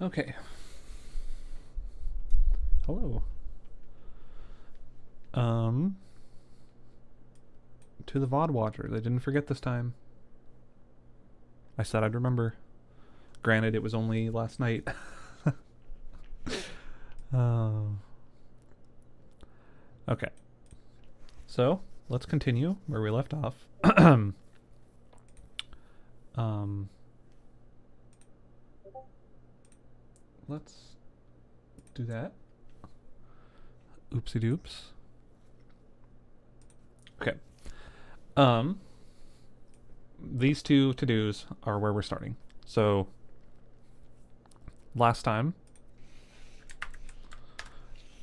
Okay. Hello. To the VOD watchers. I didn't forget this time. I said I'd remember. Granted, it was only last night. Okay. So, let's continue where we left off. Let's do that. Oopsie doops. Okay. These two to-dos are where we're starting. So, last time,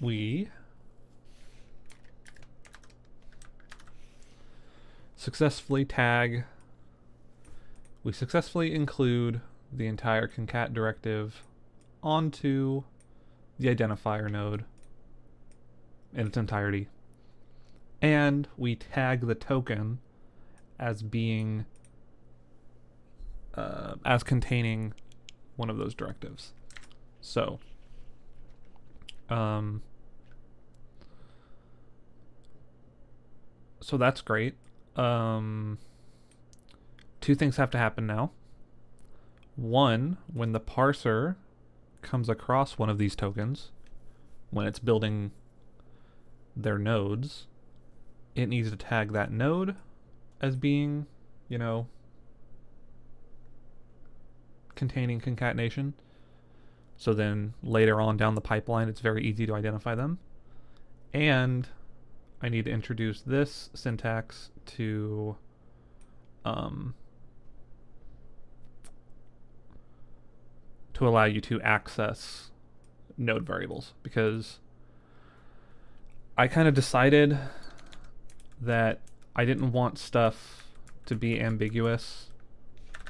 we successfully include the entire concat directive onto the identifier node in its entirety. And we tag the token as being as containing one of those directives. So so that's great. Two things have to happen now. One, when the parser comes across one of these tokens, when it's building their nodes, it needs to tag that node as being, you know, containing concatenation. So then later on down the pipeline, it's very easy to identify them. And I need to introduce this syntax to allow you to access node variables, because I kind of decided that I didn't want stuff to be ambiguous.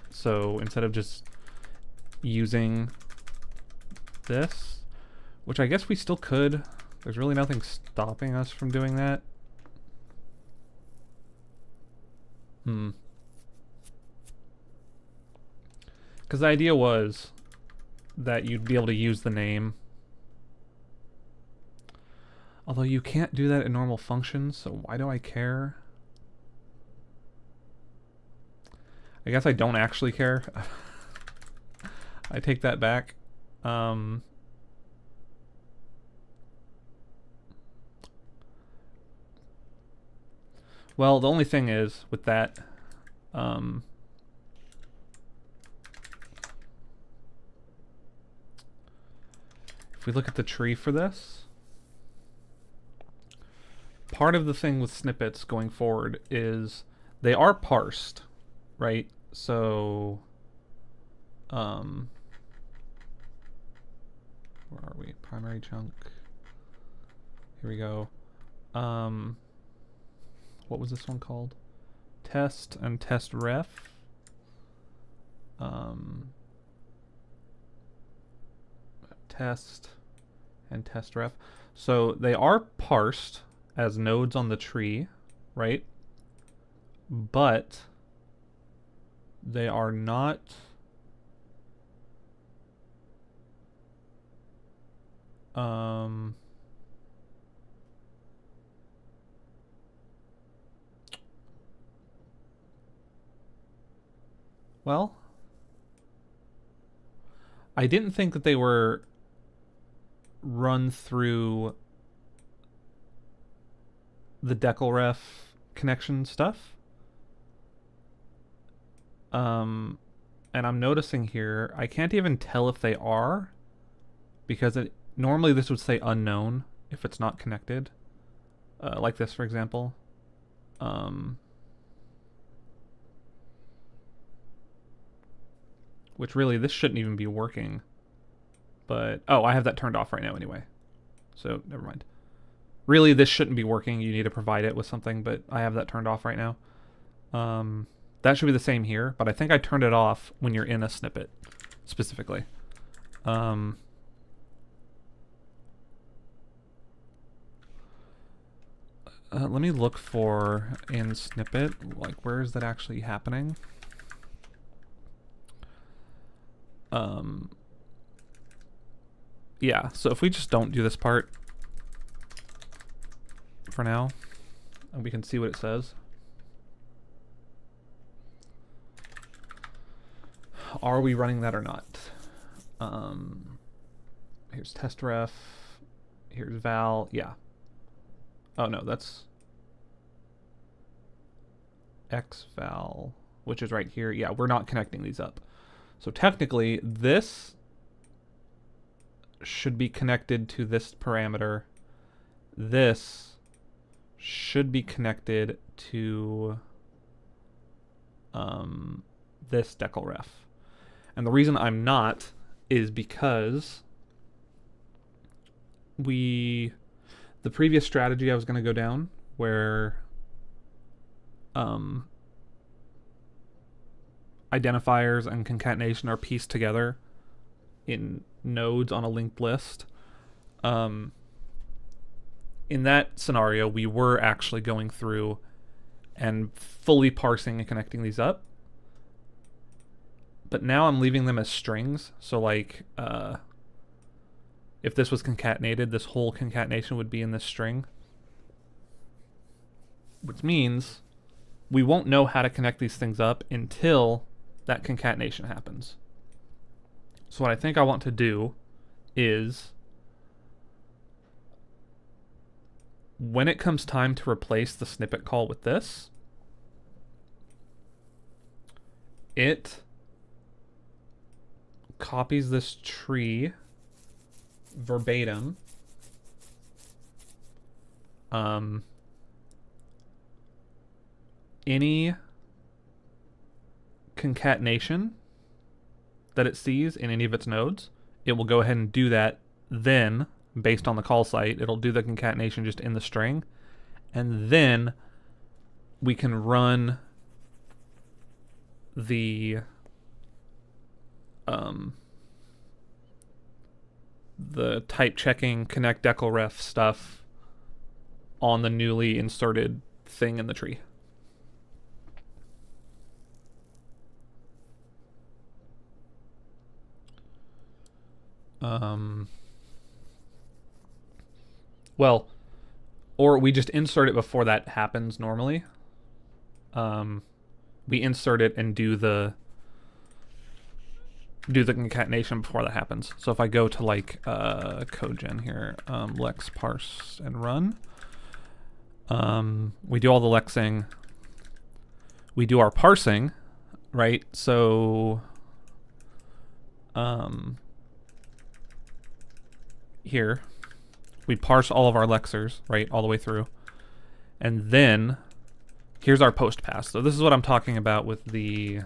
So instead of just using this, which I guess we still could, there's really nothing stopping us from doing that. Because the idea was that you'd be able to use the name. Although you can't do that in normal functions, so why do I care? I guess I don't actually care. I take that back. Well, the only thing is with that, if we look at the tree for this, part of the thing with snippets going forward is they are parsed, right? So, where are we? Primary chunk. Here we go. What was this one called? Test and test ref. Test and test ref. So they are parsed as nodes on the tree, right? But they are not well, I didn't think that they were run through the declref connection stuff. And I'm noticing here, I can't even tell if they are, because normally this would say unknown if it's not connected. Like this, for example. Which really, this shouldn't even be working. But, oh, I have that turned off right now anyway. So, never mind. Really, this shouldn't be working. You need to provide it with something, but I have that turned off right now. That should be the same here, but I think I turned it off when you're in a snippet, specifically. Let me look for in snippet, like where is that actually happening? Yeah, so if we just don't do this part for now, and we can see what it says. Are we running that or not? Here's test ref. Here's val. Yeah. Oh no, that's xval, which is right here. Yeah, we're not connecting these up. So technically, this should be connected to this parameter. This should be connected to this declref. And the reason I'm not is because the previous strategy I was going to go down where identifiers and concatenation are pieced together in nodes on a linked list. In that scenario, we were actually going through and fully parsing and connecting these up. But now I'm leaving them as strings. So like, if this was concatenated, this whole concatenation would be in this string. Which means we won't know how to connect these things up until that concatenation happens. So what I think I want to do is, when it comes time to replace the snippet call with this, it copies this tree verbatim any concatenation that it sees in any of its nodes, it will go ahead and do that. Then, based on the call site, it'll do the concatenation just in the string, and then we can run the type checking connect declref stuff on the newly inserted thing in the tree. Well, or we just insert it before that happens normally. We insert it and do the concatenation before that happens. So if I go to like codegen here, lex parse and run, we do all the lexing, we do our parsing, right? So here we parse all of our lexers, right, all the way through, and then here's our post pass. So this is what I'm talking about with the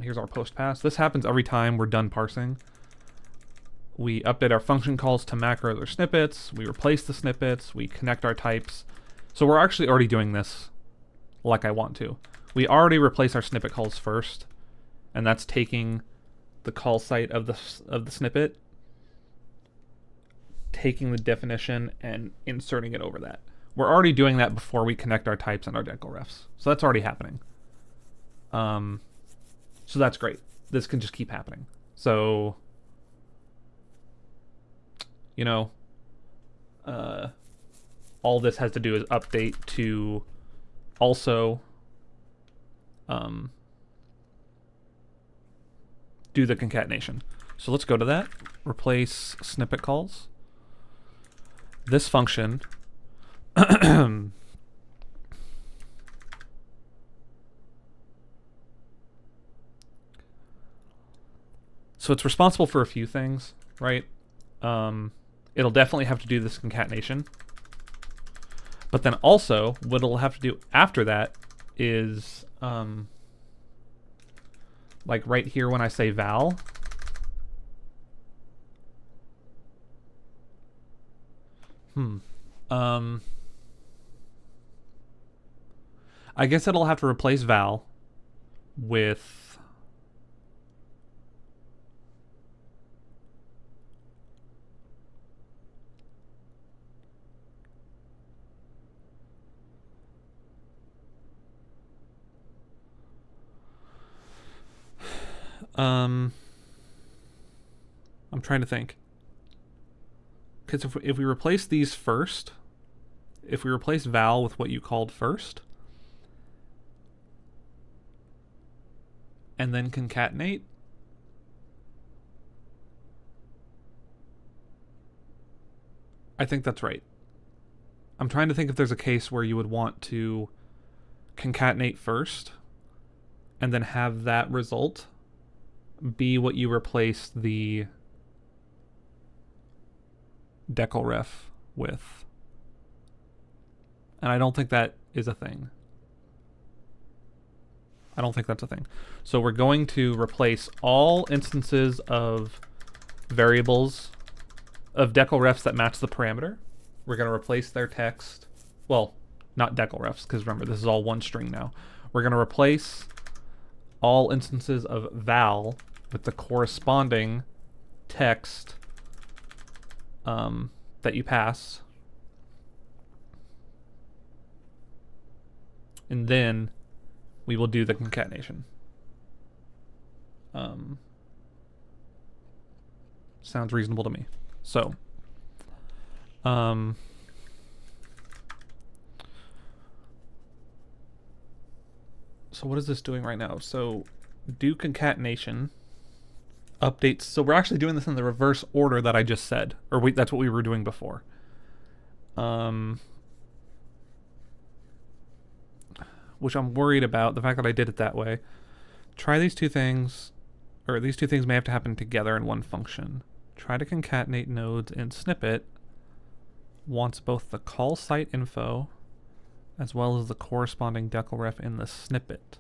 here's our post pass. This happens every time we're done parsing. We update our function calls to macros or snippets, we replace the snippets, we connect our types. So we're actually already doing this like I want to. We already replace our snippet calls first, and that's taking the call site of the snippet, taking the definition and inserting it over that. We're already doing that before we connect our types and our declrefs. So that's already happening. So that's great. This can just keep happening. So, you know, all this has to do is update to also do the concatenation. So let's go to that. Replace snippet calls. This function so it's responsible for a few things, right? It'll definitely have to do this concatenation. But then also, what it'll have to do after that is, like right here when I say val, I guess it'll have to replace val with I'm trying to think. Because if we replace these first, if we replace val with what you called first, and then concatenate, I think that's right. I'm trying to think if there's a case where you would want to concatenate first and then have that result be what you replace the decal ref with. And I don't think that is a thing. I don't think that's a thing. So we're going to replace all instances of variables, of decal refs that match the parameter. We're going to replace their text. Well, not decal refs, because remember, this is all one string now. We're going to replace all instances of val with the corresponding text that you pass. And then we will do the concatenation. Sounds reasonable to me. So, so what is this doing right now? So do concatenation, updates. So we're actually doing this in the reverse order that I just said, or that's what we were doing before. Which I'm worried about, the fact that I did it that way. Try these two things, or these two things may have to happen together in one function. Try to concatenate nodes in snippet wants both the call site info as well as the corresponding decal ref in the snippet.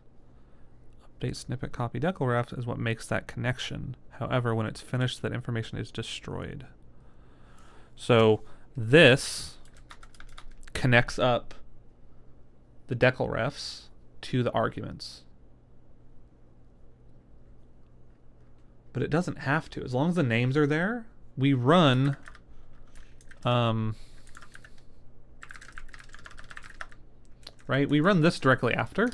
Update snippet copy decal ref is what makes that connection. However, when it's finished, that information is destroyed. So this connects up the decal refs to the arguments. But it doesn't have to. As long as the names are there, we run right? We run this directly after.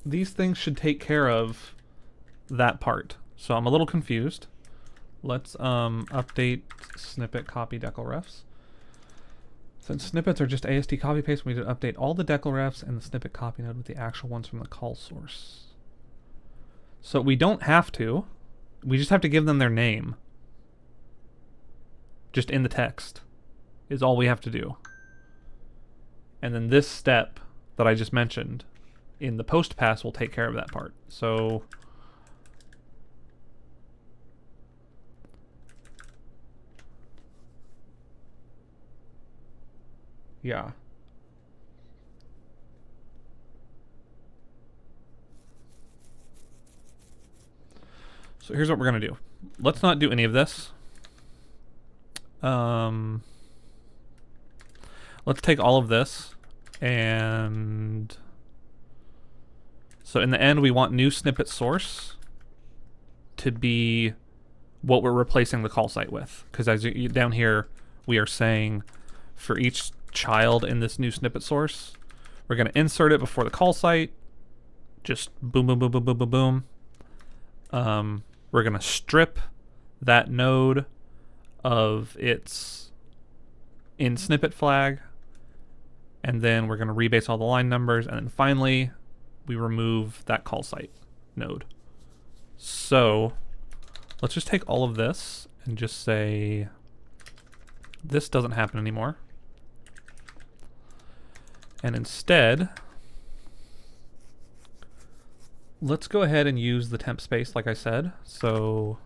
These things should take care of that part. So I'm a little confused. Let's update snippet copy decal refs. Since snippets are just AST copy paste, we need to update all the decal refs and the snippet copy node with the actual ones from the call source. So we don't have to. We just have to give them their name. Just in the text is all we have to do. And then this step that I just mentioned in the post pass will take care of that part. So yeah. So here's what we're going to do. Let's not do any of this. Let's take all of this, and so in the end we want new snippet source to be what we're replacing the call site with, because as you down here we are saying for each child in this new snippet source we're going to insert it before the call site, just boom boom boom boom boom boom boom. We're going to strip that node of its in snippet flag, and then we're going to rebase all the line numbers, and then finally we remove that call site node. So let's just take all of this and just say this doesn't happen anymore, and instead let's go ahead and use the temp space like I said. So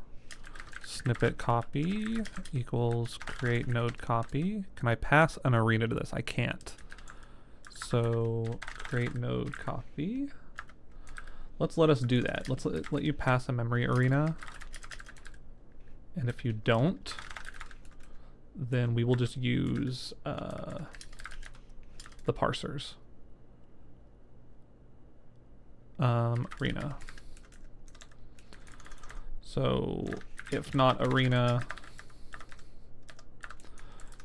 snippet copy equals create node copy. Can I pass an arena to this? I can't. So create node copy. Let's let us do that. Let's let you pass a memory arena. And if you don't, then we will just use the parsers. Arena. So if not arena,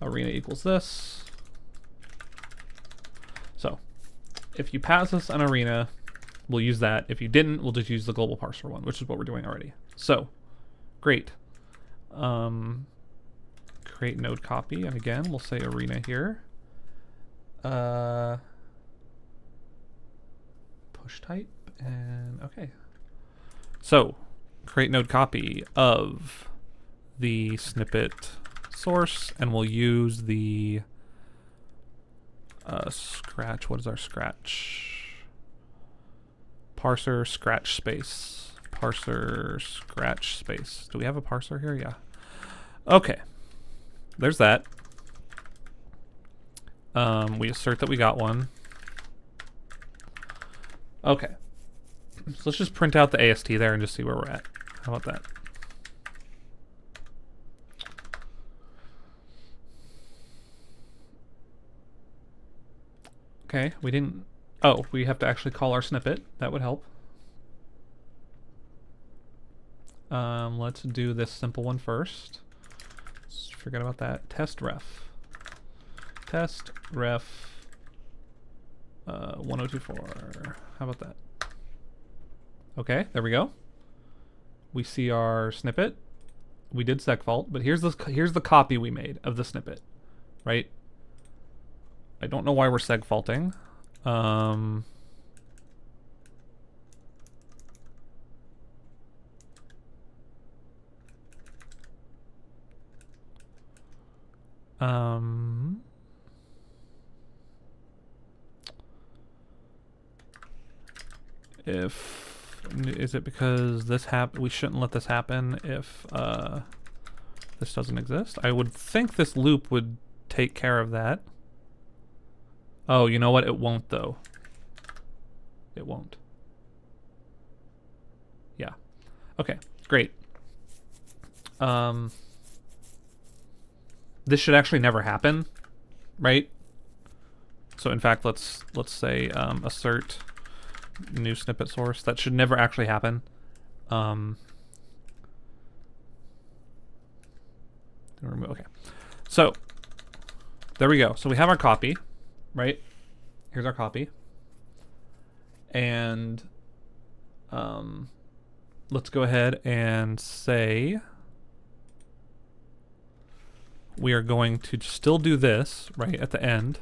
arena equals this. So if you pass us an arena, we'll use that. If you didn't, we'll just use the global parser one, which is what we're doing already. So, great. Create node copy, and again, we'll say arena here. Push type, and okay. So, create node copy of the snippet source, and we'll use the scratch. What is our scratch? Parser scratch space. Parser scratch space. Do we have a parser here? Yeah. Okay. There's that. We assert that we got one. Okay. So let's just print out the AST there and just see where we're at. How about that? Okay, we didn't... Oh, we have to actually call our snippet. That would help. Let's do this simple one first. Let's forget about that. Test ref. Test ref 1024. How about that? Okay, there we go. We see our snippet. We did segfault, but here's the copy we made of the snippet, right? I don't know why we're segfaulting. Is it because this we shouldn't let this happen if this doesn't exist? I would think this loop would take care of that. Oh, you know what? It won't though. It won't. Yeah. Okay, great. This should actually never happen, right? So in fact, let's say assert new snippet source. That should never actually happen. Okay. So there we go. So we have our copy, right? Here's our copy. And let's go ahead and say we are going to still do this right at the end.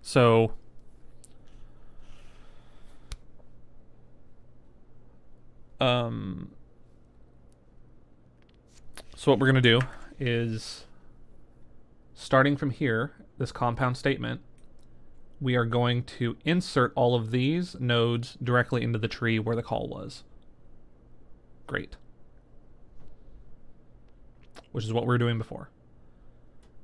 So what we're going to do is, starting from here, this compound statement, we are going to insert all of these nodes directly into the tree where the call was. Great. Which is what we were doing before.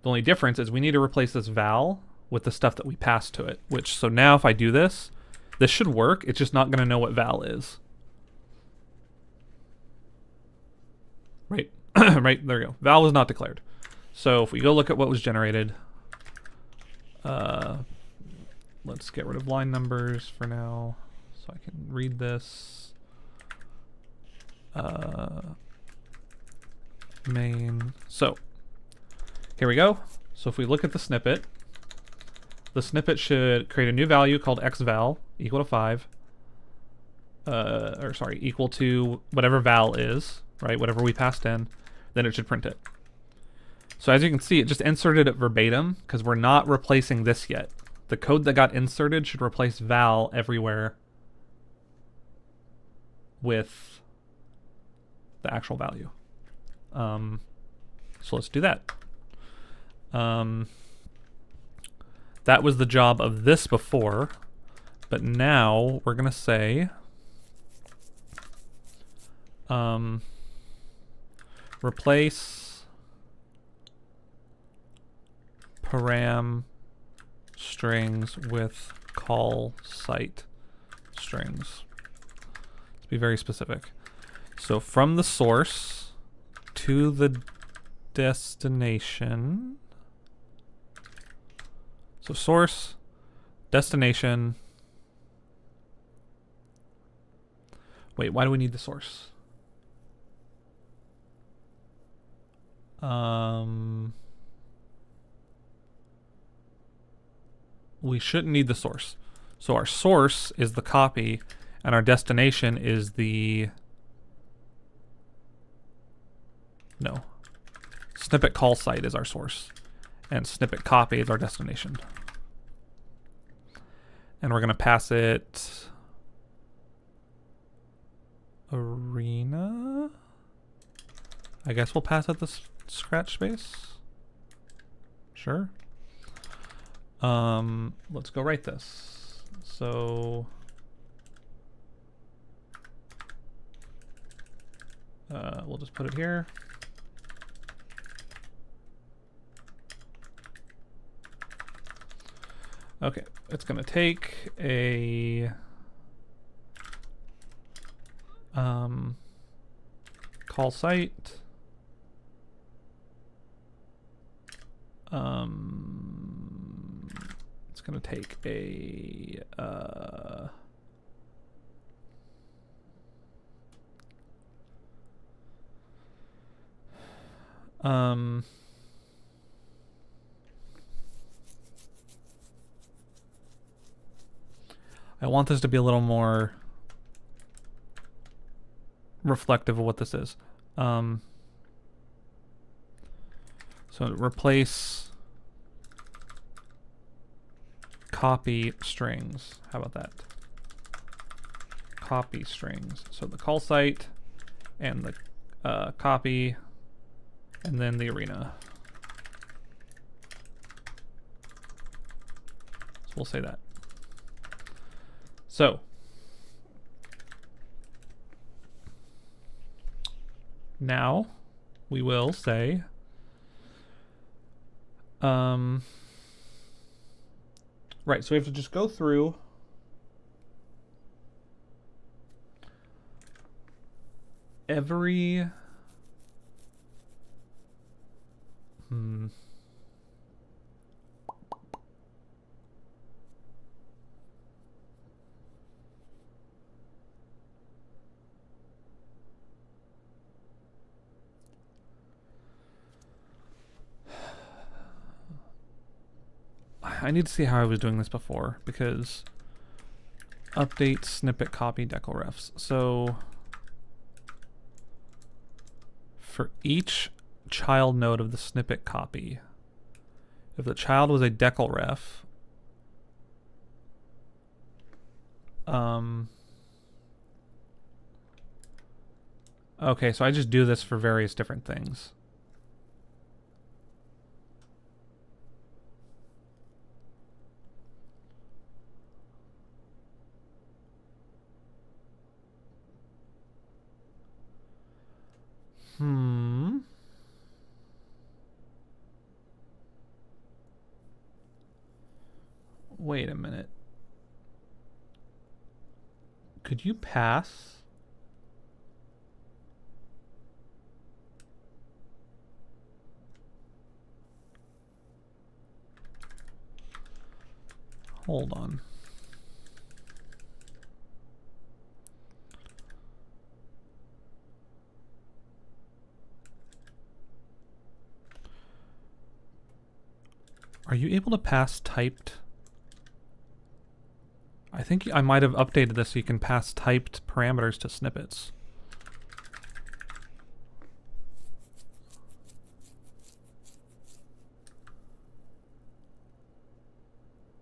The only difference is we need to replace this val with the stuff that we passed to it, so now if I do this, this should work. It's just not going to know what val is. Right. Right, there we go. Val was not declared. So if we go look at what was generated, let's get rid of line numbers for now so I can read this. Main. So here we go. So if we look at the snippet should create a new value called xval equal to 5. Or sorry, equal to whatever val is, right? Whatever we passed in, then it should print it. So as you can see, it just inserted it verbatim because we're not replacing this yet. The code that got inserted should replace val everywhere with the actual value. So let's do that. That was the job of this before, but now we're gonna say replace param strings with call site strings. Let's be very specific. So from the source to the destination. So source, destination. Wait, why do we need the source? We shouldn't need the source. So our source is the copy, and our destination is the... No. Snippet call site is our source, and snippet copy is our destination. And we're going to pass it arena. I guess we'll pass it the scratch space. Sure. Let's go write this. So we'll just put it here. Okay, it's going to take a call site. It's going to take a I want this to be a little more reflective of what this is. So replace copy strings. How about that? Copy strings. So the call site and the copy, and then the arena. So we'll say that. So now we will say right, so we have to just go through every I need to see how I was doing this before, because update snippet copy declrefs. So for each child node of the snippet copy, if the child was a declref, okay, so I just do this for various different things. Wait a minute. Could you pass? Hold on. Are you able to pass typed? I think I might have updated this so you can pass typed parameters to snippets.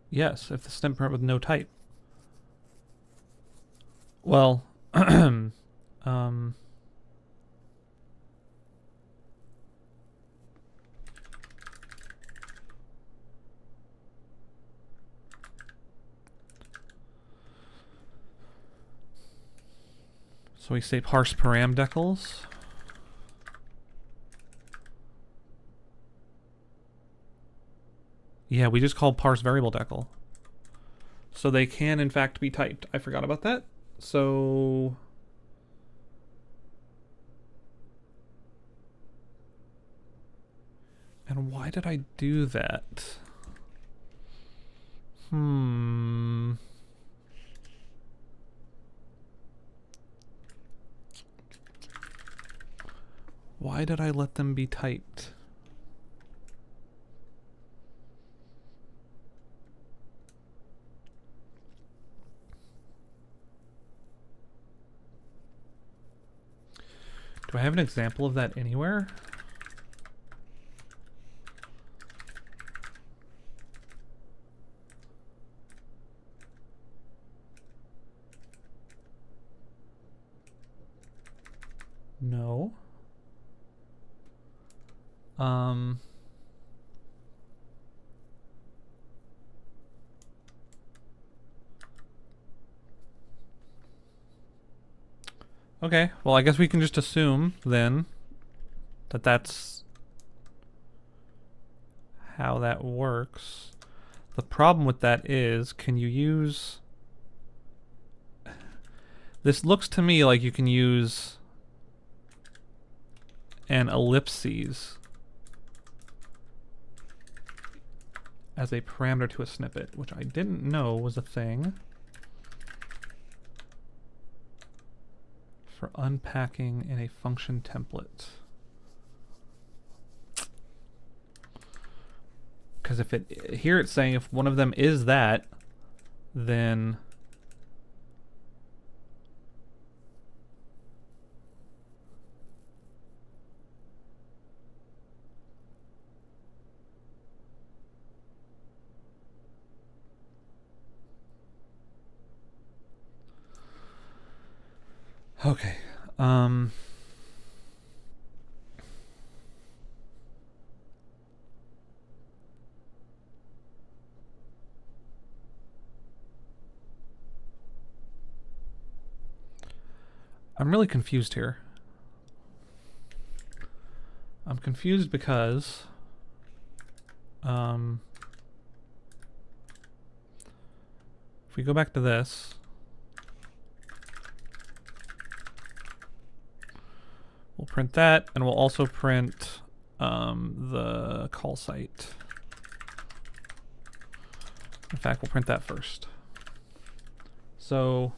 Yes, if the snippet with no type. Well, so we say parse param decls. Yeah, we just called parse variable decal. So they can in fact be typed. I forgot about that. So and why did I do that? Why did I let them be typed? Do I have an example of that anywhere? No. Okay, well, I guess we can just assume then that that's how that works. The problem with that is, can you use... This looks to me like you can use an ellipses as a parameter to a snippet, which I didn't know was a thing for unpacking in a function template. Because if it, here it's saying if one of them is that, then okay. I'm really confused here. I'm confused because if we go back to this, we'll print that, and we'll also print the call site. In fact, we'll print that first. So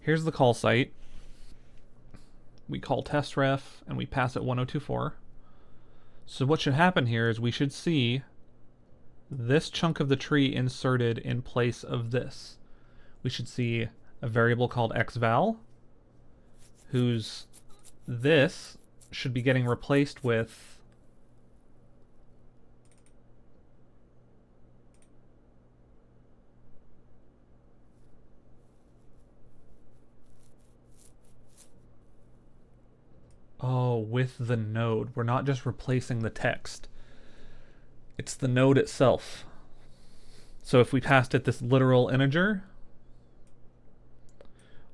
here's the call site. We call test_ref and we pass it 1024. So what should happen here is we should see this chunk of the tree inserted in place of this. We should see a variable called xval, whose this should be getting replaced with with the node. We're not just replacing the text. It's the node itself. So if we passed it this literal integer,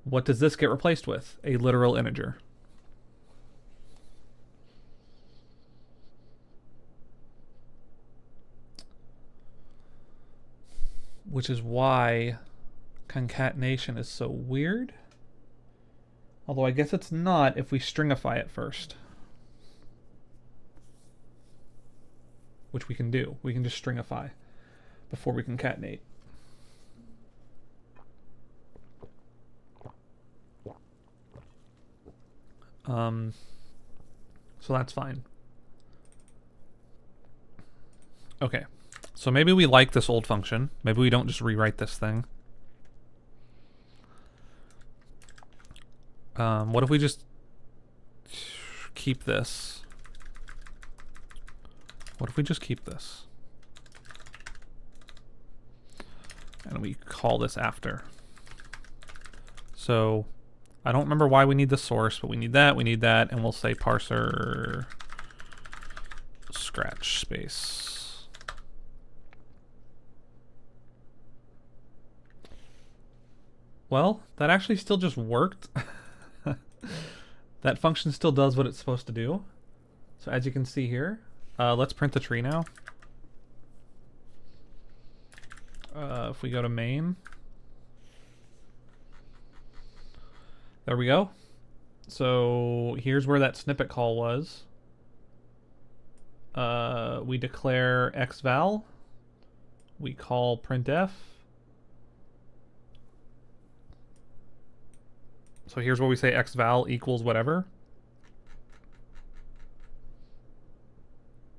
what does this get replaced with? A literal integer. Which is why concatenation is so weird. Although I guess it's not if we stringify it first. Which we can do. We can just stringify before we concatenate. So that's fine. Okay. So maybe we like this old function. Maybe we don't just rewrite this thing. What if we just keep this? What if we just keep this? And we call this after. So I don't remember why we need the source, but we need that, and we'll say parser scratch space. Well, that actually still just worked. That function still does what it's supposed to do. So as you can see here, let's print the tree now. If we go to main, there we go. So here's where that snippet call was. We declare xval. We call printf. So here's where we say xval equals whatever.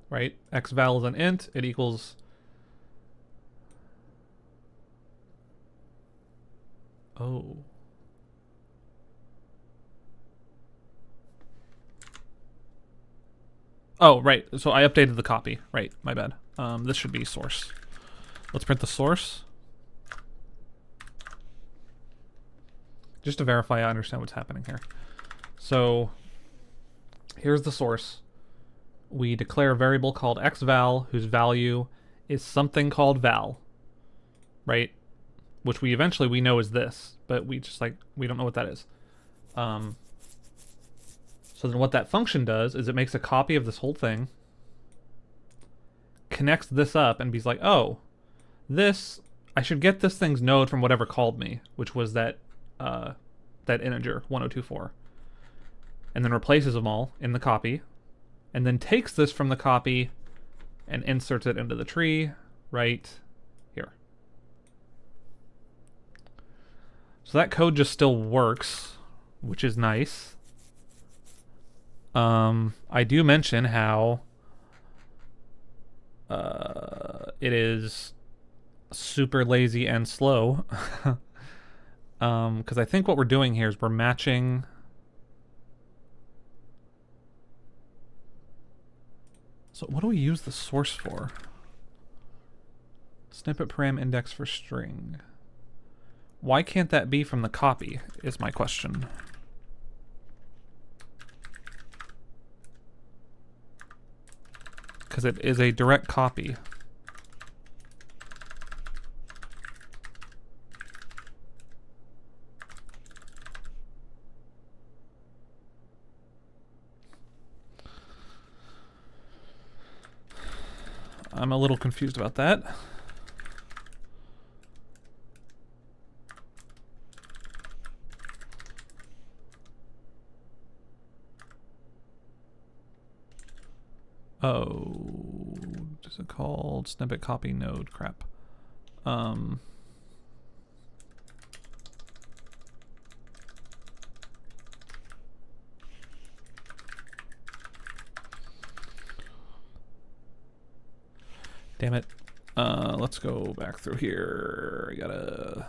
Right? Xval is an int. It equals... Oh. Oh, right. So I updated the copy. Right, my bad. This should be source. Let's print the source. Just to verify I understand what's happening here. So here's the source. We declare a variable called xval, whose value is something called val, right? Which we know is this, but we don't know what that is. So then what that function does is it makes a copy of this whole thing, connects this up, and be like, oh, I should get this thing's node from whatever called me, which was that integer 1024, and then replaces them all in the copy, and then takes this from the copy and inserts it into the tree right here. So that code just still works, which is nice. I do mention how it is super lazy and slow. Because I think what we're doing here is we're matching. So what do we use the source for? Snippet param index for string. Why can't that be from the copy is my question. Because it is a direct copy. I'm a little confused about that. Oh, what is it called? Snippet copy node crap. Damn it. Let's go back through here. I gotta...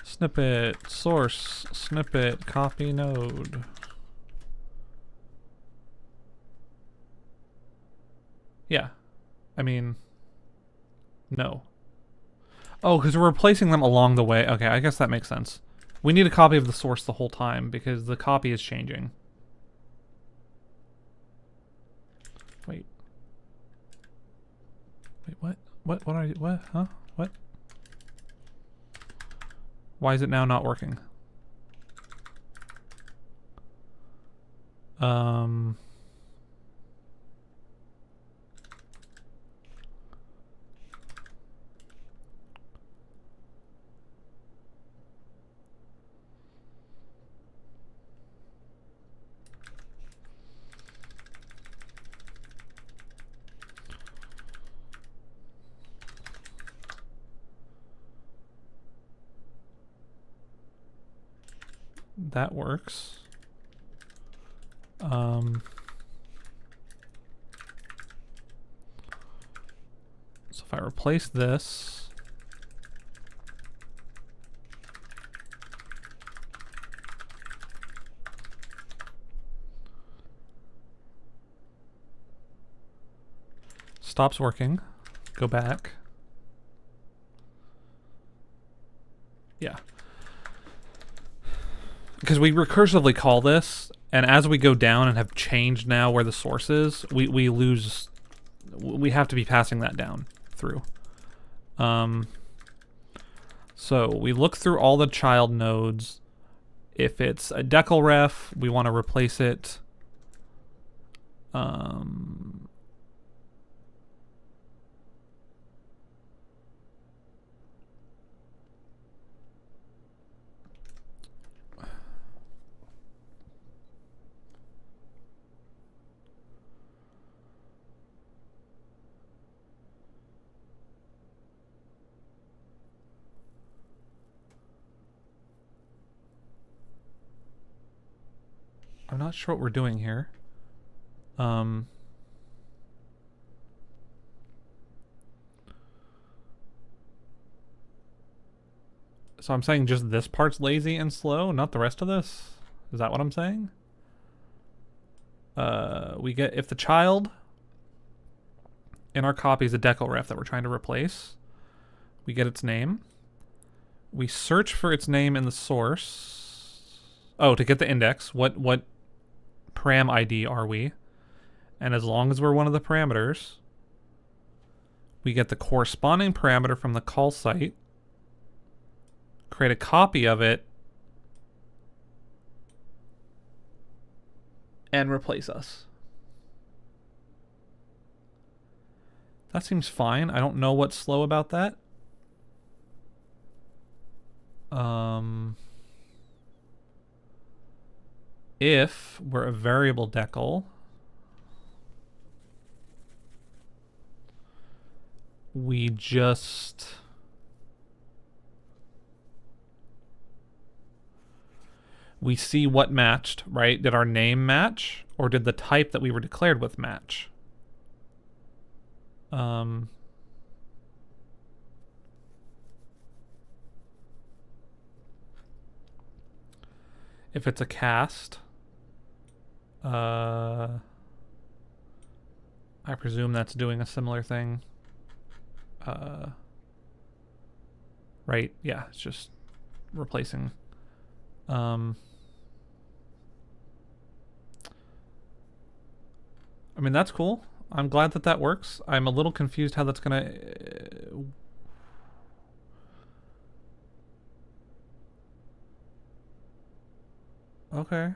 Snippet, source, snippet, copy node. Yeah. I mean... No. Oh, because we're replacing them along the way. Okay, I guess that makes sense. We need a copy of the source the whole time because the copy is changing. Wait. Wait, what? What? Huh? What? Why is it now not working? That works. So if I replace this, stops working, go back. Yeah. Because we recursively call this, and as we go down and have changed now where the source is, we lose... We have to be passing that down through. So we look through all the child nodes. If it's a decal ref, we want to replace it. I'm not sure what we're doing here. So I'm saying just this part's lazy and slow, not the rest of this? Is that what I'm saying? We get, if the child in our copy is a decal ref that we're trying to replace, we get its name. We search for its name in the source. Oh, to get the index, what param ID are we? And as long as we're one of the parameters, we get the corresponding parameter from the call site, create a copy of it, and replace us. That seems fine. I don't know what's slow about that. If we're a variable decal, we just see what matched, right? Did our name match, or did the type that we were declared with match? If it's a cast, I presume that's doing a similar thing. Right? Yeah, it's just replacing. I mean, that's cool. I'm glad that that works. I'm a little confused how that's gonna... Okay.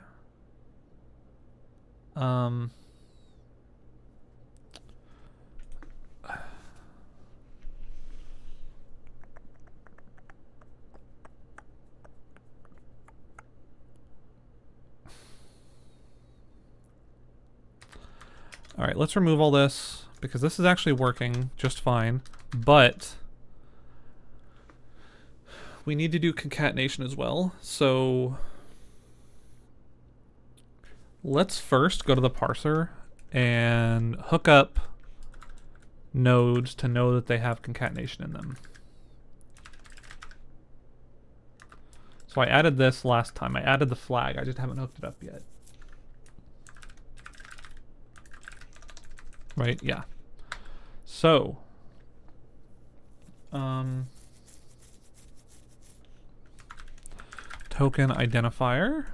All right, let's remove all this because this is actually working just fine, but we need to do concatenation as well. So let's first go to the parser and hook up nodes to know that they have concatenation in them. So I added this last time. I added the flag. I just haven't hooked it up yet. Right? Yeah. So, token identifier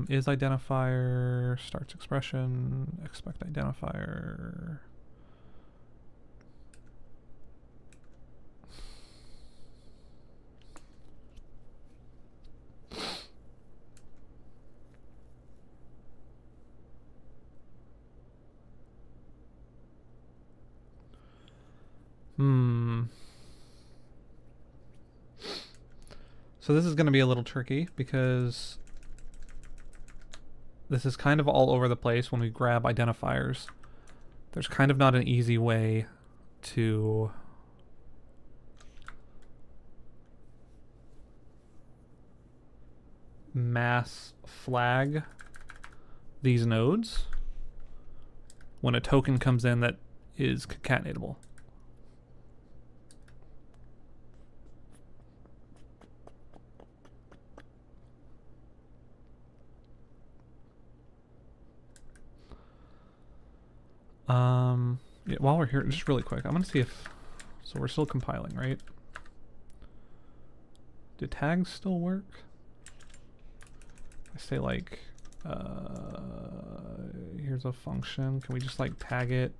is identifier starts expression, expect identifier. So this is going to be a little tricky because this is kind of all over the place when we grab identifiers. There's kind of not an easy way to mass flag these nodes when a token comes in that is concatenatable. Yeah, while we're here, just really quick, I'm gonna see if, so we're still compiling, right? Do tags still work? I say like, here's a function. Can we just like tag it?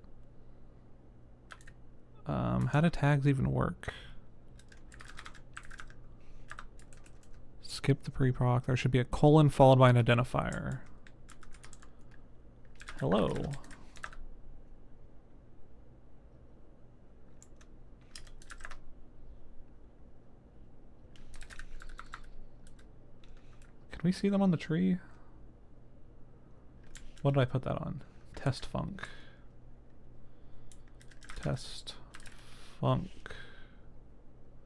How do tags even work? Skip the preproc. There should be a colon followed by an identifier. Hello. Can we see them on the tree? What did I put that on? Test func. Test func.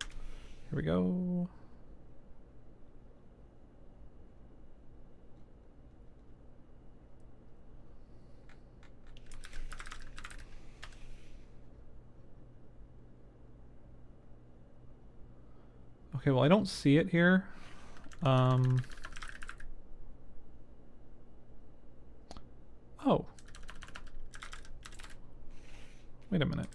Here we go. Okay, well I don't see it here. Oh. Wait a minute.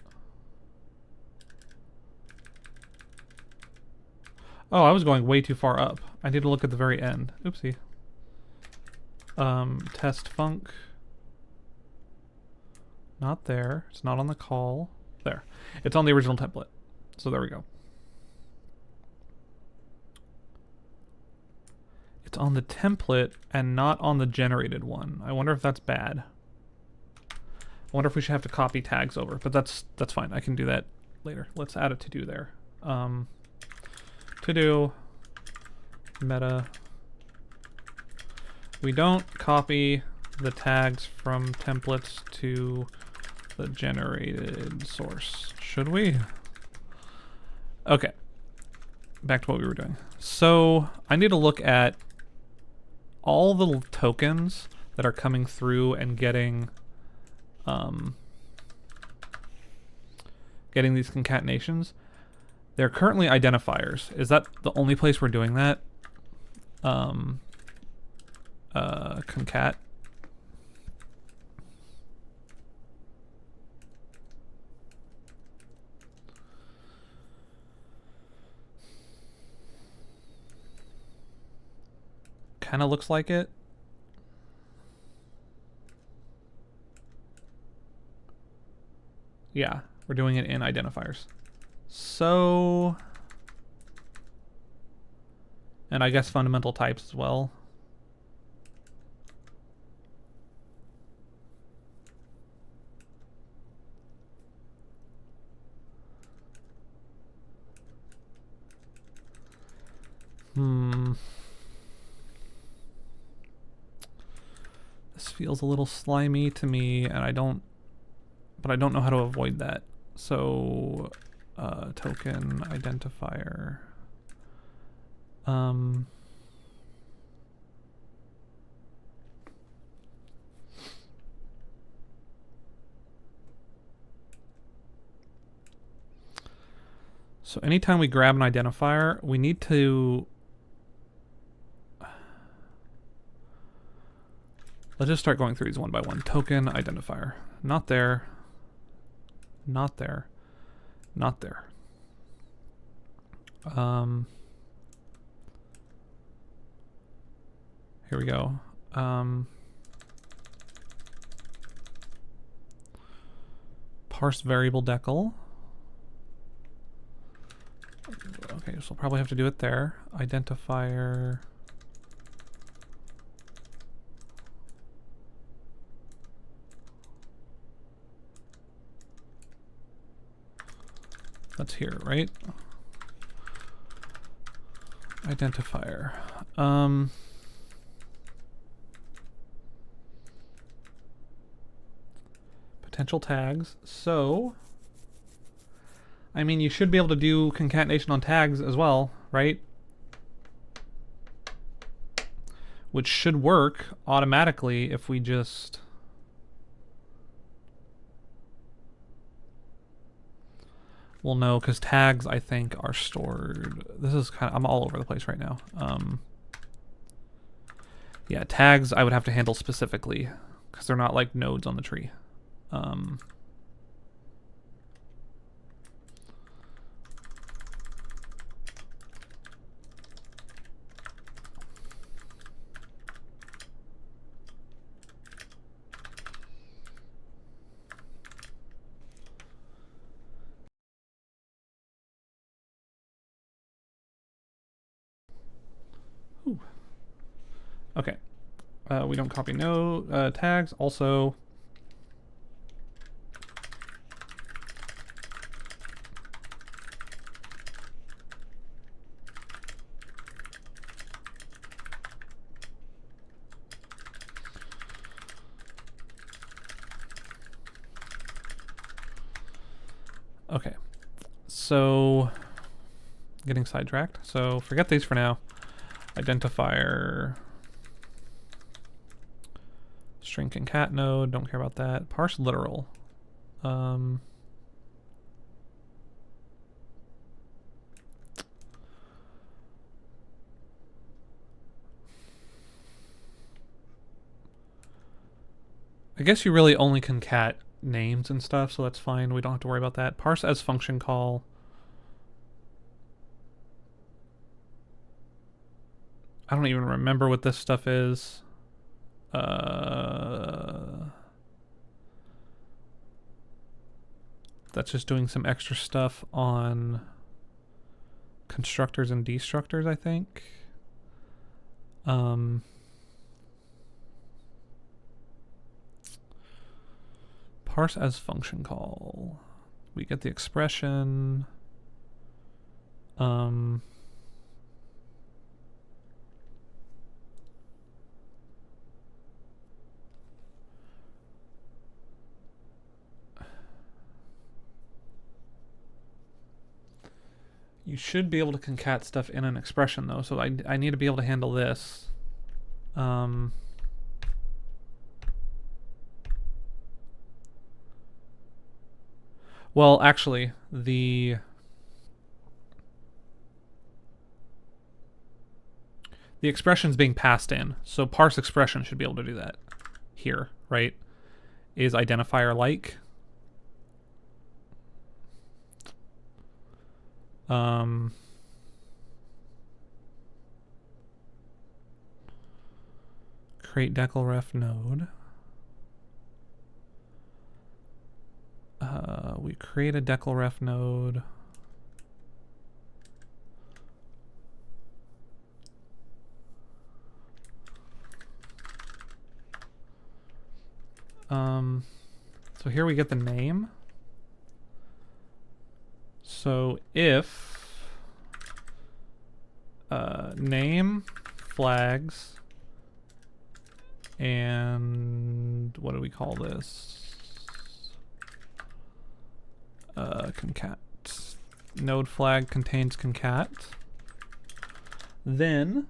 Oh, I was going way too far up. I need to look at the very end. Oopsie. Test func. Not there. It's not on the call. There. It's on the original template. So there we go. It's on the template and not on the generated one. I wonder if that's bad. I wonder if we should have to copy tags over, but that's fine. I can do that later. Let's add a to-do there. To-do, meta. We don't copy the tags from templates to the generated source. Should we? Okay. Back to what we were doing. So I need to look at all the tokens that are coming through and getting these concatenations. They're currently identifiers. Is that the only place we're doing that? Concat. Kind of looks like it. Yeah, we're doing it in identifiers. So, and I guess fundamental types as well. This feels a little slimy to me, and I don't know how to avoid that. So, token identifier. So anytime we grab an identifier, we need to... Let's just start going through these one by one. Token identifier. Not there. Not there. Not there. Here we go. Parse variable decal. Okay, so we'll probably have to do it there. Identifier. That's here, right? Identifier. Potential tags. So, I mean, you should be able to do concatenation on tags as well, right? Which should work automatically if we just... Well, no, because tags, I think, are stored. This is kind of... I'm all over the place right now. Yeah, tags I would have to handle specifically because they're not like nodes on the tree. Ooh. Okay. We don't copy no tags. Also, okay. So, getting sidetracked. So forget these for now. Identifier, string concat node, don't care about that. Parse literal. I guess you really only concat names and stuff, so that's fine. We don't have to worry about that. Parse as function call. I don't even remember what this stuff is. That's just doing some extra stuff on constructors and destructors, I think. Parse as function call. We get the expression. You should be able to concat stuff in an expression, though, so I need to be able to handle this. Well, actually, the expression's being passed in, so parse expression should be able to do that here, right? Is identifier like. Create declref node. We create a declref node. So here we get the name. So if name flags and what do we call this? Concat. Node flag contains concat. Then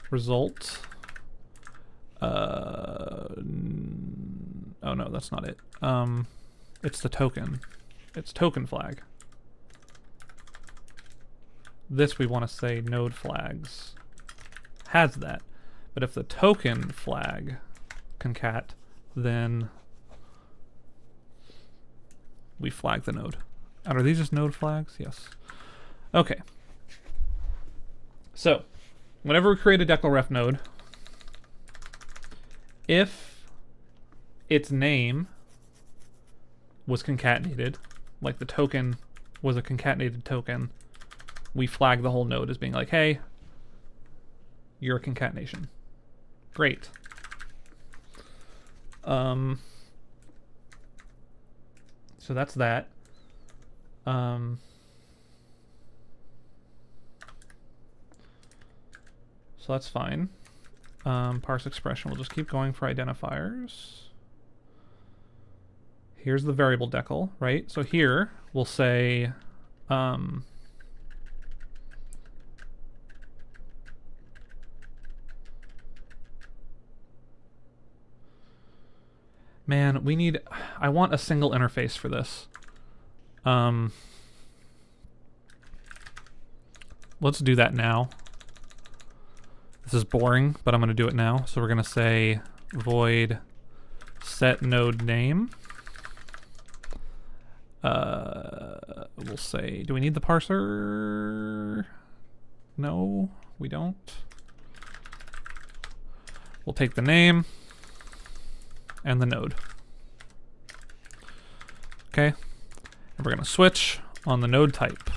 result. Oh no, that's not it. It's the token. It's token flag. This we want to say node flags has that. But if the token flag concat, then we flag the node. And are these just node flags? Yes. Okay. So, whenever we create a declref node, if its name was concatenated, like the token was a concatenated token, we flag the whole node as being like, hey, you're a concatenation. Great. So that's that. So that's fine. Parse expression, we'll just keep going for identifiers. Here's the variable decal, right? So here we'll say man, I want a single interface for this. Let's do that now. This is boring, but I'm going to do it now. So we're going to say void set node name. We'll say, do we need the parser? No, we don't. We'll take the name and the node. Okay, and we're going to switch on the node type.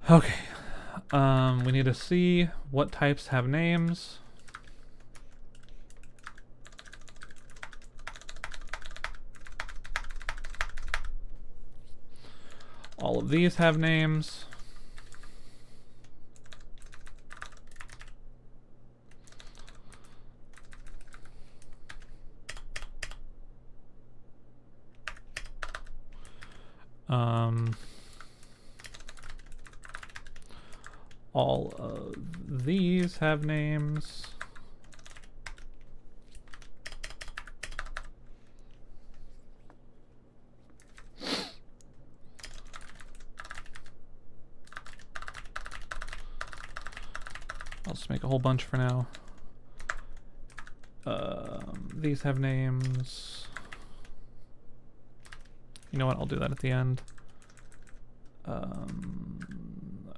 Okay, we need to see what types have names. All of these have names. All of these have names. I'll just make a whole bunch for now. These have names. You know what? I'll do that at the end.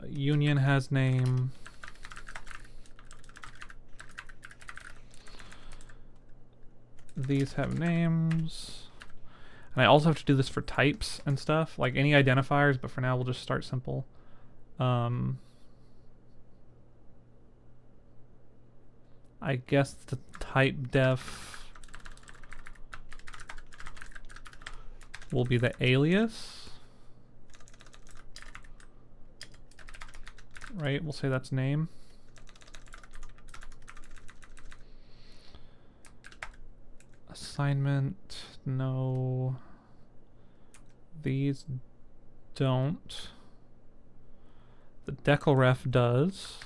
Union has name. These have names. And I also have to do this for types and stuff, like any identifiers, but for now we'll just start simple. I guess the type def will be the alias. Right, we'll say that's name. Assignment, no. These don't. The declaref does.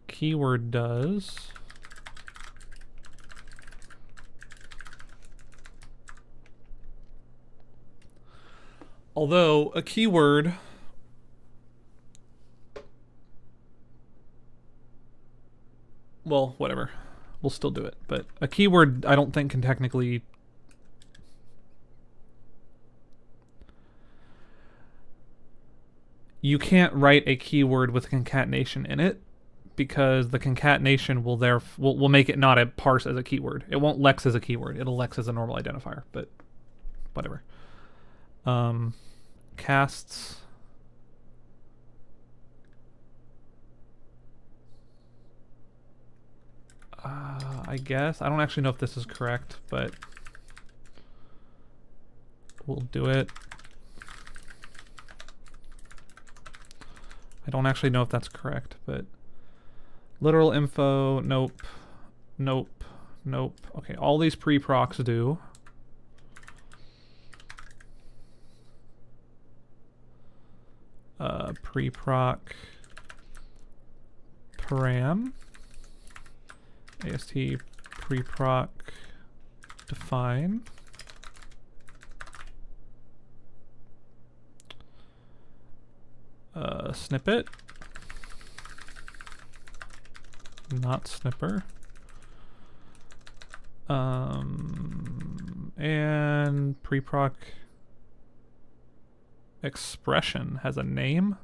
Keyword does. Although a keyword well, whatever. We'll still do it. But a keyword I don't think can technically you can't write a keyword with concatenation in it because the concatenation will make it not a parse as a keyword. It won't lex as a keyword. It'll lex as a normal identifier, but whatever. Casts. I guess. I don't actually know if this is correct, but we'll do it. I don't actually know if that's correct, but literal info, nope, nope, nope. Okay, all these pre-procs do. Pre-proc param. AST pre-proc define. Snippet. Not snipper. And pre-proc expression has a name.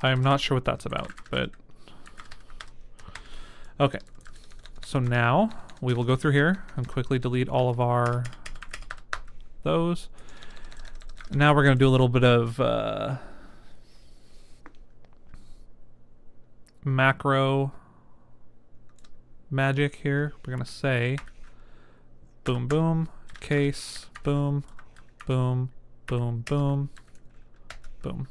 I'm not sure what that's about, but okay. So now we will go through here and quickly delete all of our those. Now we're going to do a little bit of macro magic here. We're going to say boom, boom, case, boom, boom, boom, boom, boom.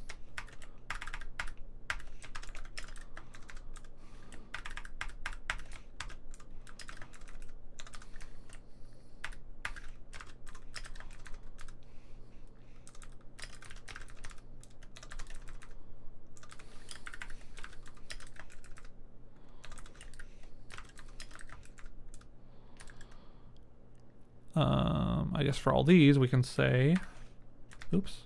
I guess for all these we can say, oops.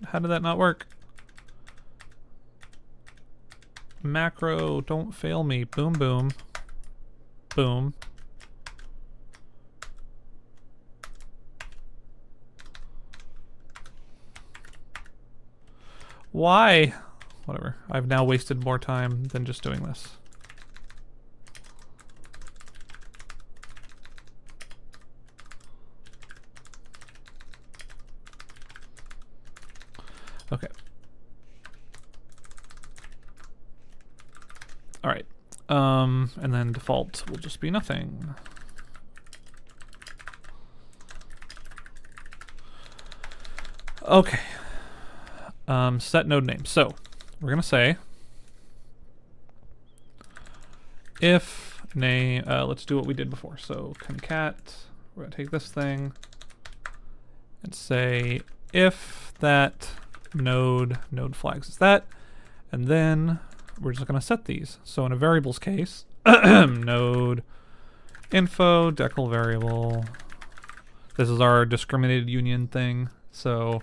How did that not work? Macro, don't fail me. Boom, boom, boom. Why? Whatever. I've now wasted more time than just doing this. Okay. All right. And then default will just be nothing. Okay. Set node name. So we're gonna say if name, let's do what we did before. So concat, we're gonna take this thing and say if that node flags is that, and then we're just gonna set these. So in a variables case, node info decal variable. This is our discriminated union thing. So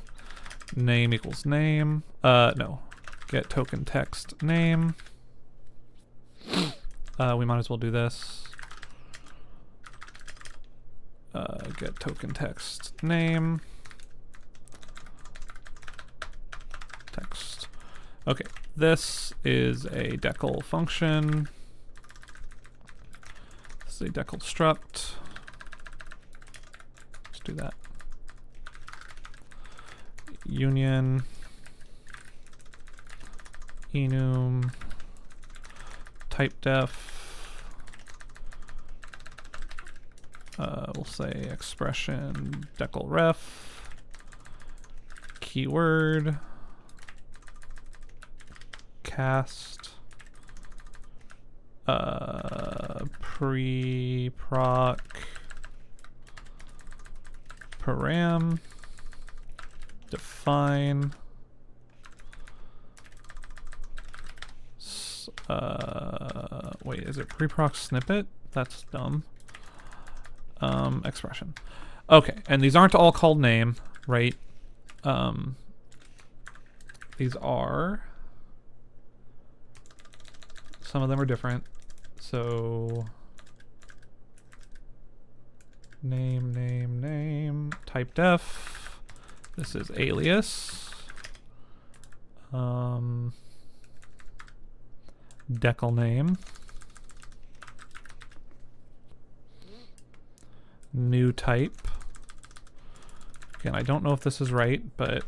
name equals name. No, get token text name. We might as well do this. Get token text name. Text. Okay, this is a decal function. This is a decal struct. Let's do that. Union enum type def. We'll say expression decal ref keyword cast pre-proc param define wait, is it pre-proc snippet? That's dumb. Expression. Okay, and these aren't all called name, right? These are, some of them are different. So name, type def. This is alias. Decal name. New type. Again, I don't know if this is right, but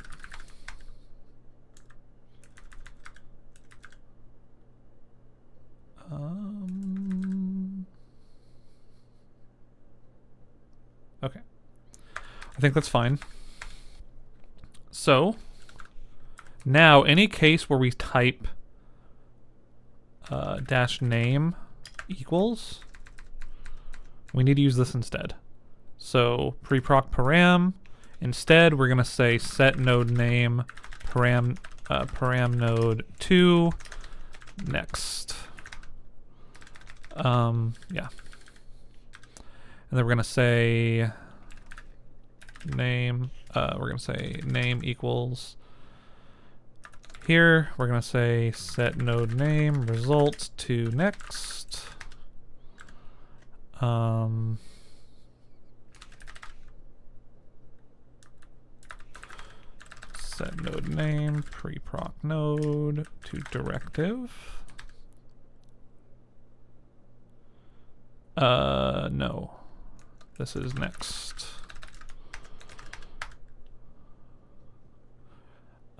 okay. I think that's fine. So now any case where we type dash name equals, we need to use this instead. So pre-proc param. Instead, we're gonna say set node name param node 2 next. Yeah. And then we're gonna say name. We're gonna say name equals. Here we're gonna say set node name result to next. Set node name pre-proc node to directive. No, this is next.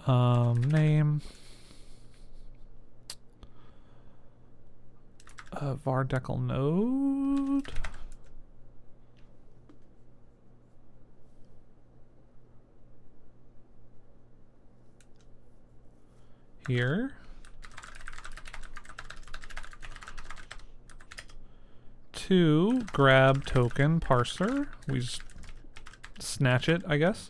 Name var decal node. Here. To grab token parser. We just snatch it, I guess.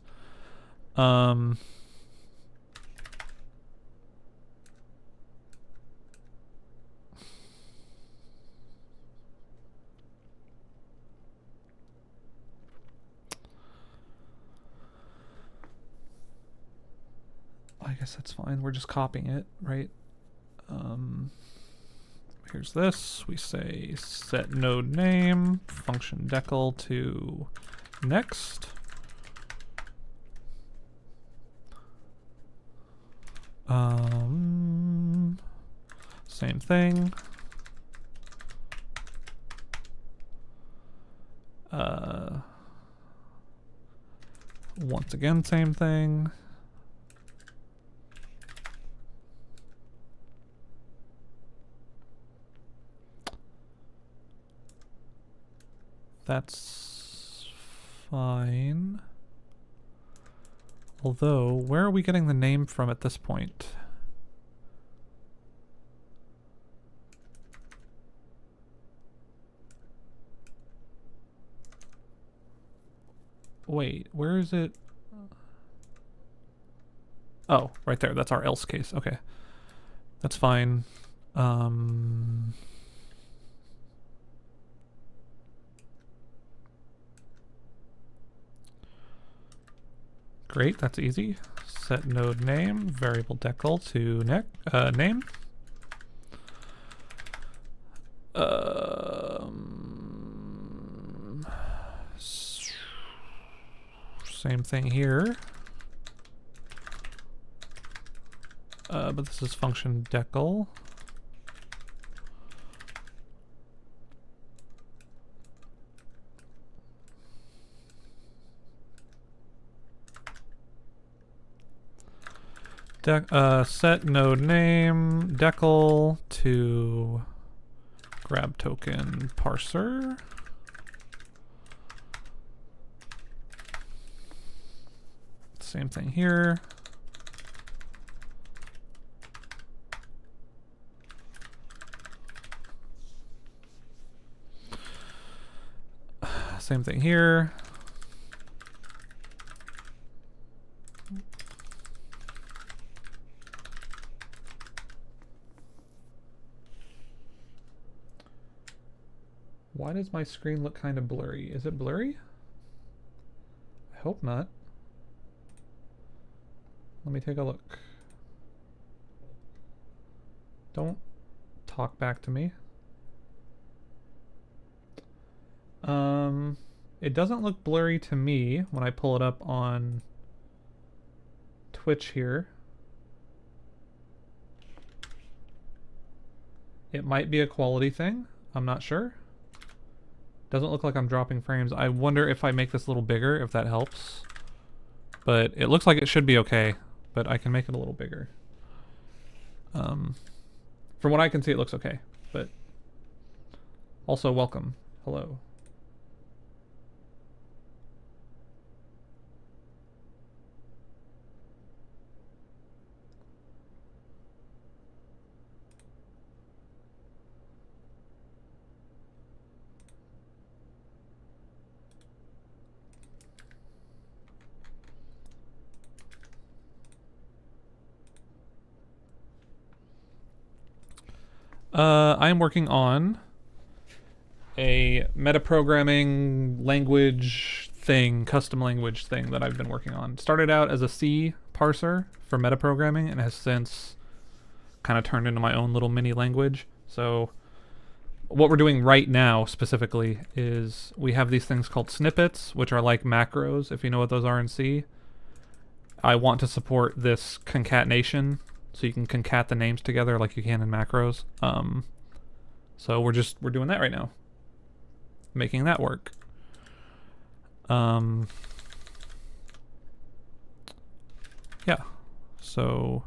I guess that's fine. We're just copying it, right? Here's this. We say set node name function decal to next. Same thing. Once again, same thing. That's fine. Although, where are we getting the name from at this point? wait, where is it? Oh, right there. That's our else case. Okay. That's fine. Great, that's easy. Set node name, variable decal to name. Same thing here. But this is function decal. Set node name decal to grab token parser. Same thing here. Same thing here. Why does my screen look kind of blurry? Is it blurry? I hope not. Let me take a look. Don't talk back to me. It doesn't look blurry to me when I pull it up on Twitch here. It might be a quality thing. I'm not sure. Doesn't look like I'm dropping frames. I wonder if I make this a little bigger, if that helps. But it looks like it should be okay, but I can make it a little bigger. From what I can see, it looks okay, but also welcome. Hello. I am working on a metaprogramming language thing, custom language thing that I've been working on. Started out as a C parser for metaprogramming and has since kind of turned into my own little mini language. So what we're doing right now specifically is we have these things called snippets, which are like macros, if you know what those are in C. I want to support this concatenation, so you can concat the names together like you can in macros. So we're doing that right now, making that work. Yeah. So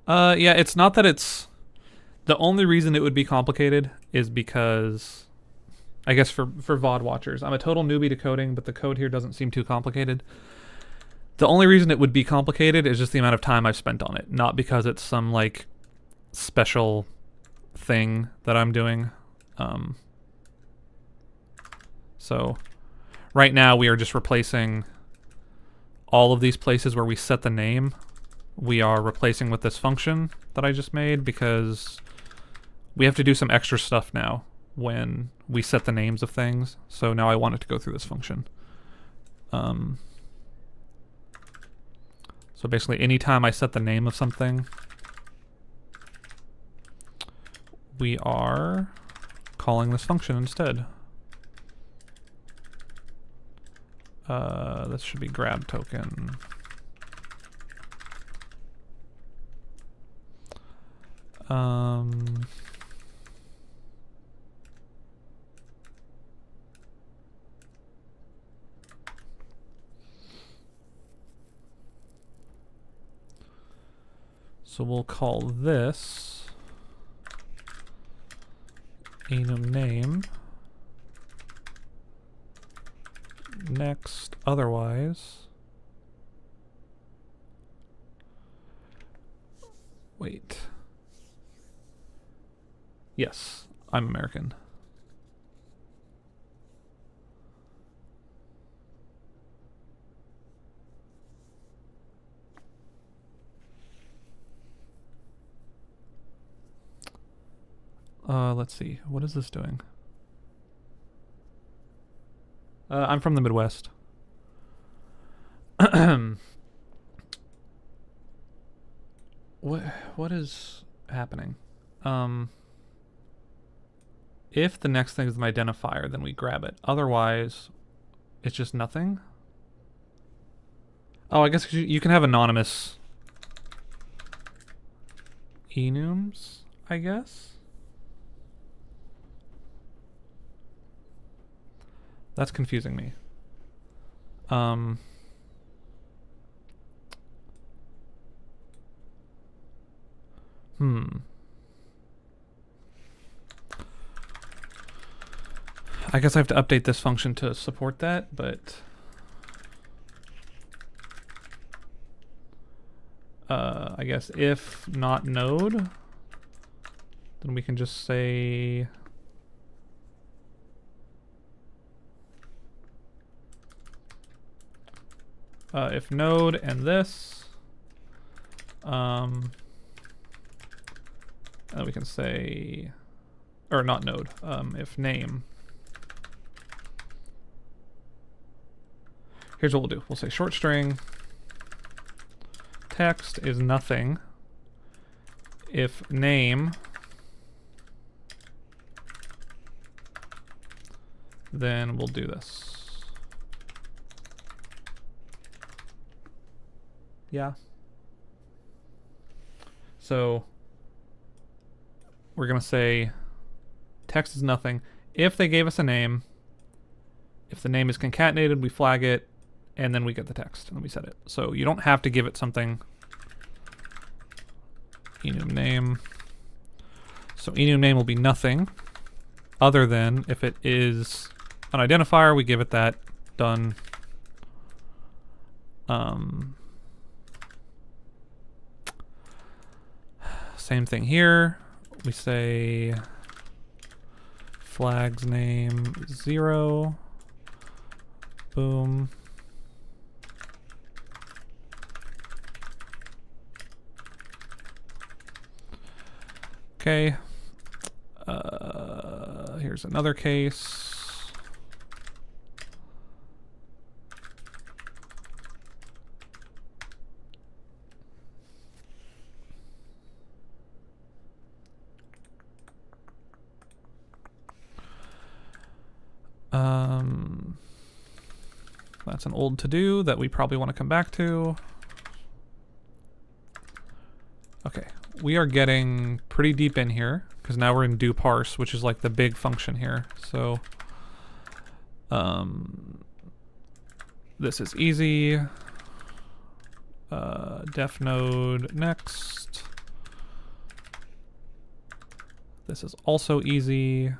yeah, it's not that it's the only reason it would be complicated is because I guess for VOD watchers, I'm a total newbie to coding, but the code here doesn't seem too complicated. The only reason it would be complicated is just the amount of time I've spent on it, not because it's some like special thing that I'm doing. So right now we are just replacing all of these places where we set the name. We are replacing with this function that I just made because we have to do some extra stuff now when we set the names of things. So now I want it to go through this function. So basically anytime I set the name of something, we are calling this function instead. This should be grab token. So we'll call this enum name. Next, otherwise. Wait. Yes, I'm American. Let's see. What is this doing? I'm from the Midwest. What is happening? If the next thing is an identifier, then we grab it. Otherwise, it's just nothing. Oh, I guess you can have anonymous enums, I guess. That's confusing me. I guess I have to update this function to support that, but I guess if not node, then we can just say if node and this, and we can say, or not node, if name. Here's what we'll do. We'll say short string text is nothing if name, then we'll do this. Yeah. So we're going to say text is nothing if they gave us a name. If the name is concatenated, we flag it, and then we get the text, and then we set it. So you don't have to give it something. Enum name. So enum name will be nothing, other than if it is an identifier, we give it that. Done. Same thing here. We say flags name 0. Boom. Okay. Here's another case. That's an old to-do that we probably want to come back to. Okay, we are getting pretty deep in here because now we're in do parse, which is like the big function here. So this is easy. Def node next. This is also easy.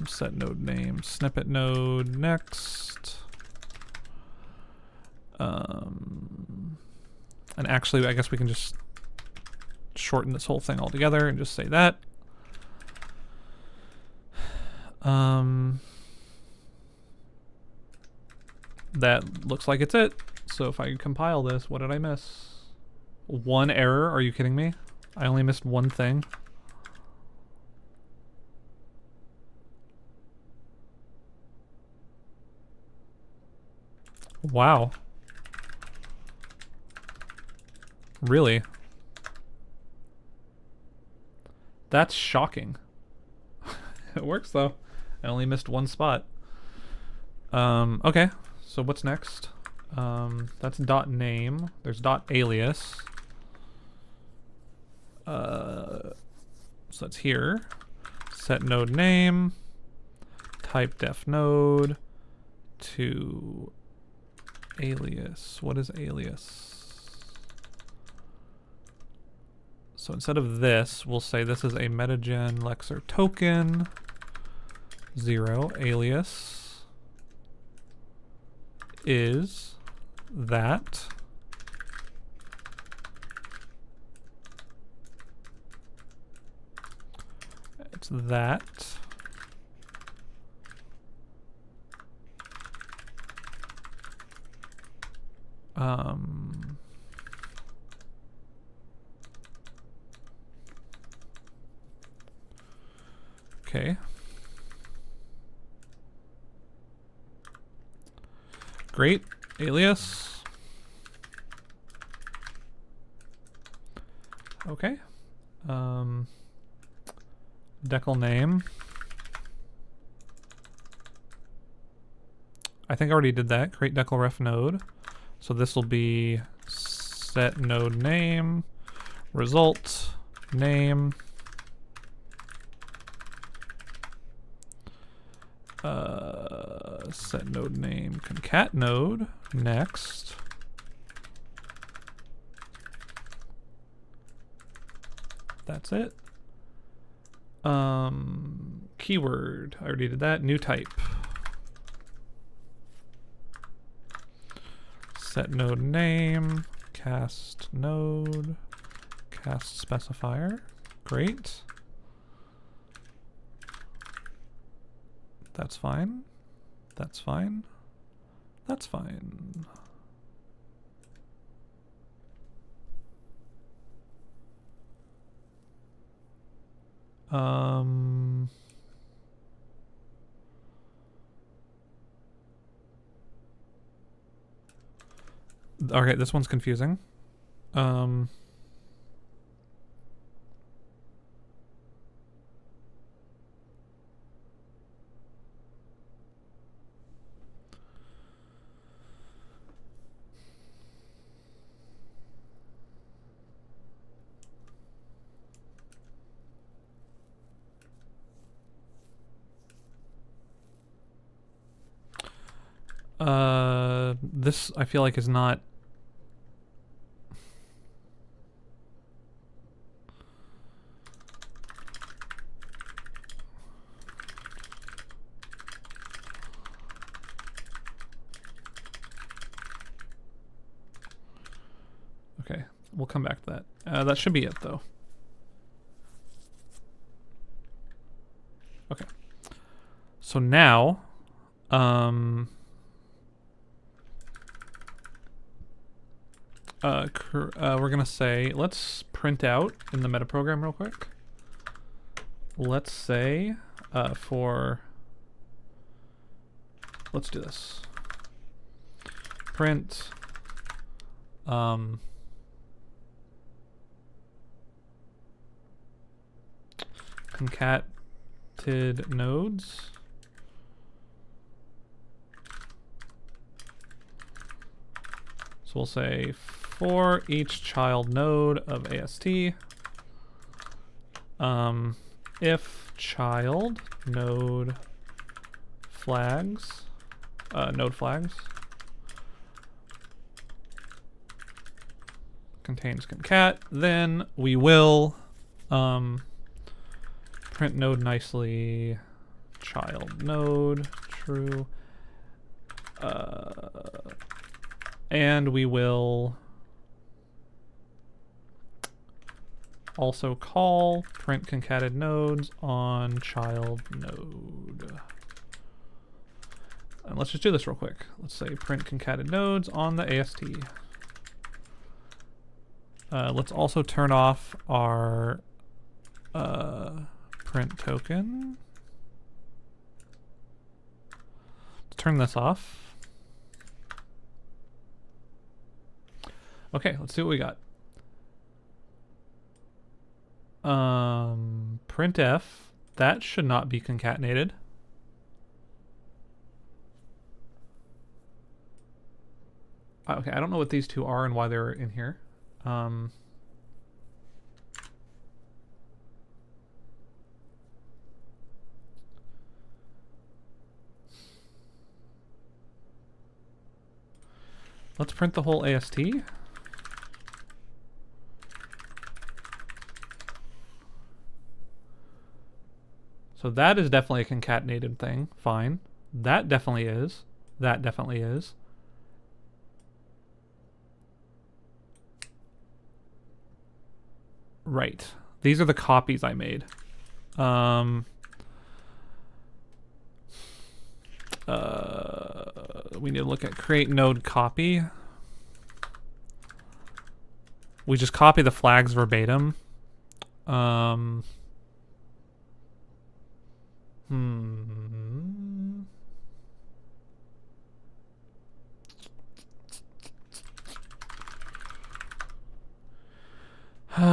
Set node name, snippet node next. And actually, I guess we can just shorten this whole thing altogether and just say that. That looks like it's it. So if I compile this, what did I miss? One error? Are you kidding me? I only missed one thing. Wow. Really? That's shocking. It works though. I only missed one spot. Okay, so what's next? That's dot name. There's dot alias. So that's here. Set node name. Type def node to alias. What is alias? So instead of this, we'll say this is a metagen lexer token 0 alias is that That's that. Okay. Great. Alias. Okay. Decal name. I think I already did that. Create decal ref node. So this will be set node name, result name, set node name concat node next. That's it. Keyword, I already did that. New type. Set node name, cast node, cast specifier. Great. That's fine. That's fine. That's fine. Okay, this one's confusing. This I feel like is not. Okay, we'll come back to that. That should be it though. Okay. So now, we're gonna say, let's print out in the metaprogram real quick. Let's say let's do this. Print concated nodes. So we'll say for each child node of AST, if child node flags, contains concat, then we will print node nicely child node true, and we will also call print concated nodes on child node. And let's just do this real quick. Let's say print concated nodes on the AST. Let's also turn off our print token. Let's turn this off. Okay, let's see what we got. Printf, that should not be concatenated. Okay, I don't know what these two are and why they're in here. Let's print the whole AST. So that is definitely a concatenated thing. Fine. That definitely is. That definitely is. Right. These are the copies I made. We need to look at create node copy. We just copy the flags verbatim. How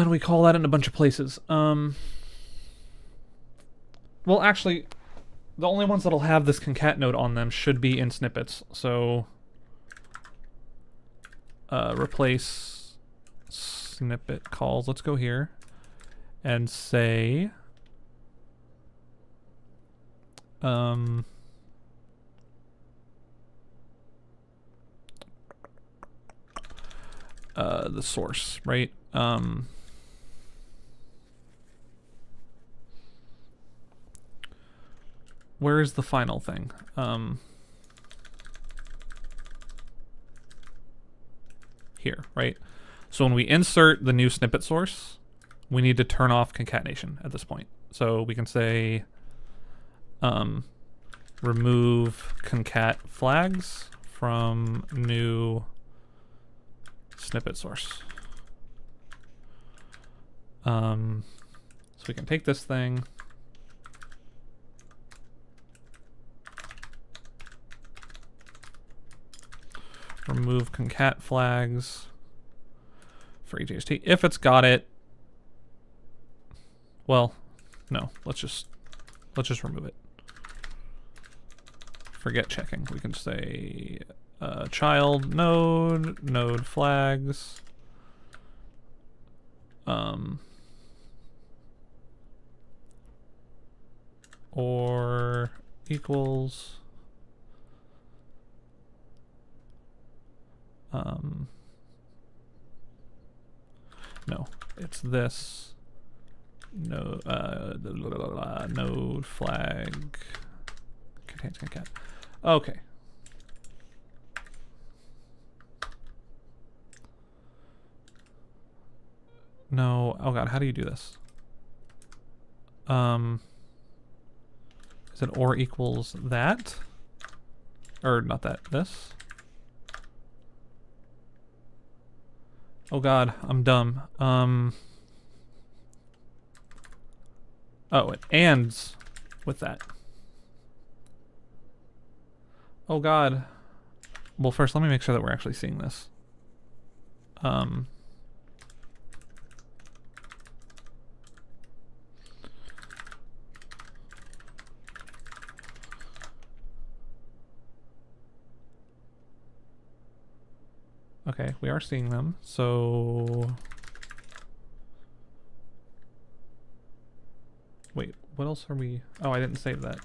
do we call that in a bunch of places? Well, actually, the only ones that'll have this concat node on them should be in snippets. So replace snippet calls. Let's go here and say the source, right? Where is the final thing? Here, right? So when we insert the new snippet source, we need to turn off concatenation at this point. So we can say remove concat flags from new snippet source. So we can take this thing, remove concat flags for EJST. If it's got it, well, no, let's just remove it. Forget checking. We can say child node flags. Or equals no, it's this node flag contains concat. Okay. No, oh god, how do you do this? Is it or equals that? Or not that, this? Oh god, I'm dumb. Oh, it ands with that. Oh god. Well, first let me make sure that we're actually seeing this. Okay, we are seeing them, so... Wait, what else are we... Oh, I didn't save that.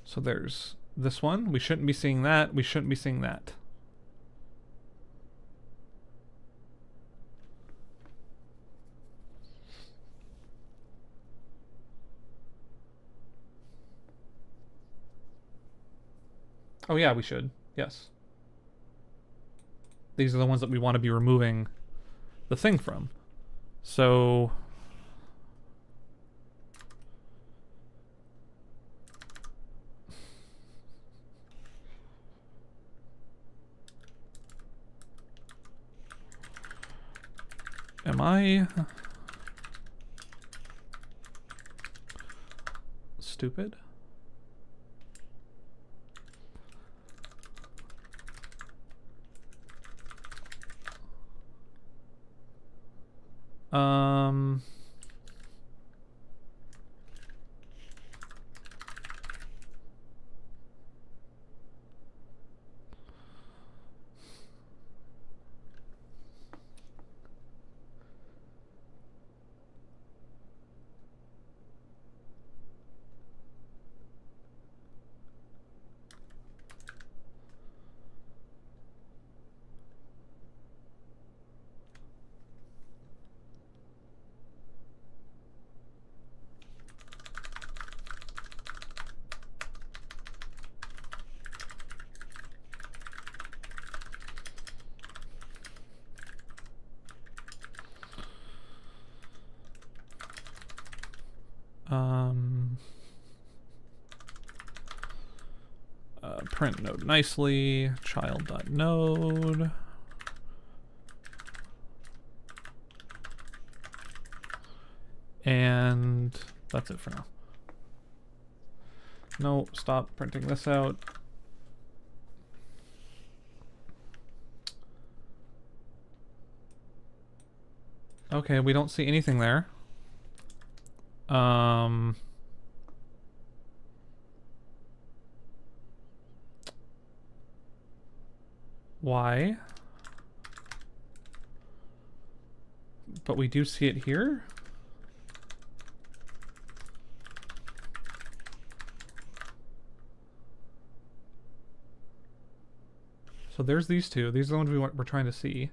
So there's this one. We shouldn't be seeing that. We shouldn't be seeing that. Oh yeah, we should. Yes. These are the ones that we want to be removing the thing from. So... Am I... stupid? Print node nicely, child.node. And that's it for now. No, stop printing this out. Okay, we don't see anything there. Why? But we do see it here? So there's these two. These are the ones we're trying to see.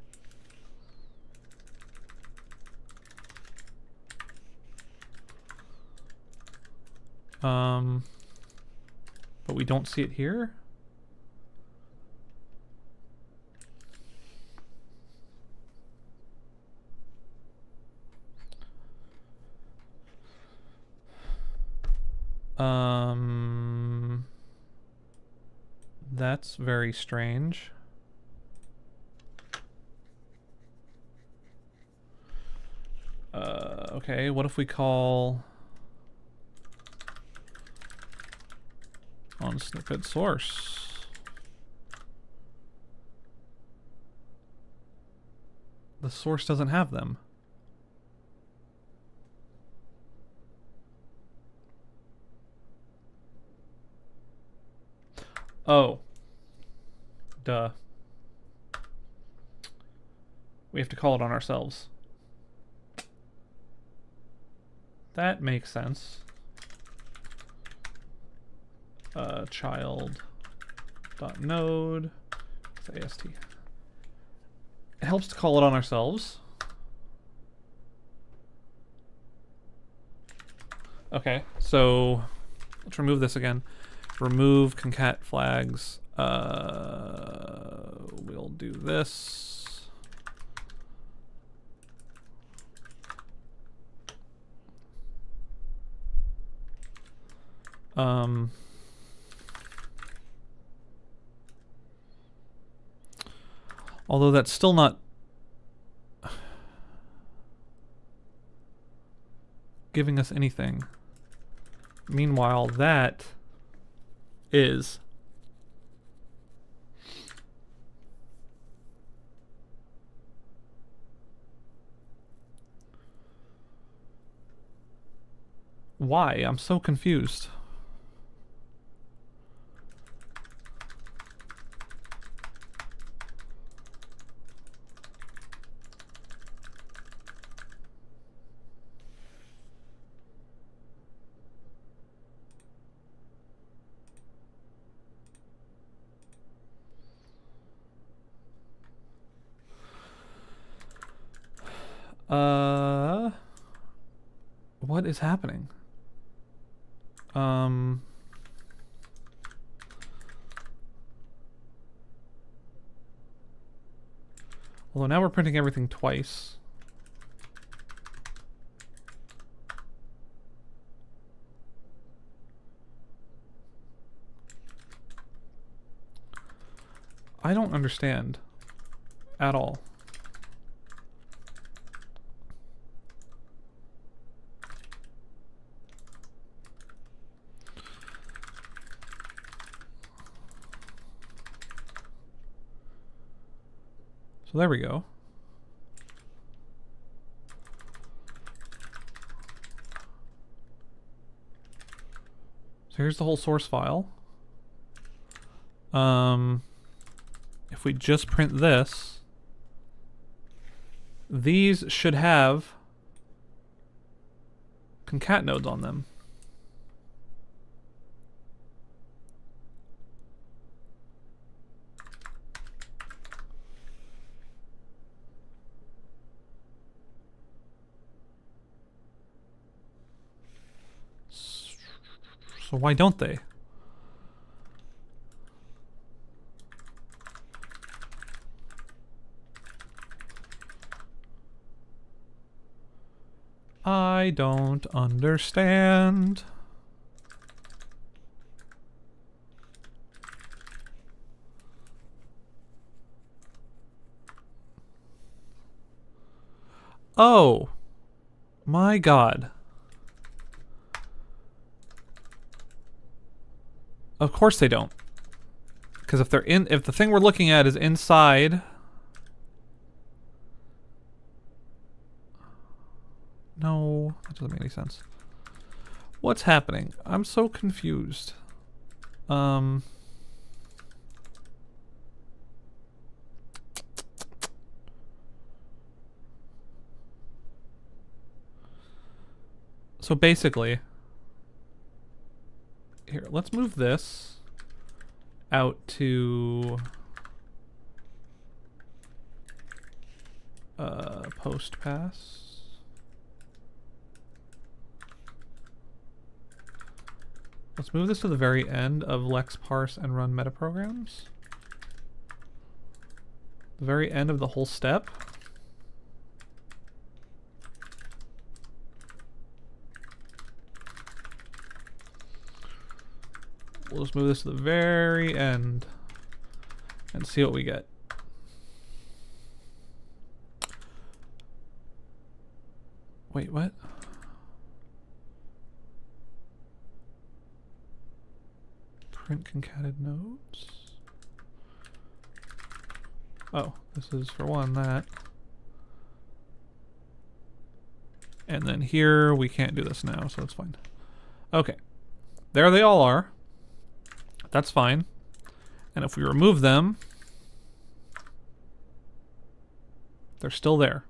But we don't see it here? That's very strange. Okay, what if we call on snippet source? The source doesn't have them. Oh. Duh. We have to call it on ourselves. That makes sense. Child.node. It's AST. It helps to call it on ourselves. Okay, so let's remove this again. Remove concat flags. We'll do this. Although that's still not giving us anything. Meanwhile, that is. Why? I'm so confused. What is happening? Although now we're printing everything twice. I don't understand at all. So there we go. So here's the whole source file. If we just print this, these should have concat nodes on them. So why don't they? I don't understand. Oh my god. Of course they don't. Because if the thing we're looking at is inside. No, that doesn't make any sense. What's happening? I'm so confused. So basically, here, let's move this out to post pass. Let's move this to the very end of Lex parse and run metaprograms. The very end of the whole step. We'll just move this to the very end and see what we get. Wait, what? Print concatenated nodes. Oh, this is for one, that. And then here, we can't do this now, so it's fine. Okay. There they all are. That's fine. And if we remove them, they're still there.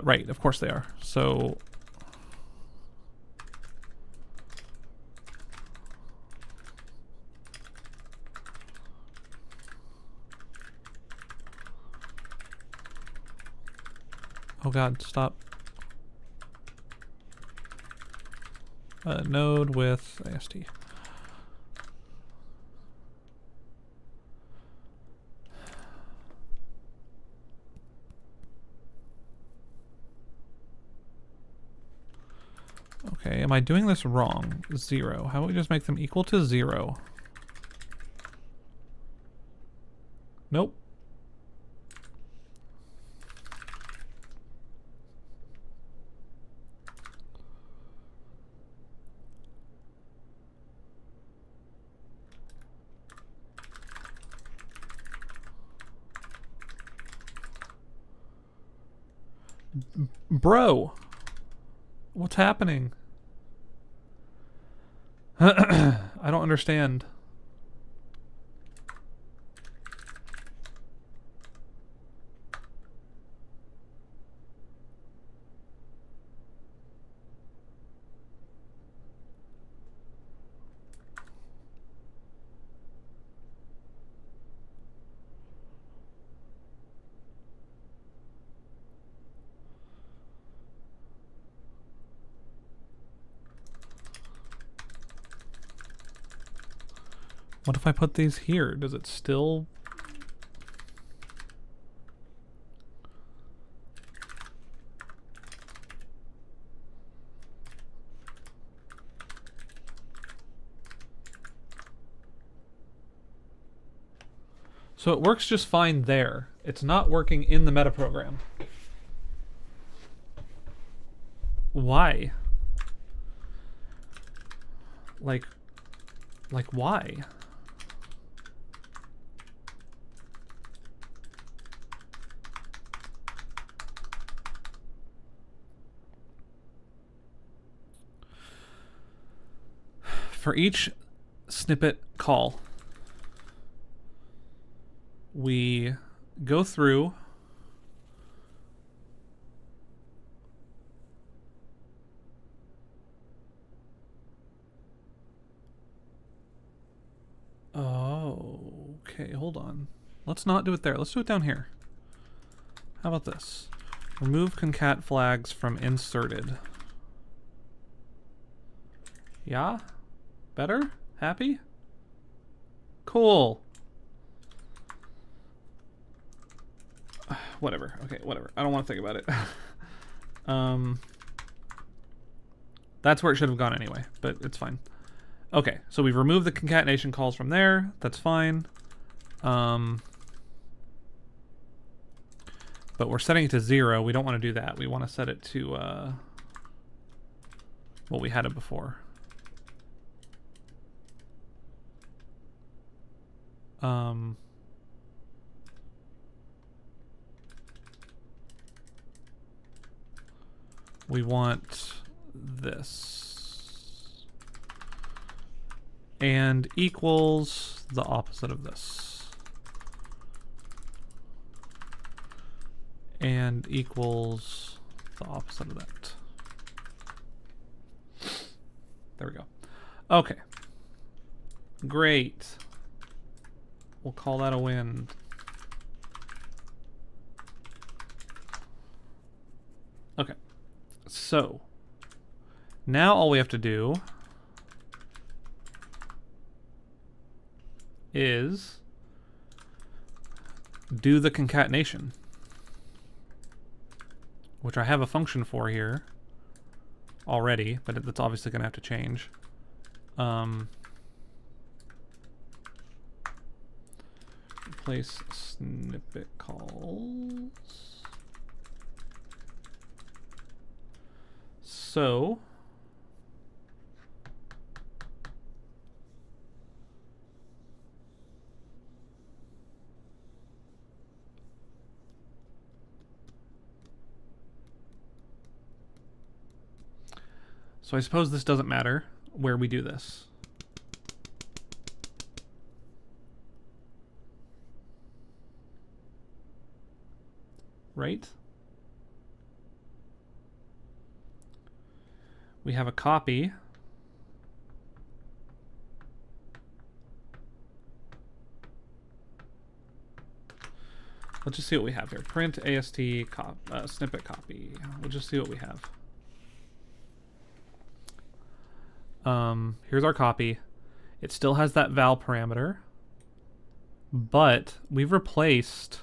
Right, of course they are. So oh god, stop. Node with AST. Okay, am I doing this wrong? 0. How about we just make them equal to 0? Nope. Bro, what's happening? I don't understand. What if I put these here? Does it still... So it works just fine there. It's not working in the metaprogram. Why? Like why? For each snippet call, we go through okay, hold on. Let's not do it there. Let's do it down here. How about this? Remove concat flags from inserted. Yeah? Better? Happy? Cool. whatever. Okay, whatever. I don't want to think about it. That's where it should have gone anyway, but it's fine. Okay, so we've removed the concatenation calls from there. That's fine. But we're setting it to 0. We don't want to do that. We want to set it to what we had it before. We want this. And equals the opposite of this. And equals the opposite of that. There we go. Okay. Great. We'll call that a win. Okay. So, now all we have to do is do the concatenation, which I have a function for here already, but that's obviously going to have to change. Replace snippet calls. So I suppose this doesn't matter where we do this. Right? We have a copy. Let's just see what we have here. Print AST snippet copy. We'll just see what we have. Here's our copy. It still has that val parameter, but we've replaced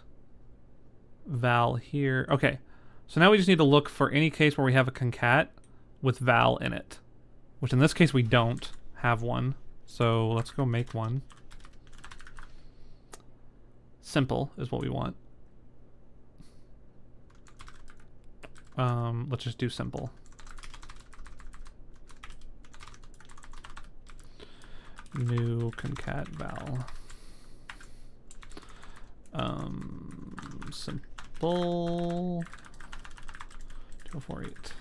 val here. Okay, so now we just need to look for any case where we have a concat with val in it, which in this case we don't have one. So let's go make one. Simple is what we want. Let's just do simple. New concat val. Simple 2048.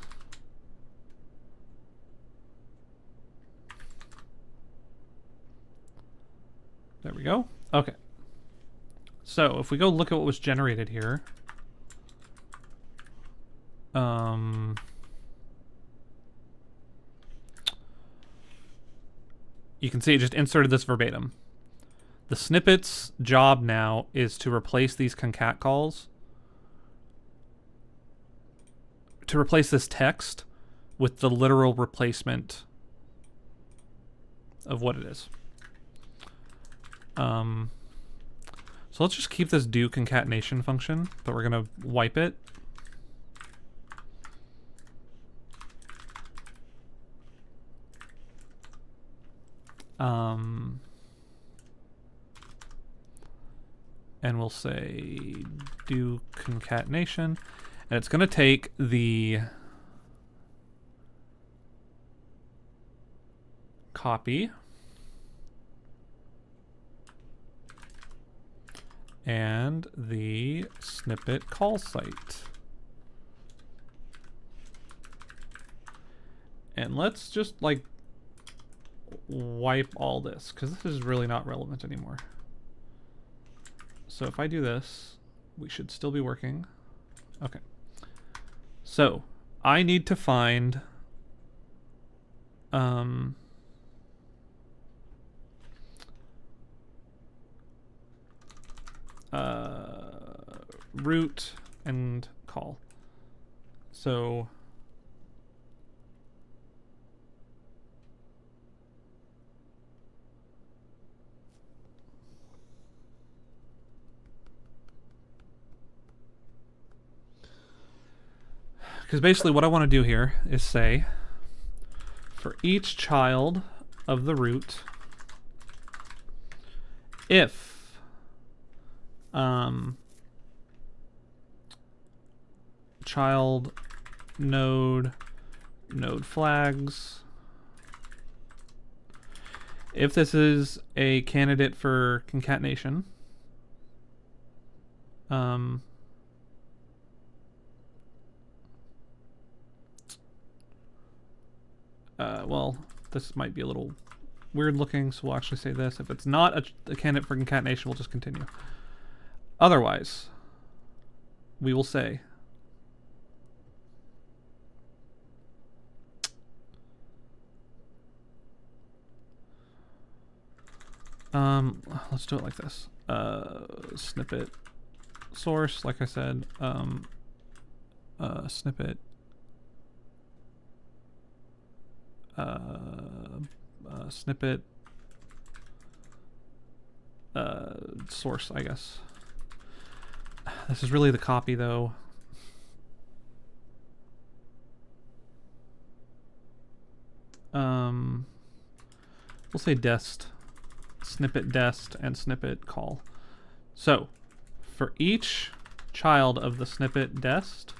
There we go. Okay. So if we go look at what was generated here, you can see it just inserted this verbatim. The snippet's job now is to replace these concat calls, to replace this text with the literal replacement of what it is. So let's just keep this do concatenation function, but we're going to wipe it. And we'll say do concatenation, and it's going to take the copy and the snippet call site. And let's just like wipe all this, because this is really not relevant anymore. So if I do this, we should still be working. Okay. So I need to find root and call. So because basically what I want to do here is say for each child of the root, if child node flags, if this is a candidate for concatenation, well, this might be a little weird looking, so we'll actually say this. If it's not a candidate for concatenation, we'll just continue. Otherwise, we will say let's do it like this. Snippet source, like I said, snippet snippet source, I guess. This is really the copy though. We'll say dest, snippet dest, and snippet call. So for each child of the snippet dest,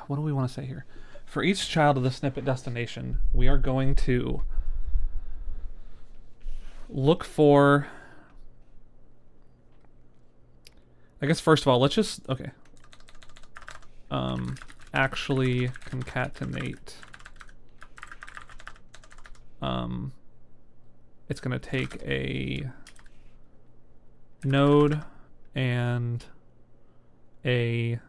what do we want to say here? For each child of the snippet destination, we are going to look for, I guess first of all, let's just, okay. Actually concatenate. It's going to take a node and a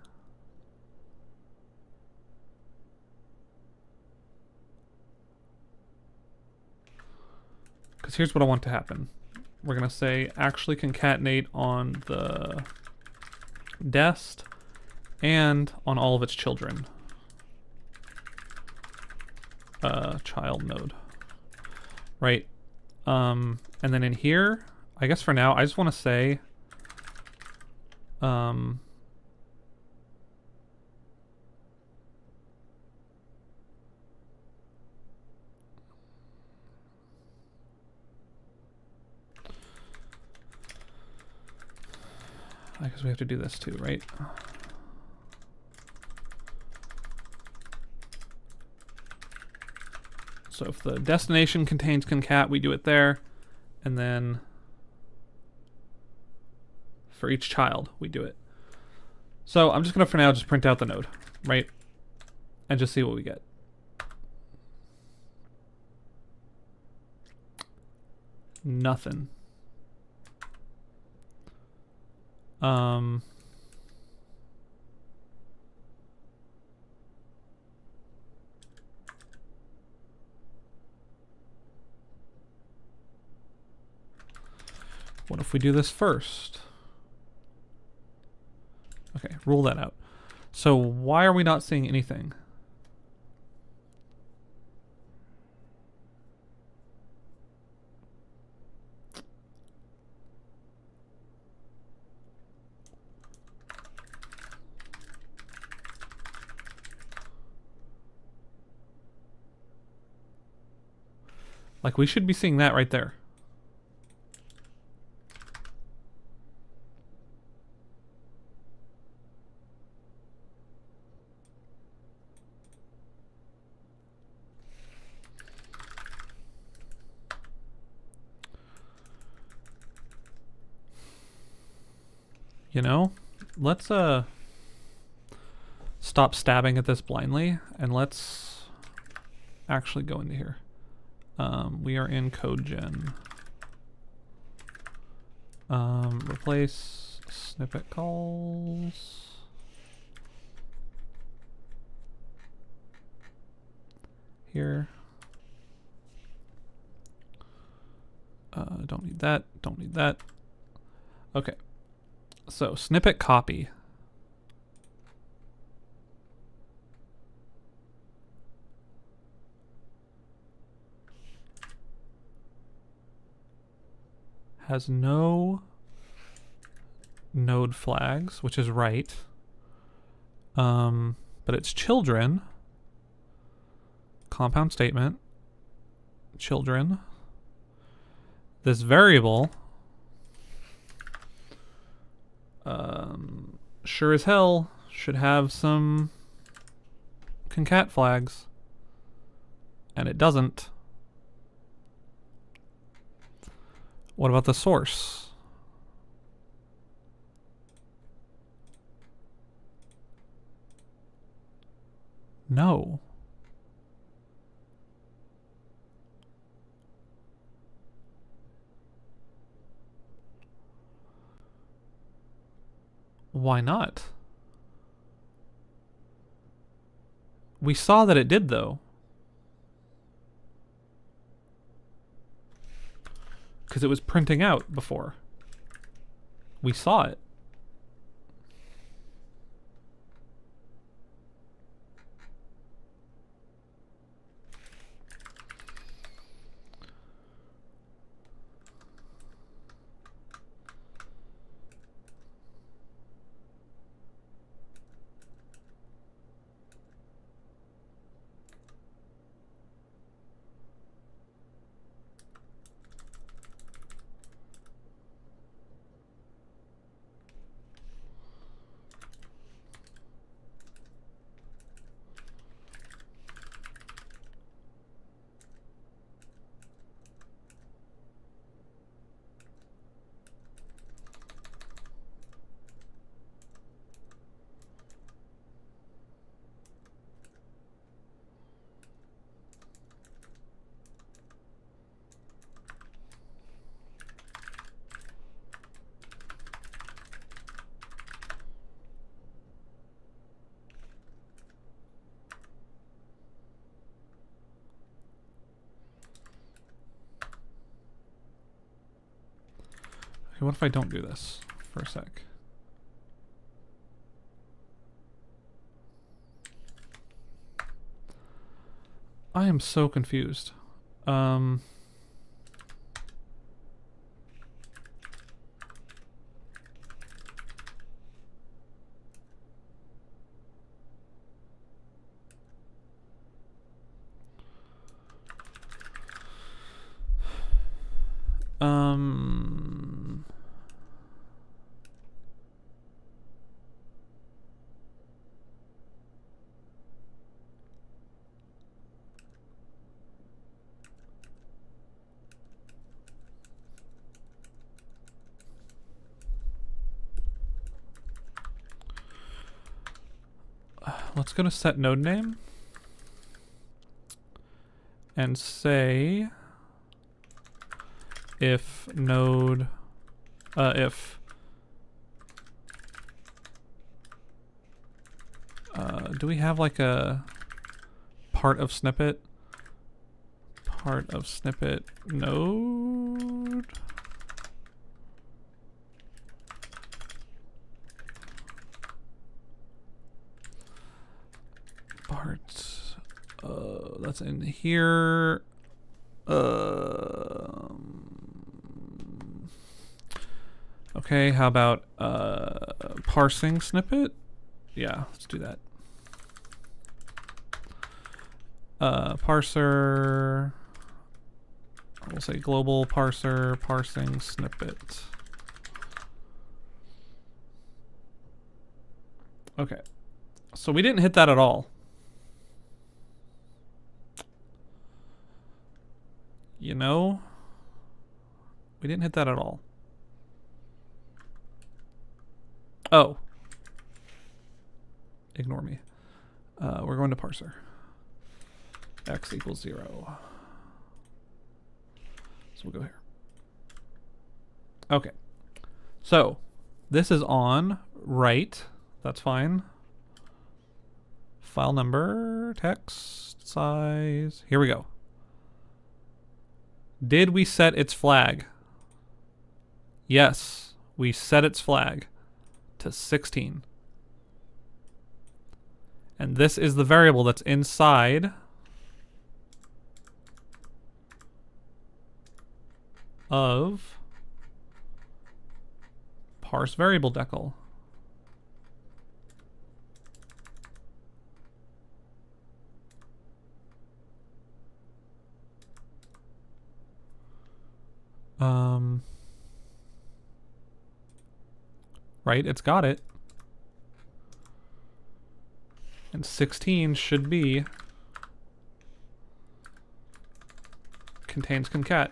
because here's what I want to happen. We're going to say actually concatenate on the dest and on all of its children. Child node. Right. And then in here, I guess for now, I just want to say I guess we have to do this too, right? So if the destination contains concat, we do it there. And then for each child, we do it. So I'm just going to, for now, just print out the node, right? And just see what we get. Nothing. What if we do this first? Okay, rule that out. So why are we not seeing anything? Like, we should be seeing that right there. You know, let's stop stabbing at this blindly and let's actually go into here. We are in code gen. Replace snippet calls. Here. Don't need that, don't need that. Okay. So snippet copy. has no node flags, which is right. But its children, compound statement, children, this variable, sure as hell should have some concat flags, and it doesn't. What about the source? No. Why not? We saw that it did, though. Because it was printing out before. We saw it. Okay, what if I don't do this for a sec? I am so confused. Let's go to set node name and say if node if do we have like a part of snippet node? That's in here. Okay, how about parsing snippet? Yeah, let's do that. Parser. We'll say global parser parsing snippet. Okay, so we didn't hit that at all. You know, we didn't hit that at all. Oh, ignore me. We're going to parser. X equals 0. So we'll go here. Okay. So this is on right. That's fine. File number, text, size. Here we go. Did we set its flag? Yes, we set its flag to 16. And this is the variable that's inside of parse variable decal. Right, it's got it. And 16 should be contains concat.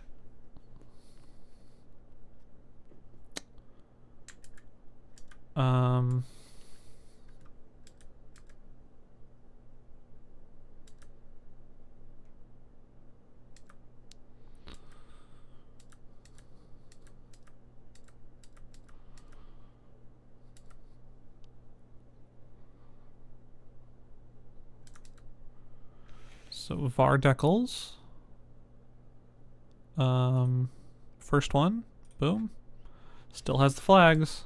So var decals. First one, boom. Still has the flags.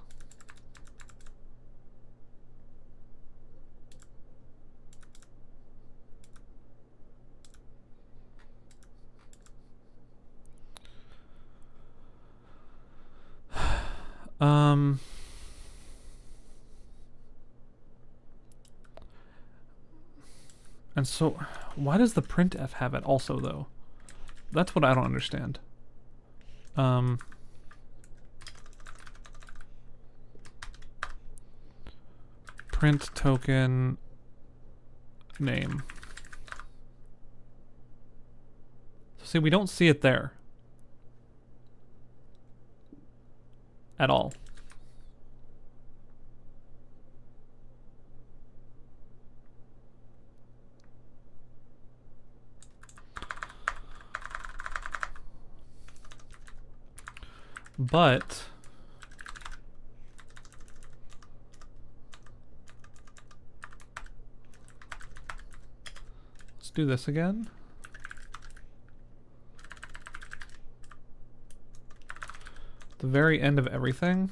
And so, why does the printf have it also, though? That's what I don't understand. Print token name. So see, we don't see it there at all. But let's do this again. The very end of everything.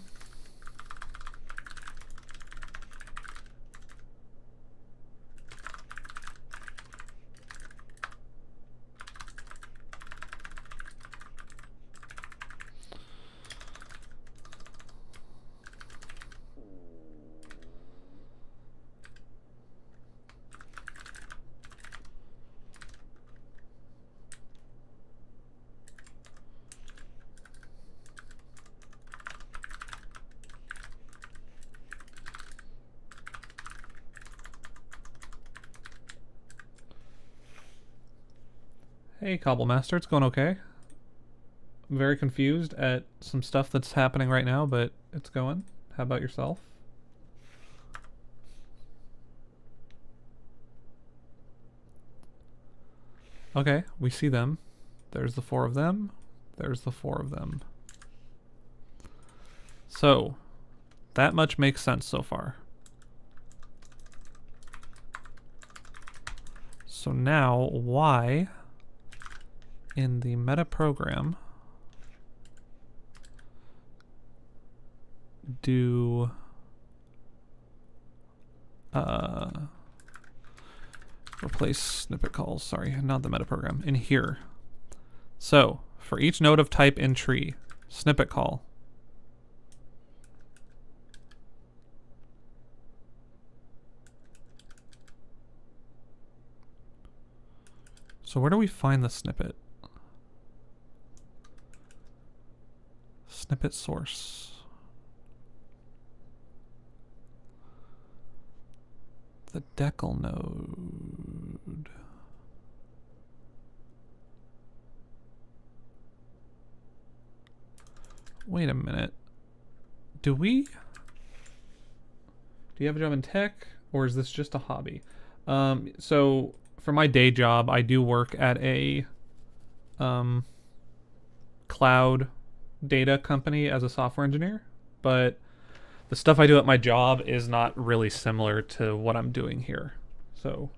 Hey, Cobblemaster, it's going okay. I'm very confused at some stuff that's happening right now, but it's going. How about yourself? Okay, we see them. There's the 4 of them. There's the 4 of them. So, that much makes sense so far. So now, why in the metaprogram do replace snippet calls, sorry, not the metaprogram, in here. So for each node of type in tree, snippet call. So where do we find the snippet? Snippet source. The decal node. Wait a minute. Do you have a job in tech, or is this just a hobby? So for my day job, I do work at a cloud data company as a software engineer, but the stuff I do at my job is not really similar to what I'm doing here. So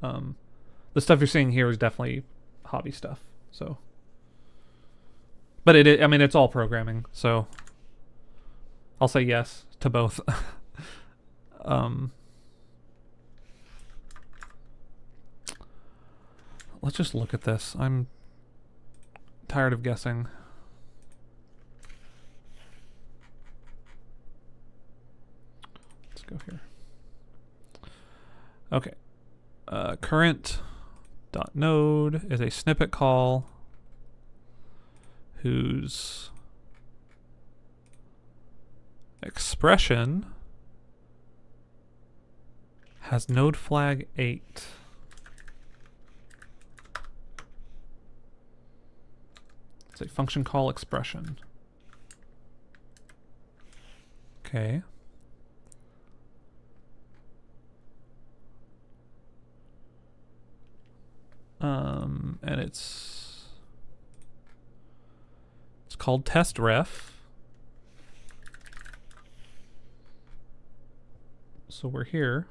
the stuff you're seeing here is definitely hobby stuff. So, but I mean, it's all programming, so I'll say yes to both. Let's just look at this. I'm tired of guessing. go here. Okay. Current dot node is a snippet call whose expression has node flag 8. It's a function call expression. Okay. And it's called test ref. So we're here.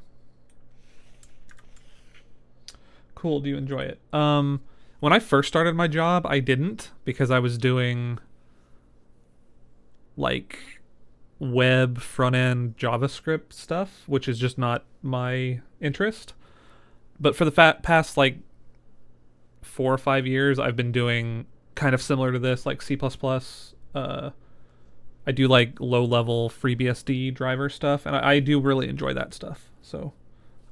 Cool, do you enjoy it? When I first started my job, I didn't, because I was doing like web front-end JavaScript stuff, which is just not my interest. But for the past like 4 or 5 years, I've been doing kind of similar to this, like C++. I do like low-level FreeBSD driver stuff, and I do really enjoy that stuff. So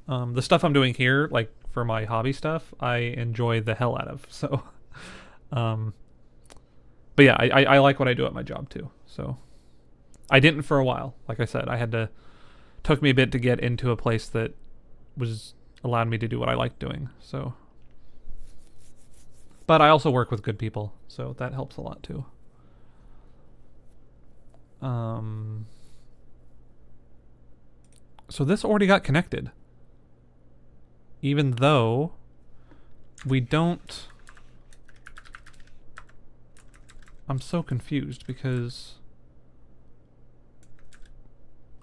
the stuff I'm doing here, like for my hobby stuff, I enjoy the hell out of. So, but yeah, I like what I do at my job too. So I didn't for a while. Like I said, took me a bit to get into a place that allowed me to do what I like doing. So, but I also work with good people, so that helps a lot too. So this already got connected, even though we don't. I'm so confused because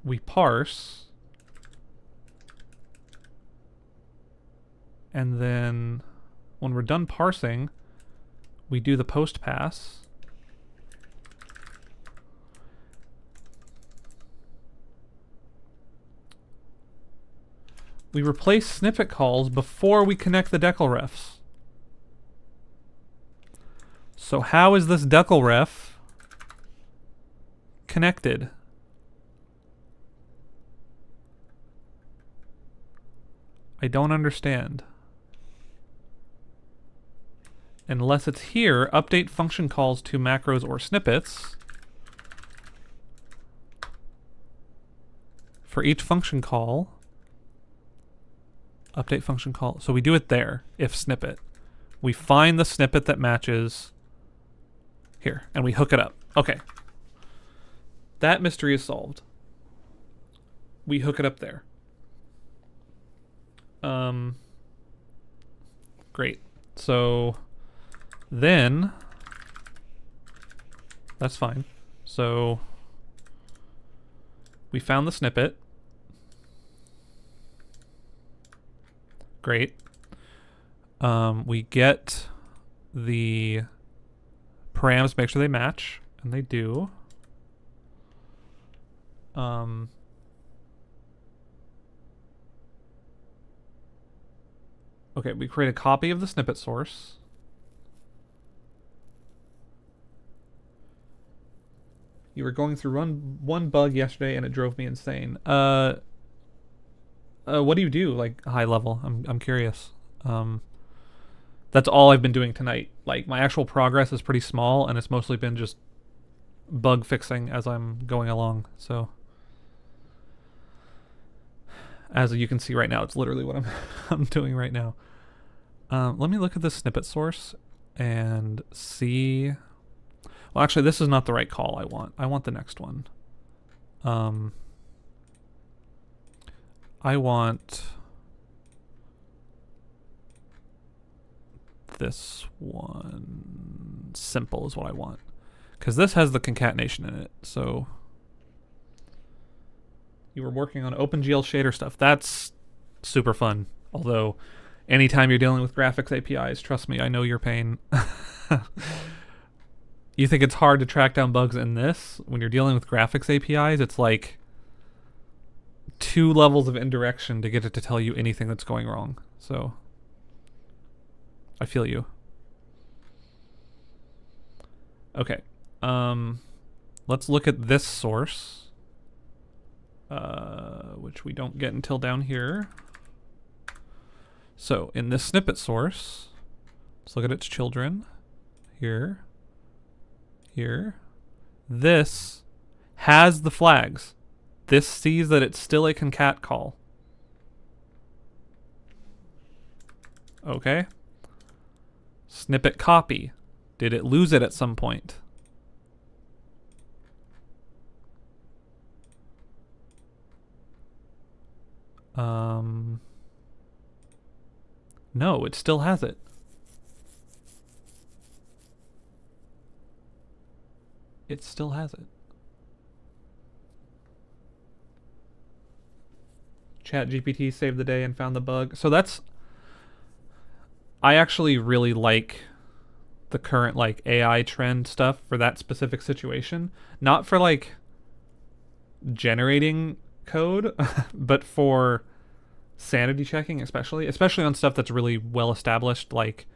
we parse, and then when we're done parsing, we do the post pass. We replace snippet calls before we connect the decal refs. So how is this decal ref connected? I don't understand. Unless it's here, update function calls to macros or snippets. For each function call, update function call. So we do it there, if snippet. We find the snippet that matches here, and we hook it up. Okay. That mystery is solved. We hook it up there. Great. So then, that's fine. So we found the snippet. Great. We get the params, make sure they match, and they do. Okay, we create a copy of the snippet source. You were going through one bug yesterday and it drove me insane. What do you do, like, high level? I'm curious. That's all I've been doing tonight. Like, my actual progress is pretty small, and it's mostly been just bug fixing as I'm going along. So, as you can see right now, it's literally what I'm doing right now. Let me look at the snippet source and see. Well, actually, this is not the right call I want. I want the next one. I want this one. Simple is what I want, because this has the concatenation in it. So you were working on OpenGL shader stuff. That's super fun. Although anytime you're dealing with graphics APIs, trust me, I know your pain. You think it's hard to track down bugs in this? When you're dealing with graphics APIs, it's like 2 levels of indirection to get it to tell you anything that's going wrong. So I feel you. Okay. Let's look at this source. which we don't get until down here. So in this snippet source, let's look at its children. Here. This has the flags. This sees that it's still a concat call. Okay. Snippet copy. Did it lose it at some point? No, it still has it. It still has it. ChatGPT saved the day and found the bug. So that's... I actually really like the current like AI trend stuff for that specific situation. Not for like generating code, but for sanity checking, especially on stuff that's really well established, like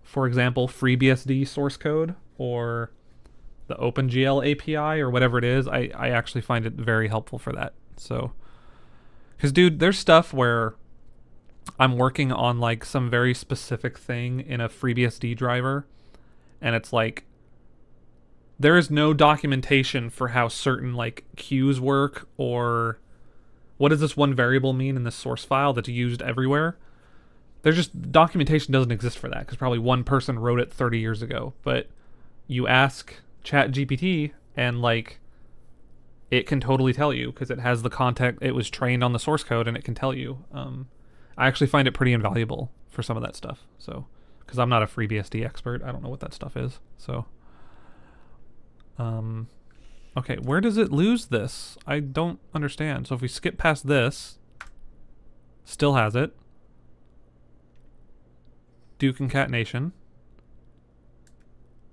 for example FreeBSD source code or the OpenGL API or whatever it is. I actually find it very helpful for that. So, because dude, there's stuff where I'm working on like some very specific thing in a FreeBSD driver, and it's like there is no documentation for how certain like queues work, or what does this one variable mean in this source file that's used everywhere. There's just documentation doesn't exist for that because probably one person wrote it 30 years ago. But you ask ChatGPT and like it can totally tell you because it has the context. It was trained on the source code and it can tell you. I actually find it pretty invaluable for some of that stuff. So, because I'm not a FreeBSD expert, I don't know what that stuff is. So, okay, where does it lose this? I don't understand. So if we skip past this, still has it. Do concatenation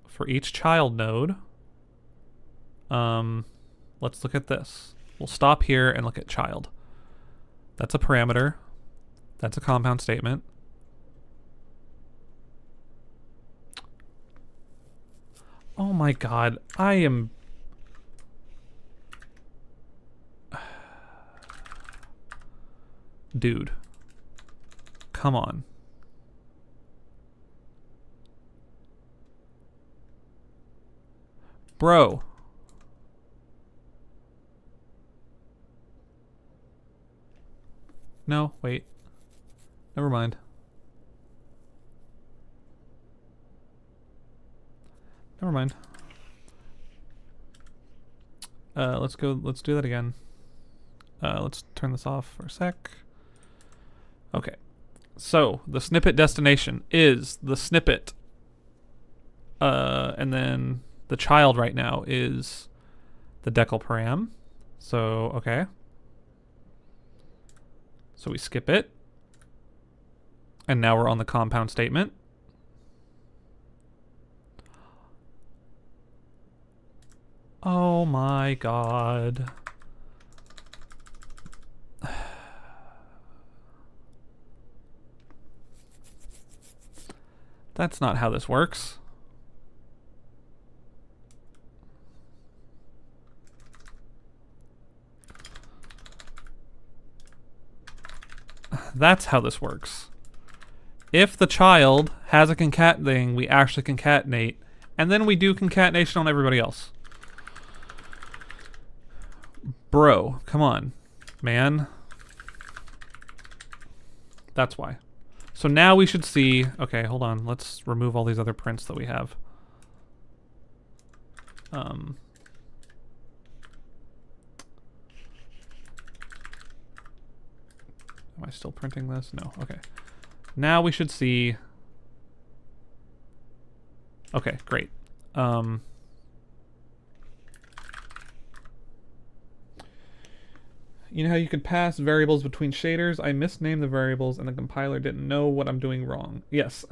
for each child node. Let's look at this. We'll stop here and look at child. That's a parameter. That's a compound statement. Oh my god, I am... Dude. Come on. Bro. No, wait. Never mind. Never mind. Let's do that again. Let's turn this off for a sec. Okay. So, the snippet destination is the snippet. And then the child right now is the decal param. So, okay. So we skip it. And now we're on the compound statement. Oh my god. That's not how this works. That's how this works. If the child has a concat thing, we actually concatenate, and then we do concatenation on everybody else. Bro, come on, man. That's why. So now we should see... Okay, hold on. Let's remove all these other prints that we have. Am I still printing this? No. Okay. Now we should see... Okay, great. You know how you can pass variables between shaders? I misnamed the variables and the compiler didn't know what I'm doing wrong. Yes.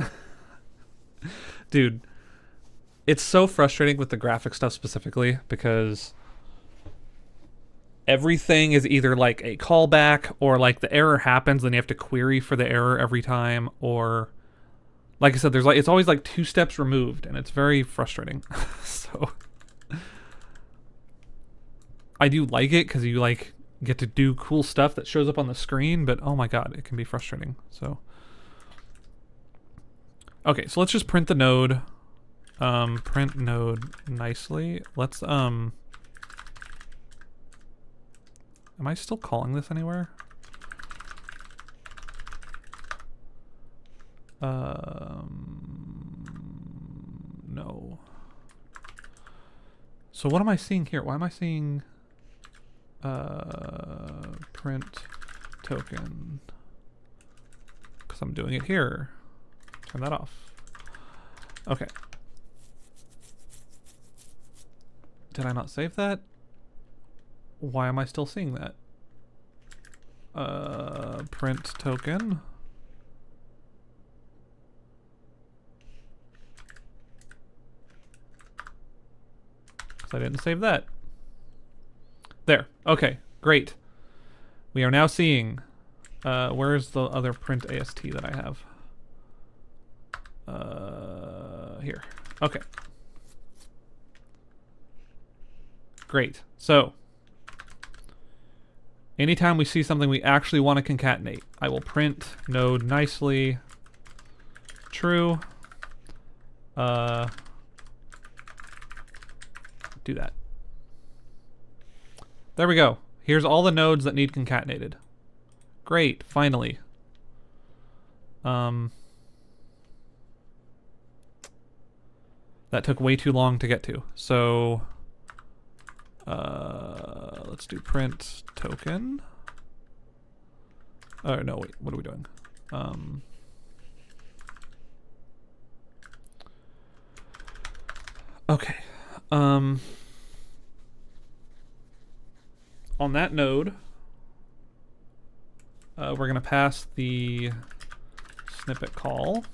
Dude, it's so frustrating with the graphic stuff specifically because everything is either like a callback or like the error happens and you have to query for the error every time, or like I said, there's like it's always like 2 steps removed and it's very frustrating. So I do like it because you like get to do cool stuff that shows up on the screen, but oh my god, it can be frustrating. So okay, so let's just print the node. Print node nicely. Let's am I still calling this anywhere? No. So what am I seeing here? Why am I seeing print token? Because I'm doing it here. Turn that off. Okay. Did I not save that? Why am I still seeing that? Print token. I didn't save that. There. Okay, great. We are now seeing where's the other print AST that I have? Here. Okay. Great. So anytime we see something we actually want to concatenate, I will print node nicely true. Do that. There we go. Here's all the nodes that need concatenated. Great, finally. That took way too long to get to. So let's do print token. Oh no, wait, what are we doing? Okay. On that node, we're going to pass the snippet call,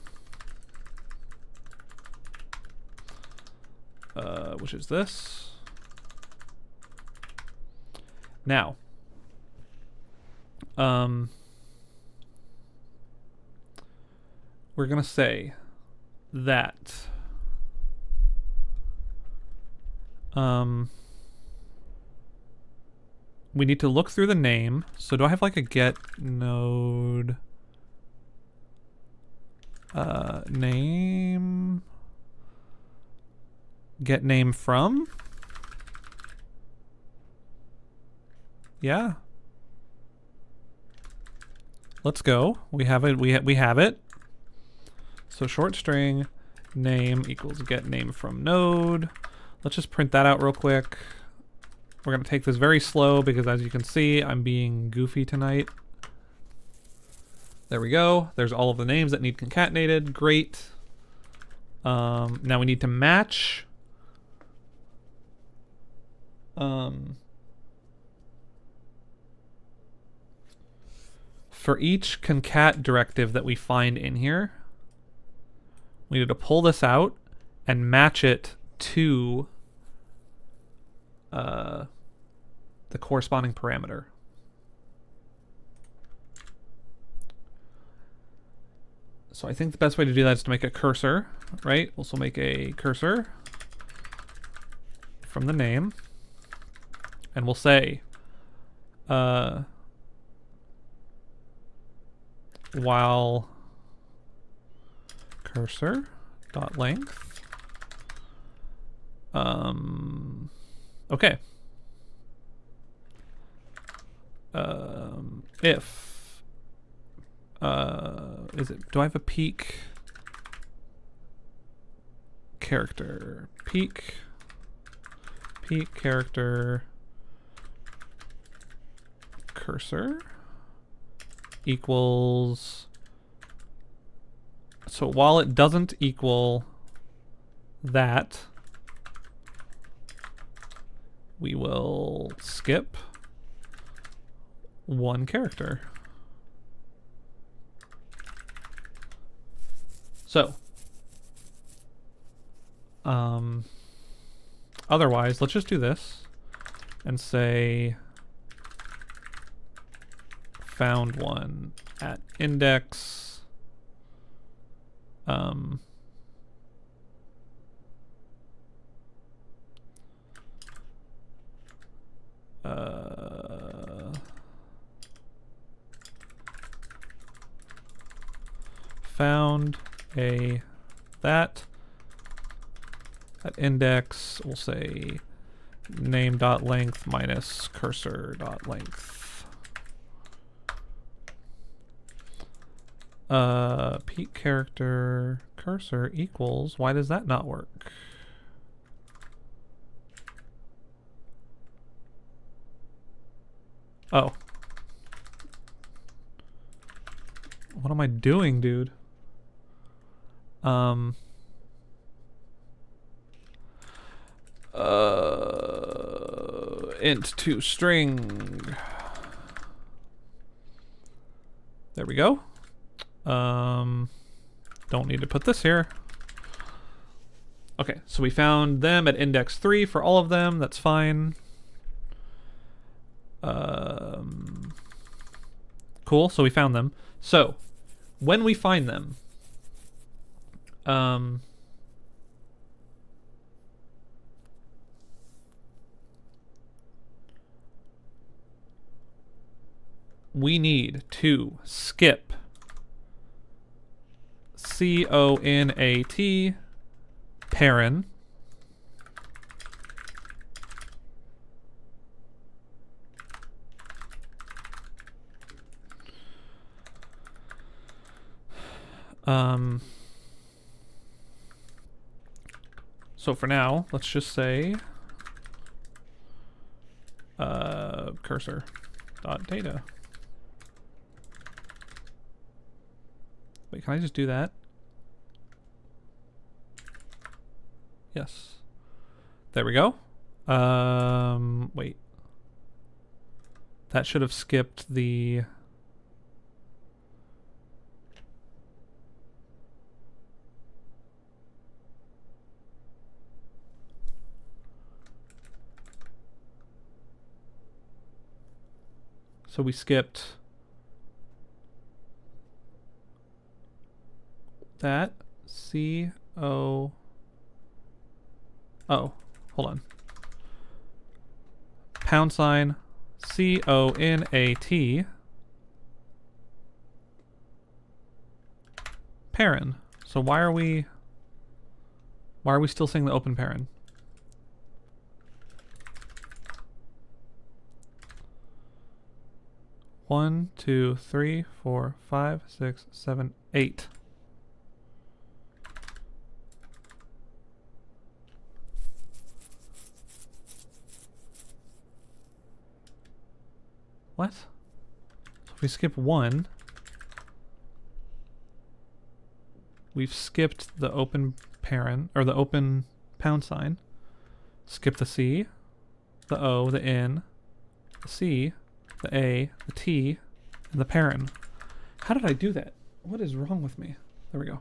which is this. Now, we're going to say that we need to look through the name. So do I have like a get node name, get name from? Yeah. Let's go. We have it. We have it. So short string name equals get name from node. Let's just print that out real quick. We're going to take this very slow because as you can see, I'm being goofy tonight. There we go. There's all of the names that need concatenated. Great. Now we need to match. For each concat directive that we find in here, we need to pull this out and match it to the corresponding parameter. So I think the best way to do that is to make a cursor, right? Also make a cursor from the name, and we'll say while cursor dot length. Okay. If is it? Do I have a peak character? Peak character cursor equals. So while it doesn't equal that, we will skip one character. So, otherwise, let's just do this and say found one at index. found a that at index, we'll say name.length minus cursor.length. Peak character cursor equals, why does that not work? Oh. What am I doing, dude? Int to string. There we go. Don't need to put this here. Okay, so we found them at index 3 for all of them. That's fine. Cool, so we found them. So, when we find them, we need to skip CONAT parent so for now, let's just say cursor.data. Wait, can I just do that? Yes. There we go. Wait. That should have skipped the... So we skipped that Oh, hold on. Pound sign CONAT parent. So why are we still saying the open parent? One, two, three, four, 5, 6, 7, 8. What? So if we skip 1, we've skipped the open parent, or the open pound sign. Skip the C, the O, the N, the C, the A, the T, and the parent. How did I do that? What is wrong with me? There we go.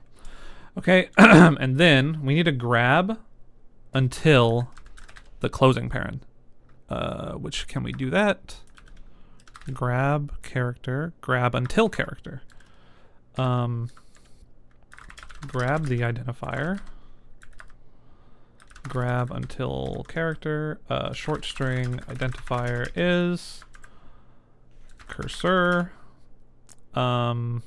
Okay, and then we need to grab until the closing parent. Which, can we do that? Grab character, grab until character. Grab the identifier. Grab until character. Short string identifier is cursor. Num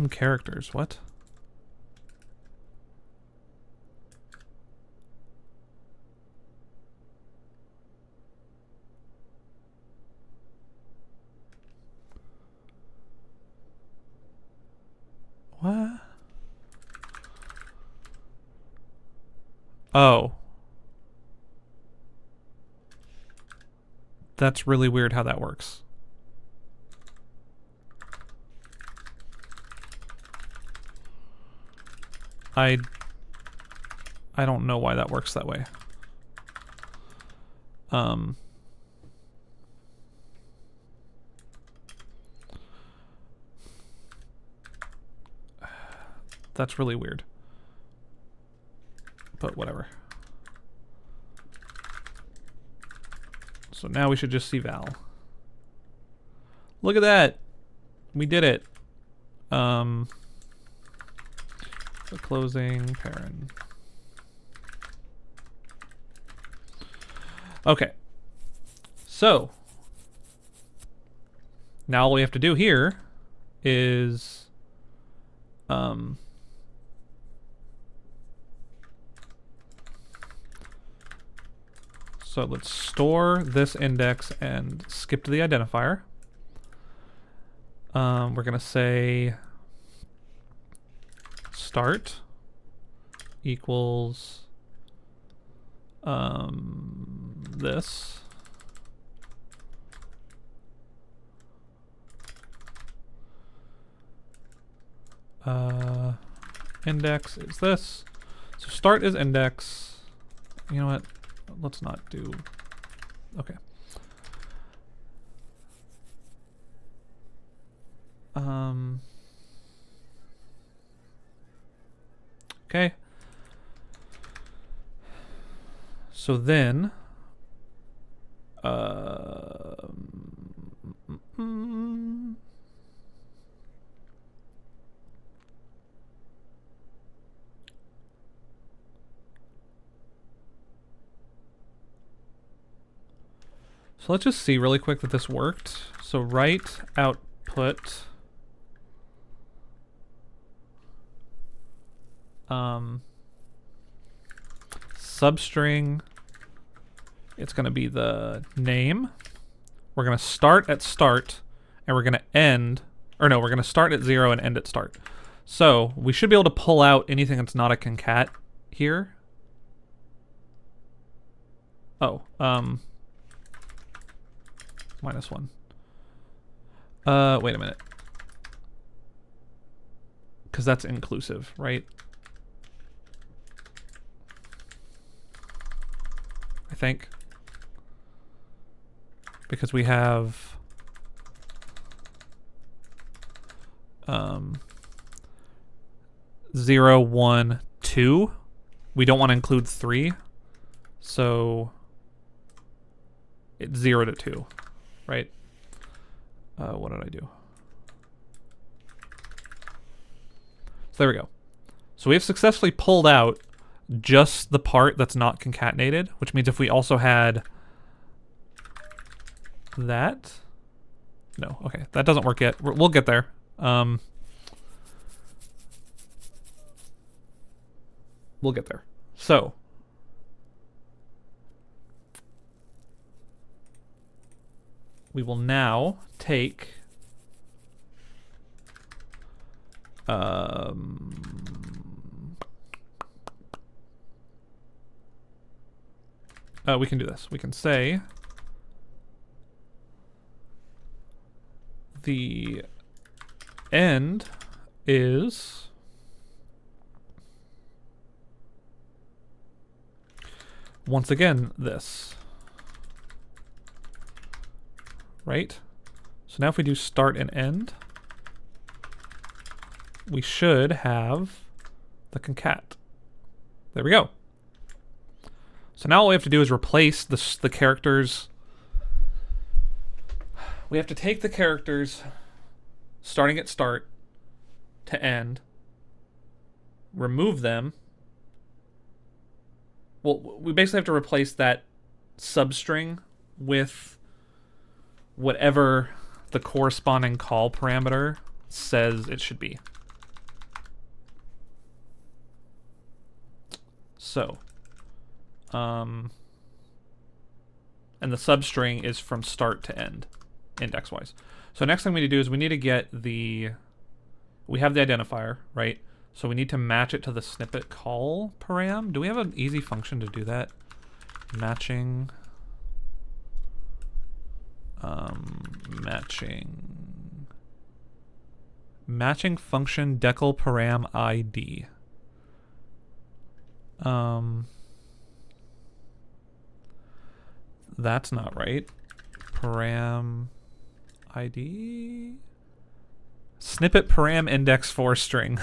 characters, what? What? Oh. That's really weird how that works. I don't know why that works that way. That's really weird. But whatever. So now we should just see val. Look at that! We did it. The closing parent. Okay. So now all we have to do here is so let's store this index and skip to the identifier. We're gonna say start equals this. Index is this. So start is index. You know what? Let's not do. Okay. Okay. So then, so let's just see really quick that this worked. So write output substring, it's going to be the name. We're going to start at start and we're going to end, or no, we're going to start at 0 and end at start. So we should be able to pull out anything that's not a concat here. Oh, -1. Wait a minute. Because that's inclusive, right? I think. Because we have 0, 1, 2. We don't want to include 3. So it's 0 to 2, right? What did I do? So there we go. So we have successfully pulled out just the part that's not concatenated, which means if we also had that, no, okay, that doesn't work yet. We'll get there. We'll get there. So we will now take we can do this. We can say the end is once again this, right? So now if we do start and end, we should have the concat. There we go. So now all we have to do is replace the characters. We have to take the characters starting at start to end, remove them. Well, we basically have to replace that substring with whatever the corresponding call parameter says it should be. So, and the substring is from start to end, index-wise. So next thing we need to do is we need to get we have the identifier, right? So we need to match it to the snippet call param. Do we have an easy function to do that? Matching, matching function decal param ID. That's not right. Param ID. Snippet param index for string.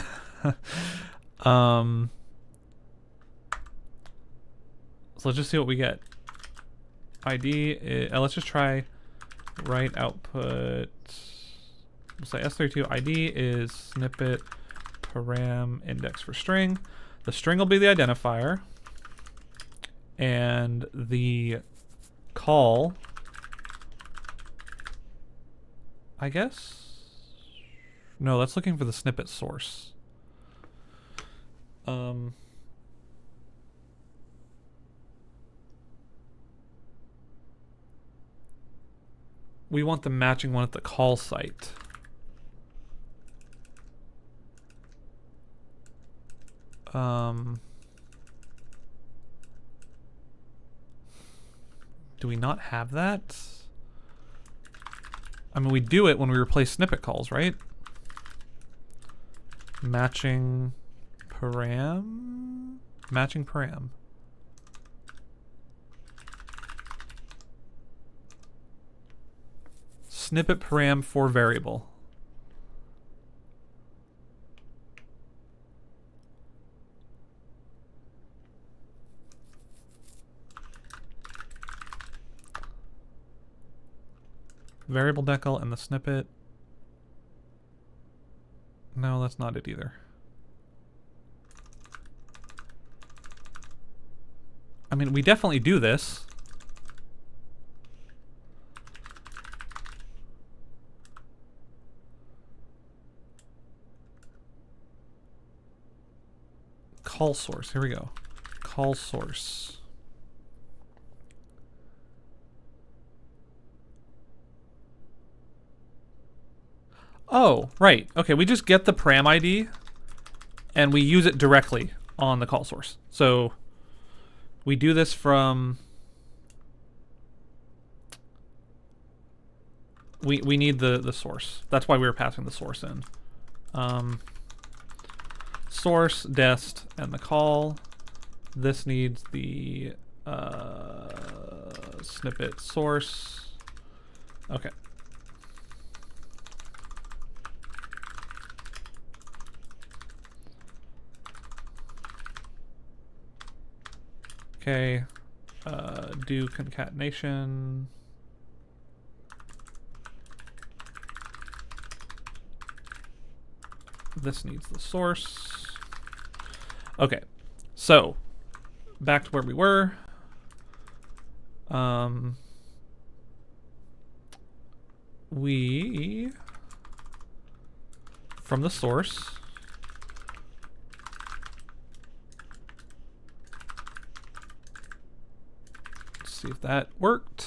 So let's just see what we get. ID. Let's just try write output. We'll say S32 ID is snippet param index for string. The string will be the identifier, and the call, I guess? No, that's looking for the snippet source. We want the matching one at the call site. Do we not have that? I mean, we do it when we replace snippet calls, right? Matching param? Matching param. Snippet param for variable. Variable decal and the snippet. No, that's not it either. I mean, we definitely do this. Call source, here we go. Call source. Oh, right. Okay, we just get the param ID and we use it directly on the call source. So we do this from... We need the source. That's why we were passing the source in. Source, dest, and the call. This needs the snippet source. Okay. Okay, do concatenation. This needs the source. Okay, so back to where we were. We, from the source, see if that worked.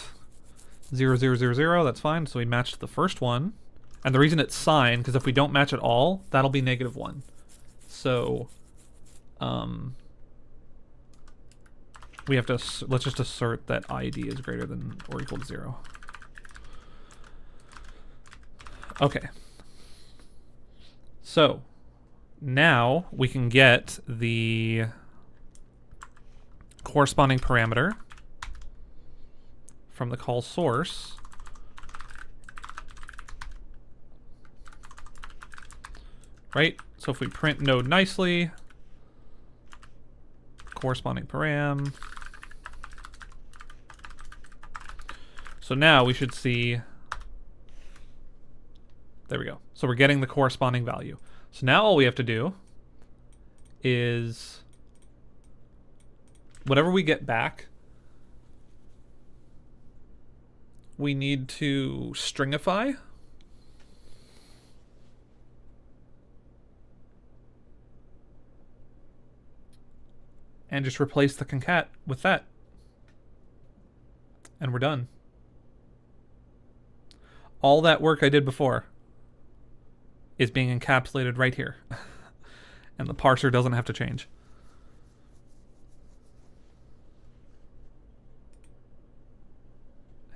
0, 0, 0, 0, that's fine. So we matched the first one. And the reason it's signed, because if we don't match at all, that'll be -1. So, we have to, let's just assert that ID is greater than or equal to 0. Okay. So, now we can get the corresponding parameter from the call source. Right? So if we print node nicely, corresponding param. So now we should see, there we go. So we're getting the corresponding value. So now all we have to do is whatever we get back, we need to stringify. And just replace the concat with that. And we're done. All that work I did before is being encapsulated right here. And the parser doesn't have to change.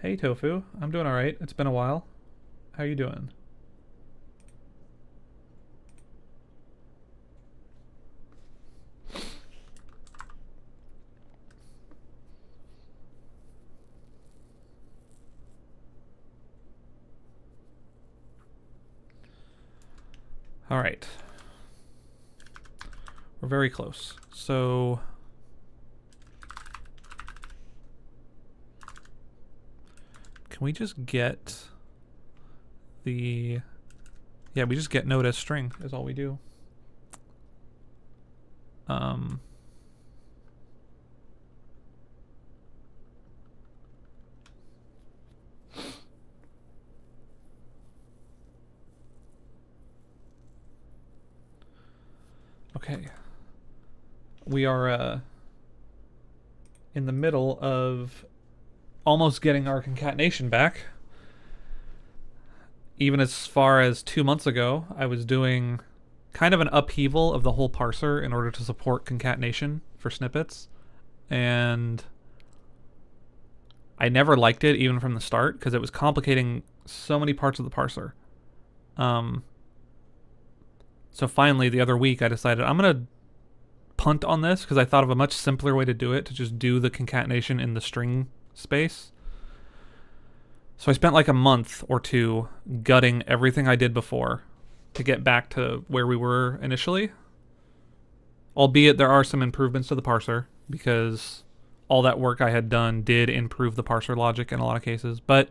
Hey Tofu, I'm doing alright. It's been a while. How you doing? All right. We're very close. So can we just get the, yeah, we just get node as string is all we do. Okay. We are in the middle of almost getting our concatenation back. Even as far as 2 months ago, I was doing kind of an upheaval of the whole parser in order to support concatenation for snippets. And I never liked it even from the start because it was complicating so many parts of the parser. So finally, the other week, I decided I'm going to punt on this because I thought of a much simpler way to do it, to just do the concatenation in the string space. So I spent like a month or two gutting everything I did before to get back to where we were initially. Albeit there are some improvements to the parser because all that work I had done did improve the parser logic in a lot of cases. But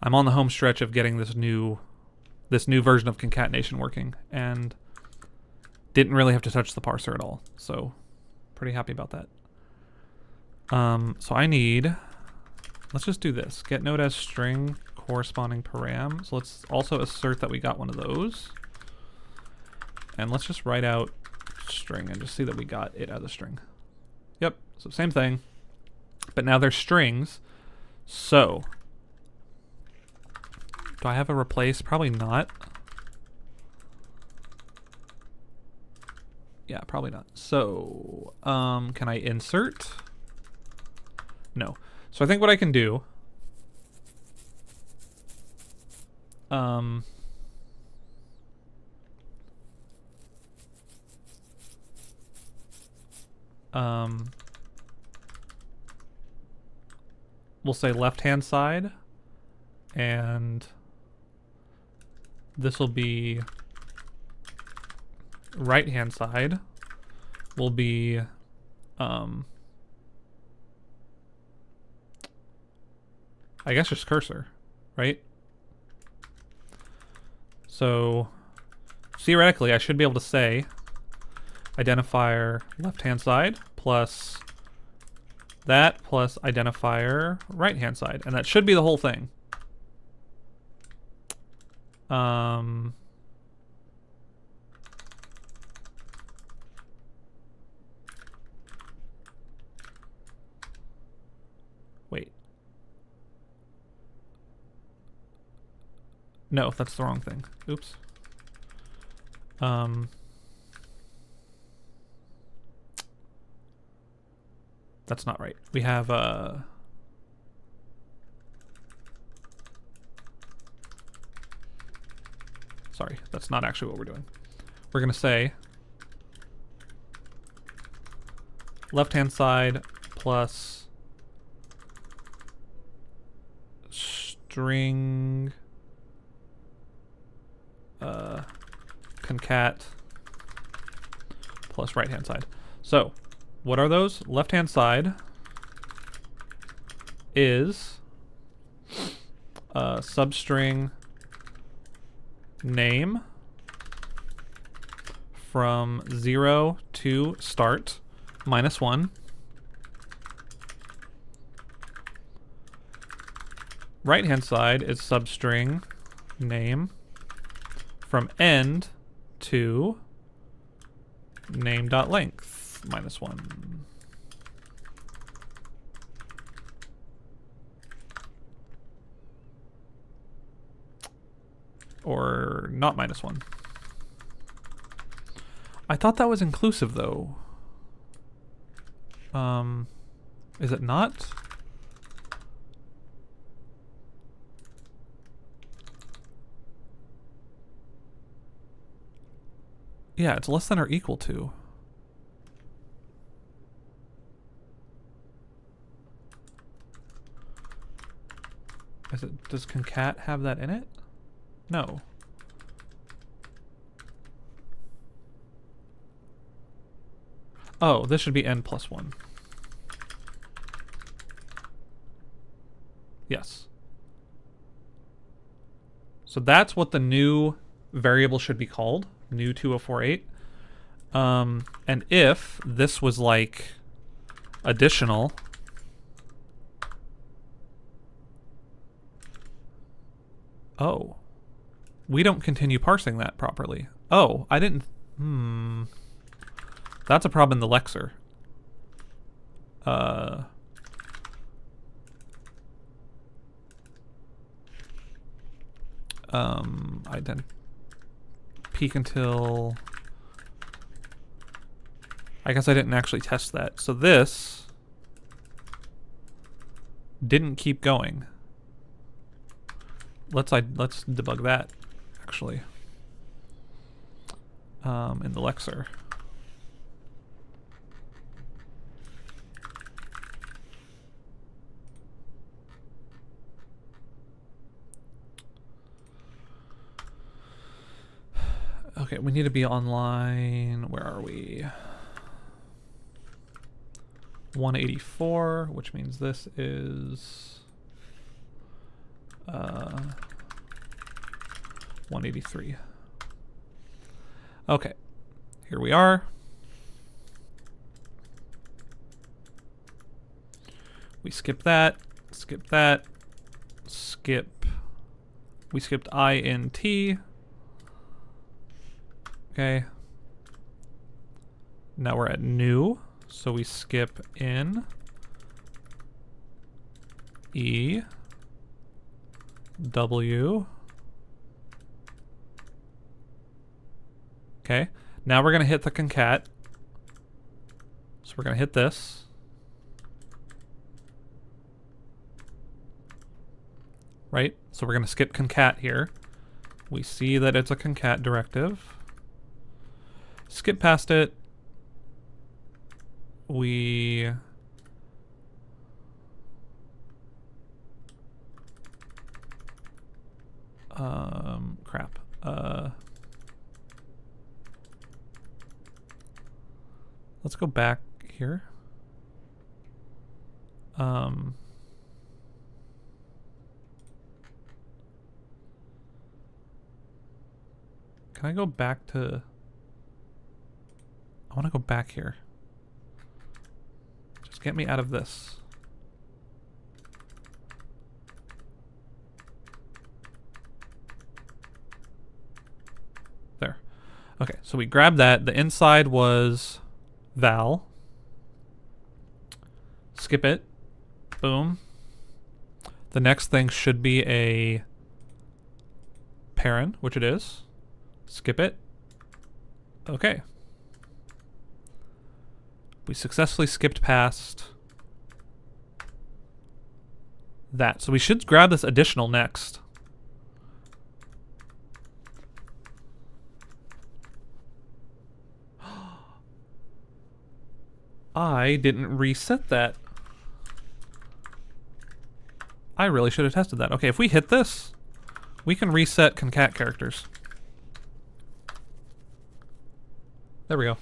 I'm on the home stretch of getting this new version of concatenation working and didn't really have to touch the parser at all. So pretty happy about that. So I need... Let's just do this. Get node as string corresponding param. So let's also assert that we got one of those. And let's just write out string and just see that we got it as a string. Yep, so same thing. But now they're strings. So, do I have a replace? Probably not. Yeah, probably not. So, can I insert? No. So I think what I can do, we'll say left-hand side, and this will be right-hand side, will be, I guess just cursor, right? So theoretically, I should be able to say identifier left-hand side plus that plus identifier right-hand side, and that should be the whole thing. Wait. No, that's the wrong thing. Oops. That's not right. We have sorry, that's not actually what we're doing. We're gonna say left-hand side plus string concat plus right-hand side. So what are those? Left-hand side is substring name from 0 to start -1. Right-hand side is substring name from end to name.length -1. Or not -1. I thought that was inclusive though. Is it not? Yeah, it's less than or equal to. Is it, does concat have that in it? No. Oh, this should be n+1. Yes. So that's what the new variable should be called, new 2048. And if this was like additional, oh, we don't continue parsing that properly. Oh, I didn't That's a problem in the lexer. Peak until... I guess I didn't actually test that. So this didn't keep going. Let's debug that, actually. In the lexer. Okay, we need to be online. Where are we? 184, which means this is 183. Okay, here we are. We skip that, skip that, skip. We skipped INT. Okay. Now we're at new. So we skip in E W. Okay. Now we're going to hit the concat. So we're going to hit this. Right? So we're going to skip concat here. We see that it's a concat directive. Skip past it. We crap. Let's go back here. Can I go back to... I want to go back here. Just get me out of this. There. Okay, so we grabbed that. The inside was val. Skip it. Boom. The next thing should be a parent, which it is. Skip it. Okay. We successfully skipped past that. So we should grab this additional next. I didn't reset that. I really should have tested that. Okay, if we hit this, we can reset concat characters. There we go.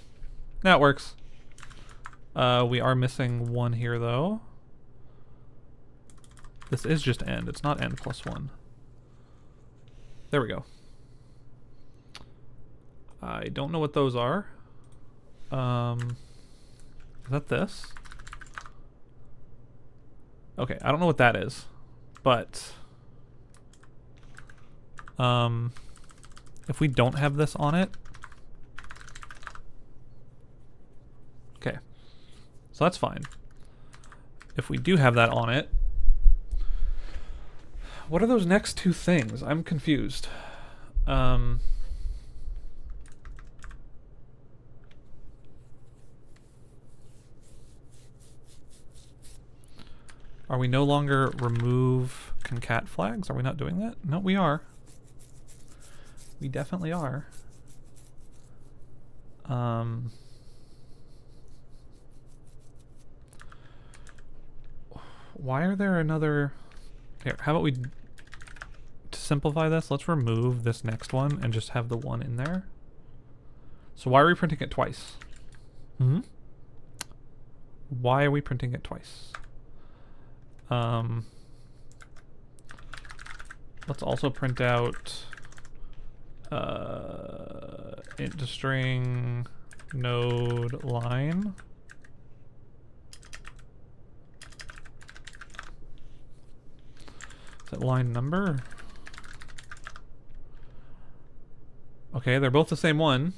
Now it works. We are missing one here, though. This is just end. It's not end plus one. There we go. I don't know what those are. Is that this? Okay, I don't know what that is, but if we don't have this on it, okay, so that's fine. If we do have that on it, what are those next two things? I'm confused. Are we no longer remove concat flags? Are we not doing that? No, we are. We definitely are. Why are there another... Here, how about we... To simplify this, let's remove this next one and just have the one in there. So why are we printing it twice? Why are we printing it twice? Let's also print out int to string node line. Is that line number? Okay, they're both the same one.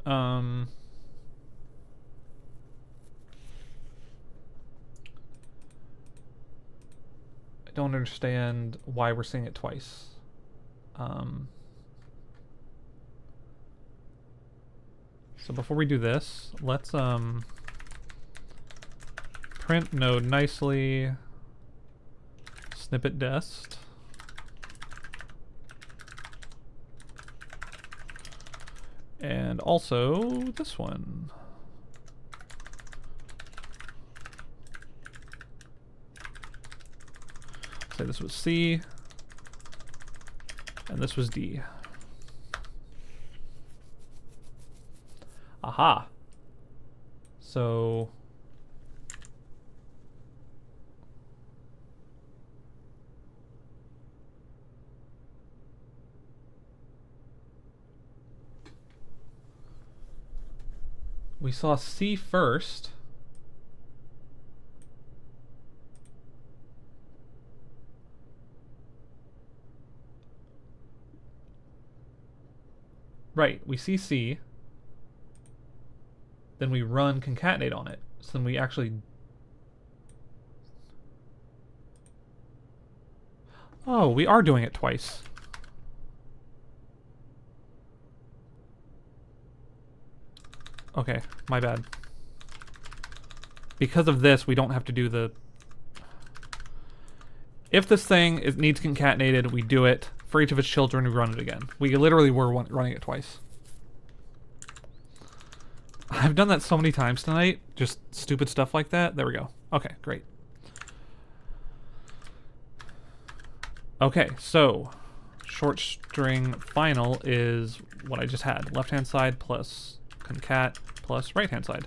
I don't understand why we're seeing it twice. So before we do this, let's print node nicely snippet dest. And also this one. Say this was C, and this was D. Aha. So we saw C first. Right, we see C. Then we run concatenate on it. So then we actually... Oh, we are doing it twice. Okay, my bad. Because of this, we don't have to do the... If this thing needs concatenated, we do it. For each of its children, we run it again. We literally were running it twice. I've done that so many times tonight. Just stupid stuff like that. There we go. Okay, great. Okay, so short string final is what I just had. Left-hand side plus concat plus right-hand side.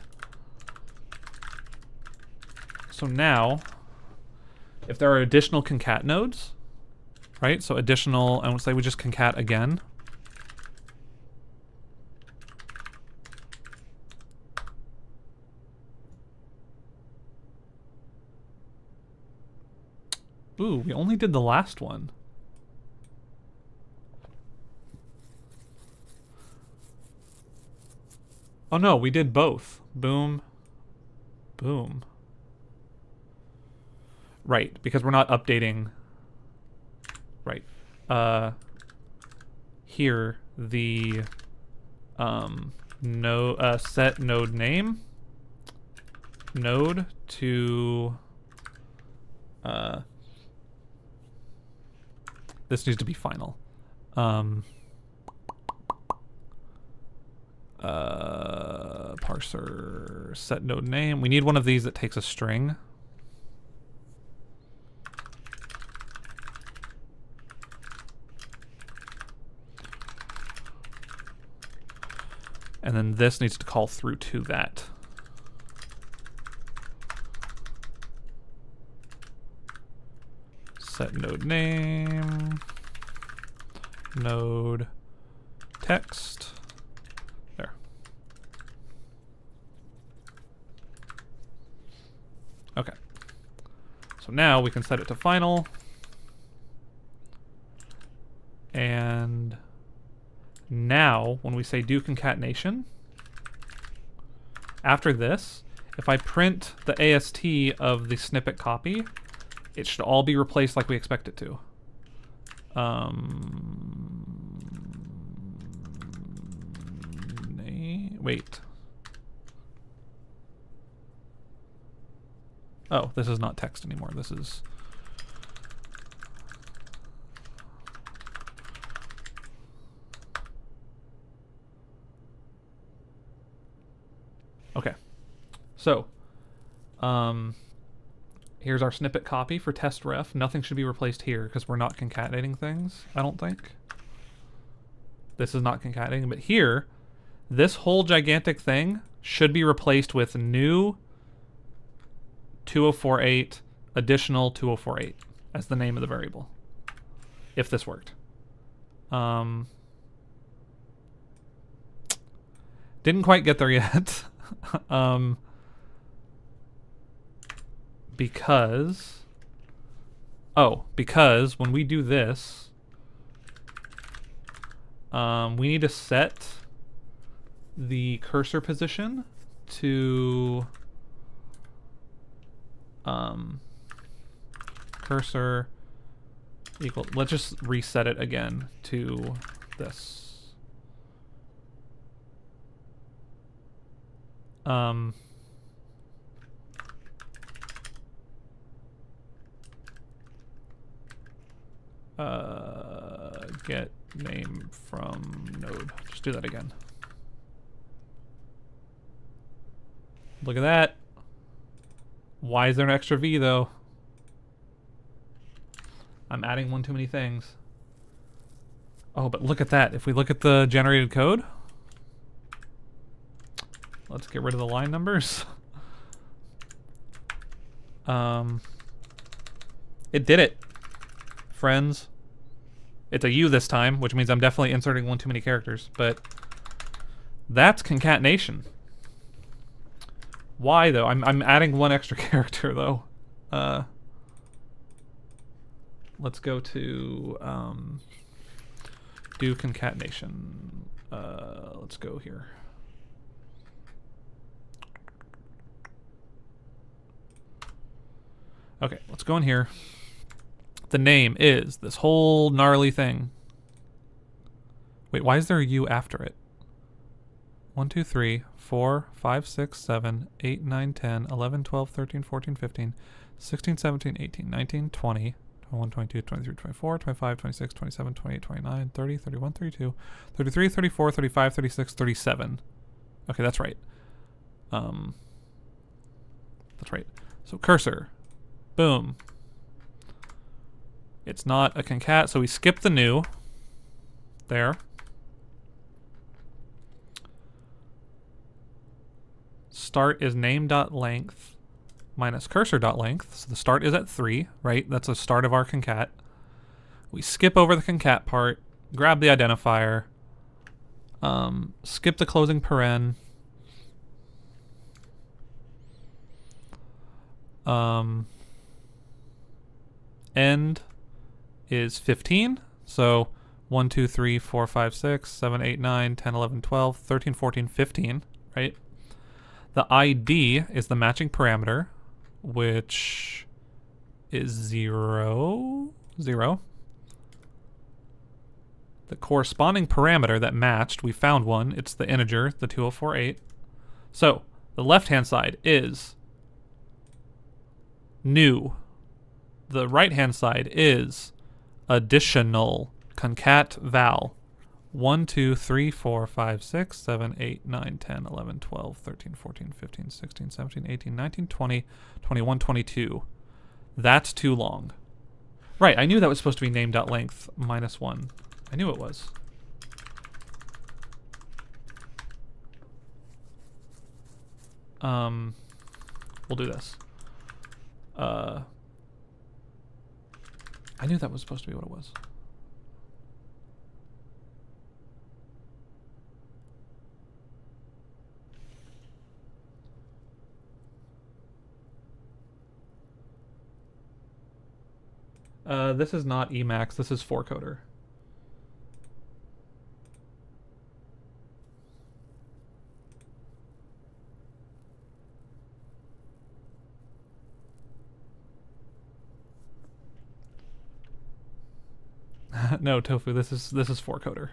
So now, if there are additional concat nodes, right? So additional, I would say we just concat again. Ooh, we only did the last one. Oh no, we did both. Boom. Boom. Right, because we're not updating. Right. Here, the set node name. Node to this needs to be final. Parser set node name. We need one of these that takes a string. And then this needs to call through to that. Set node name, node text. There. Okay. So now we can set it to final. And now when we say do concatenation, after this, if I print the AST of the snippet copy, it should all be replaced like we expect it to. Wait. Oh, this is not text anymore. This is... Okay. So, here's our snippet copy for test ref. Nothing should be replaced here because we're not concatenating things, I don't think. This is not concatenating, but here, this whole gigantic thing should be replaced with new 2048 additional 2048 as the name of the variable, if this worked. Didn't quite get there yet. Because when we do this, we need to set the cursor position to cursor equal, let's just reset it again to this. Get name from node. Just do that again. Look at that. Why is there an extra V though? I'm adding one too many things. Oh, but look at that. If we look at the generated code, let's get rid of the line numbers. It did it, friends. It's a U this time, which means I'm definitely inserting one too many characters, but that's concatenation. Why though? I'm adding one extra character though. Let's go to do concatenation. Let's go here. Okay, let's go in here. The name is this whole gnarly thing. Wait, why is there a U after it? 1, 2, 3, 4, 5, 6, 7, 8, 9, 10, 11, 12, 13, 14, 15, 16, 17, 18, 19, 20, 21, 22, 23, 24, 25, 26, 27, 28, 29, 30, 31, 32, 33, 34, 35, 36, 37. Okay, that's right. That's right. So cursor. Boom. It's not a concat, so we skip the new. There. Start is name.length minus cursor.length. So the start is at 3, right? That's the start of our concat. We skip over the concat part, grab the identifier, skip the closing paren. End is 15. So 1, 2, 3, 4, 5, 6, 7, 8, 9, 10, 11, 12, 13, 14, 15, right? The ID is the matching parameter, which is 0, 0. The corresponding parameter that matched, we found one. It's the integer, the 2048. So the left-hand side is new. The right-hand side is additional concat val. 1, 2, 3, 4, 5, 6, 7, 8, 9, 10, 11, 12, 13, 14, 15, 16, 17, 18, 19, 20, 21, 22. That's too long. Right, I knew that was supposed to be name.length minus 1. I knew it was. We'll do this. I knew that was supposed to be what it was. This is not Emacs, this is 4Coder. No, Tofu, this is 4Coder.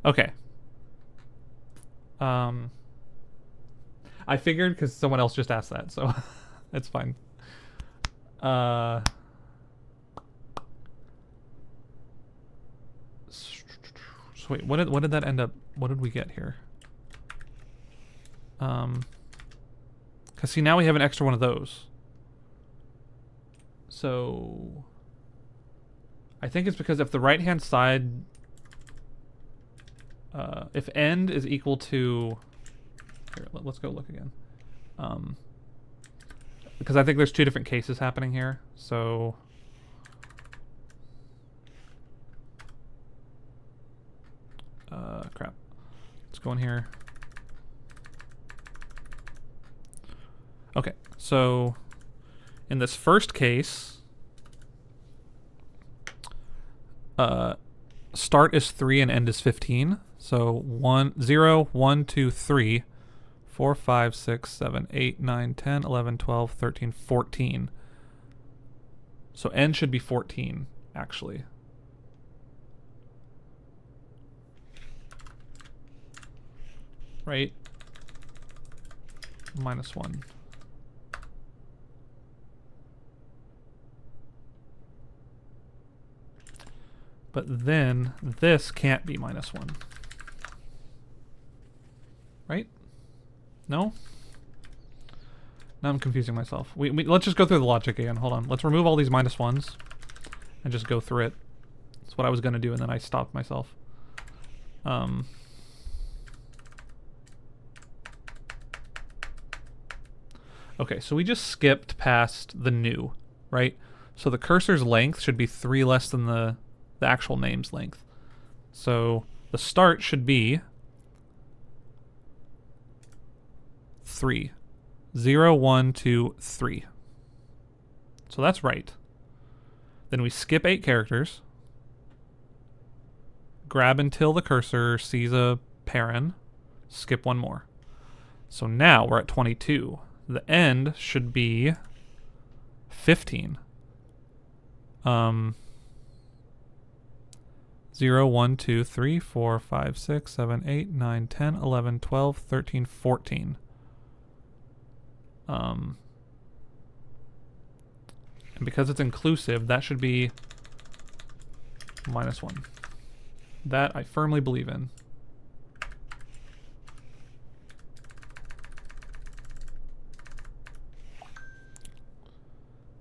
Okay. I figured because someone else just asked that, so it's fine. So wait, what did that end up? What did we get here? Cause see, now we have an extra one of those. So I think it's because if the right hand side, if end is equal to, here, let's go look again. Because I think there's two different cases happening here. So crap. Let's go in here. Okay, so in this first case, start is 3 and end is 15. So 0, 1, 2, 3, 4, 5, 6, 7, 8, 9, 10, 11, 12, 13, 14. So end should be 14, actually. Right? -1. But then this can't be -1. Right? No? Now I'm confusing myself. Let's just go through the logic again. Hold on. Let's remove all these -1s and just go through it. That's what I was going to do, and then I stopped myself. Okay, so we just skipped past the new, right? So the cursor's length should be 3 less than the actual name's length. So the start should be 3. 0, 1, 2, 3. So that's right. Then we skip 8 characters. Grab until the cursor sees a paren. Skip 1 more. So now we're at 22. The end should be 15. 0, 1, 2, 3, 4, 5, 6, 7, 8, 9, 10, 11, 12, 13, 14. And because it's inclusive, that should be -1. That I firmly believe in.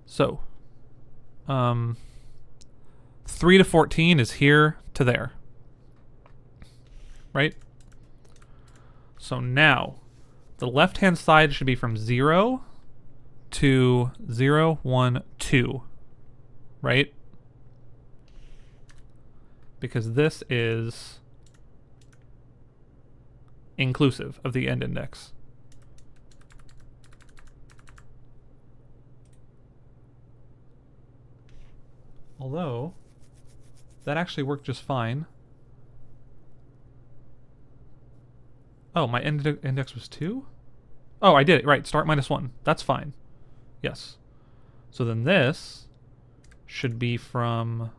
So, 3 to 14 is here to there. Right? So now, the left-hand side should be from 0 to 0, 1, 2. Right? Because this is inclusive of the end index. Although, that actually worked just fine. Oh, my end index was 2? Oh, I did it, right, start -1. That's fine. Yes. So then this should be from...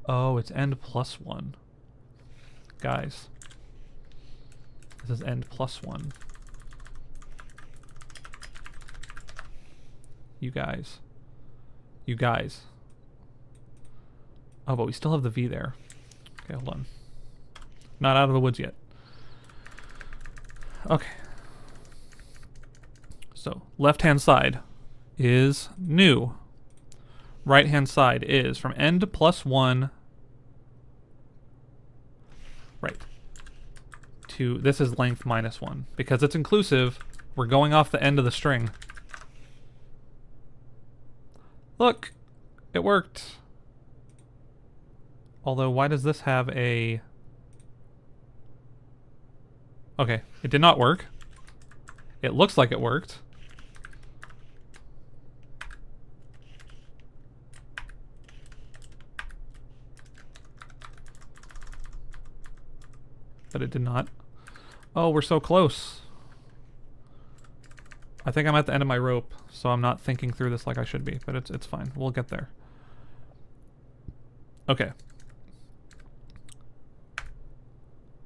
Oh, it's end +1. Guys. This is end +1. You guys. You guys. Oh, but we still have the V there. Okay, hold on. Not out of the woods yet. Okay. So, left-hand side is new. Right-hand side is from end +1. Right. To, this is length -1. Because it's inclusive, we're going off the end of the string. Look, it worked. Although, why does this have a... Okay, it did not work. It looks like it worked. But it did not. Oh, we're so close. I think I'm at the end of my rope, so I'm not thinking through this like I should be, but it's fine. We'll get there. Okay.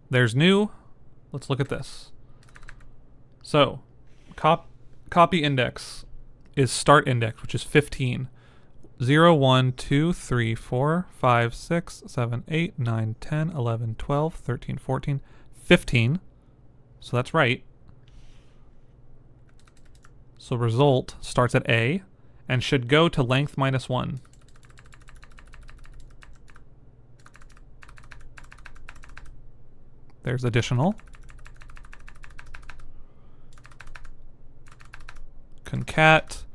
There's new. Let's look at this. So, copy index is start index, which is 15. 0, 1, 2, 3, 4, 5, 6, 7, 8, 9, 10, 11, 12, 13, 14, 15. So that's right. So result starts at A and should go to length -1. There's additional. Concat.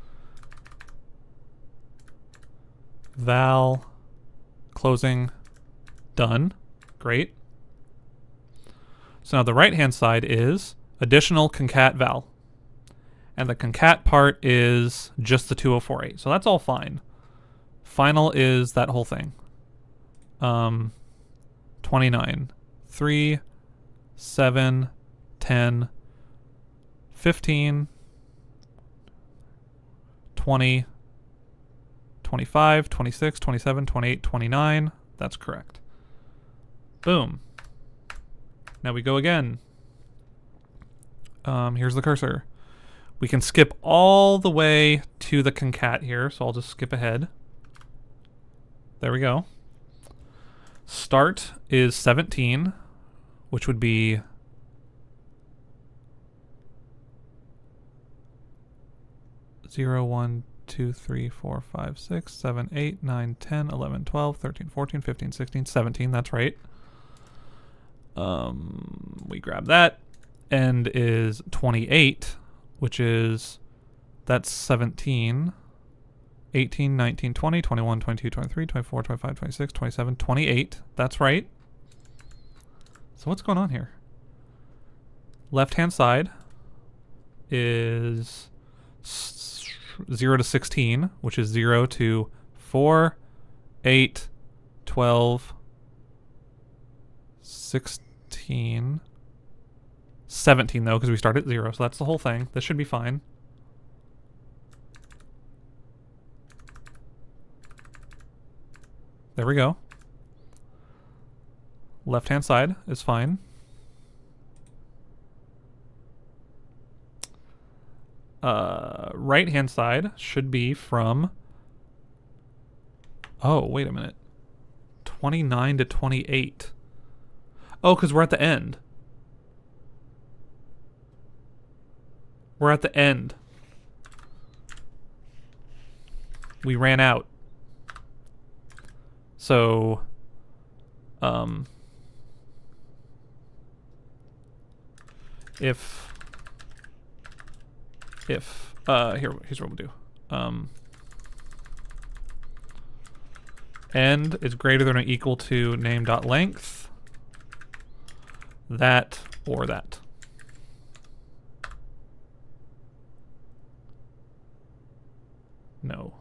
Val. Closing. Done. Great. So now the right-hand side is additional concat val. And the concat part is just the 2048. So that's all fine. Final is that whole thing. 29, 3, 7, 10, 15, 20, 25, 26, 27, 28, 29. That's correct. Boom. Now we go again. Here's the cursor. We can skip all the way to the concat here, so I'll just skip ahead. There we go. Start is 17, which would be 0, 1, 2, 3, 4, 5, 6, 7, 8, 9, 10, 11, 12, 13, 14, 15, 16, 17. That's right. We grab that. End is 28, which is, that's 17, 18, 19, 20, 21, 22, 23, 24, 25, 26, 27, 28. That's right. So what's going on here? Left-hand side is 0 to 16, which is 0 to 4, 8, 12, 16, 17 though, because we start at 0, so that's the whole thing. This should be fine. There we go. Left-hand side is fine. Right-hand side should be from... Oh, wait a minute. 29 to 28. Oh, because we're at the end. We're at the end. We ran out. So, here's what we'll do. End is greater than or equal to name.length, that or that. No.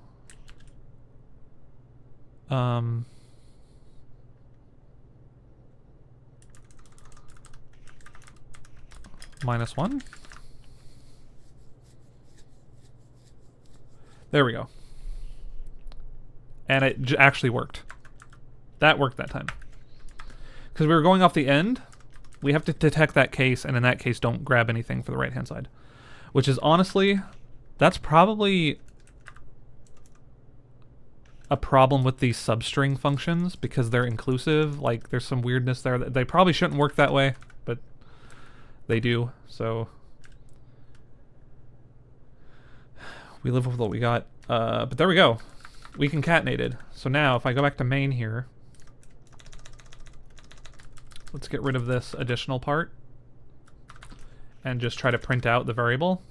-1. There we go. And it actually worked. That worked that time. Because we were going off the end, we have to detect that case, and in that case, don't grab anything for the right-hand side. Which is honestly, that's probably a problem with these substring functions, because they're inclusive. Like, there's some weirdness there. They probably shouldn't work that way, but they do, so... We live with what we got. But there we go. We concatenated. So now, if I go back to main here, let's get rid of this additional part and just try to print out the variable.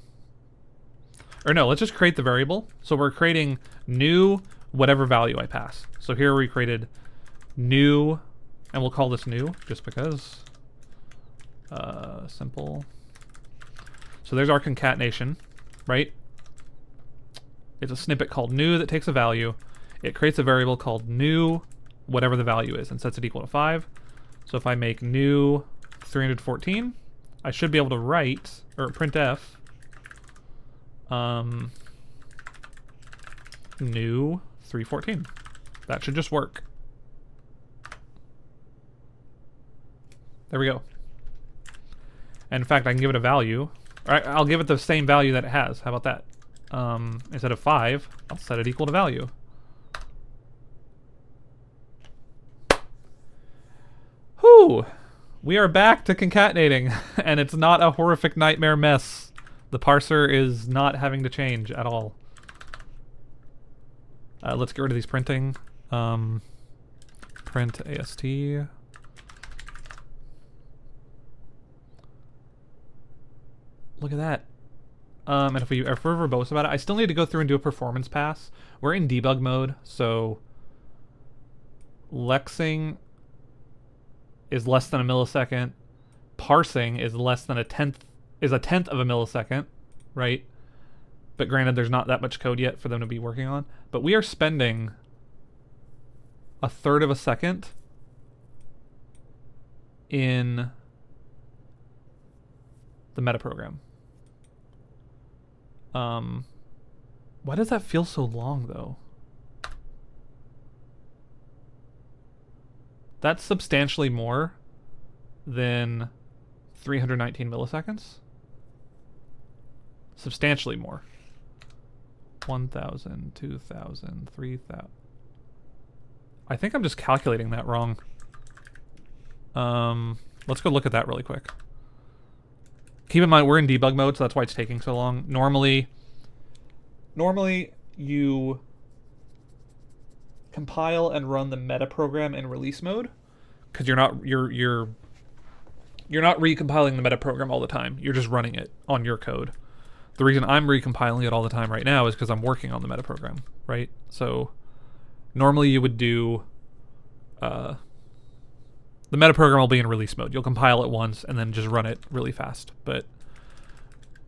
Or no, let's just create the variable. So we're creating new whatever value I pass. So here we created new, and we'll call this new just because. Simple. So there's our concatenation, right? It's a snippet called new that takes a value. It creates a variable called new, whatever the value is, and sets it equal to 5. So if I make new 314, I should be able to write, or printf, new 314. That should just work. There we go. And in fact, I can give it a value. I'll give it the same value that it has. How about that? Instead of 5, I'll set it equal to value. Whew! We are back to concatenating, and it's not a horrific nightmare mess. The parser is not having to change at all. Let's get rid of these printing. Print AST. Look at that. And if we're verbose about it, I still need to go through and do a performance pass. We're in debug mode, so lexing is less than a millisecond. Parsing is less than a tenth of a millisecond, right? But granted, there's not that much code yet for them to be working on. But we are spending 1/3 of a second in the metaprogram. Why does that feel so long, though? That's substantially more than 319 milliseconds. Substantially more. 1,000, 2,000, 3,000. I think I'm just calculating that wrong. Let's go look at that really quick. Keep in mind, we're in debug mode, so that's why it's taking so long. Normally you compile and run the metaprogram in release mode, because you're not recompiling the metaprogram all the time. You're just running it on your code. The reason I'm recompiling it all the time right now is because I'm working on the metaprogram, right? So normally you would do the metaprogram will be in release mode. You'll compile it once and then just run it really fast. But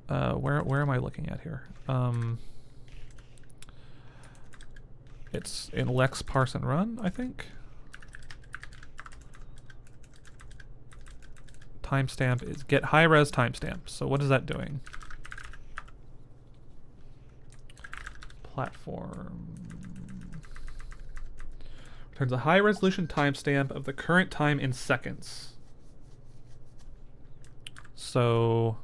where am I looking at here? It's in Lex parse and run, I think. Timestamp is get high res timestamp. So what is that doing? Platform returns a high resolution timestamp of the current time in seconds. So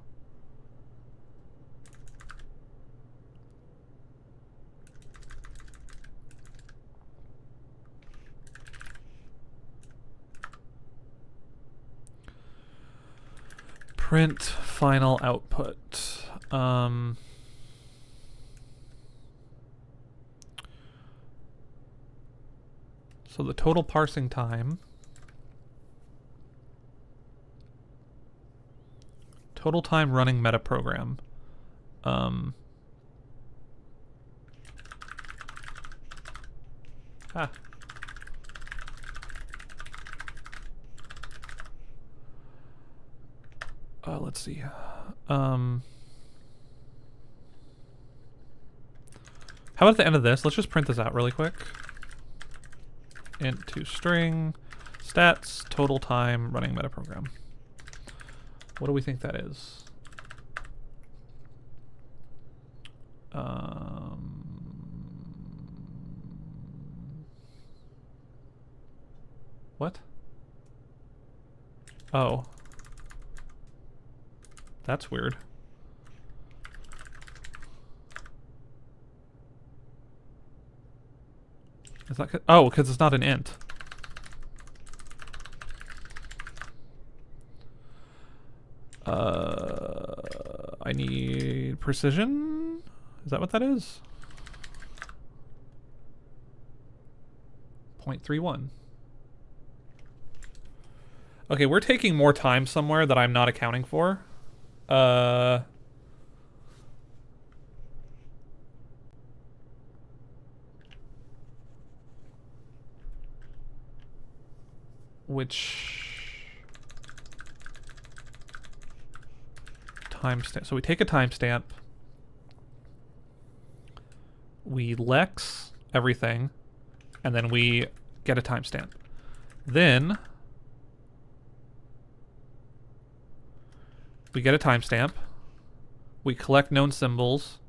print final output. So the total parsing time, total time running metaprogram, let's see. How about at the end of this? Let's just print this out really quick. Int to string stats total time running metaprogram. What do we think that is? What? Oh. That's weird. Is that oh, because it's not an int. I need precision. Is that what that is? 0.31. Okay, we're taking more time somewhere that I'm not accounting for. Which timestamp? So we take a timestamp, we lex everything, and then we get a timestamp. Then we get a timestamp, we collect known symbols,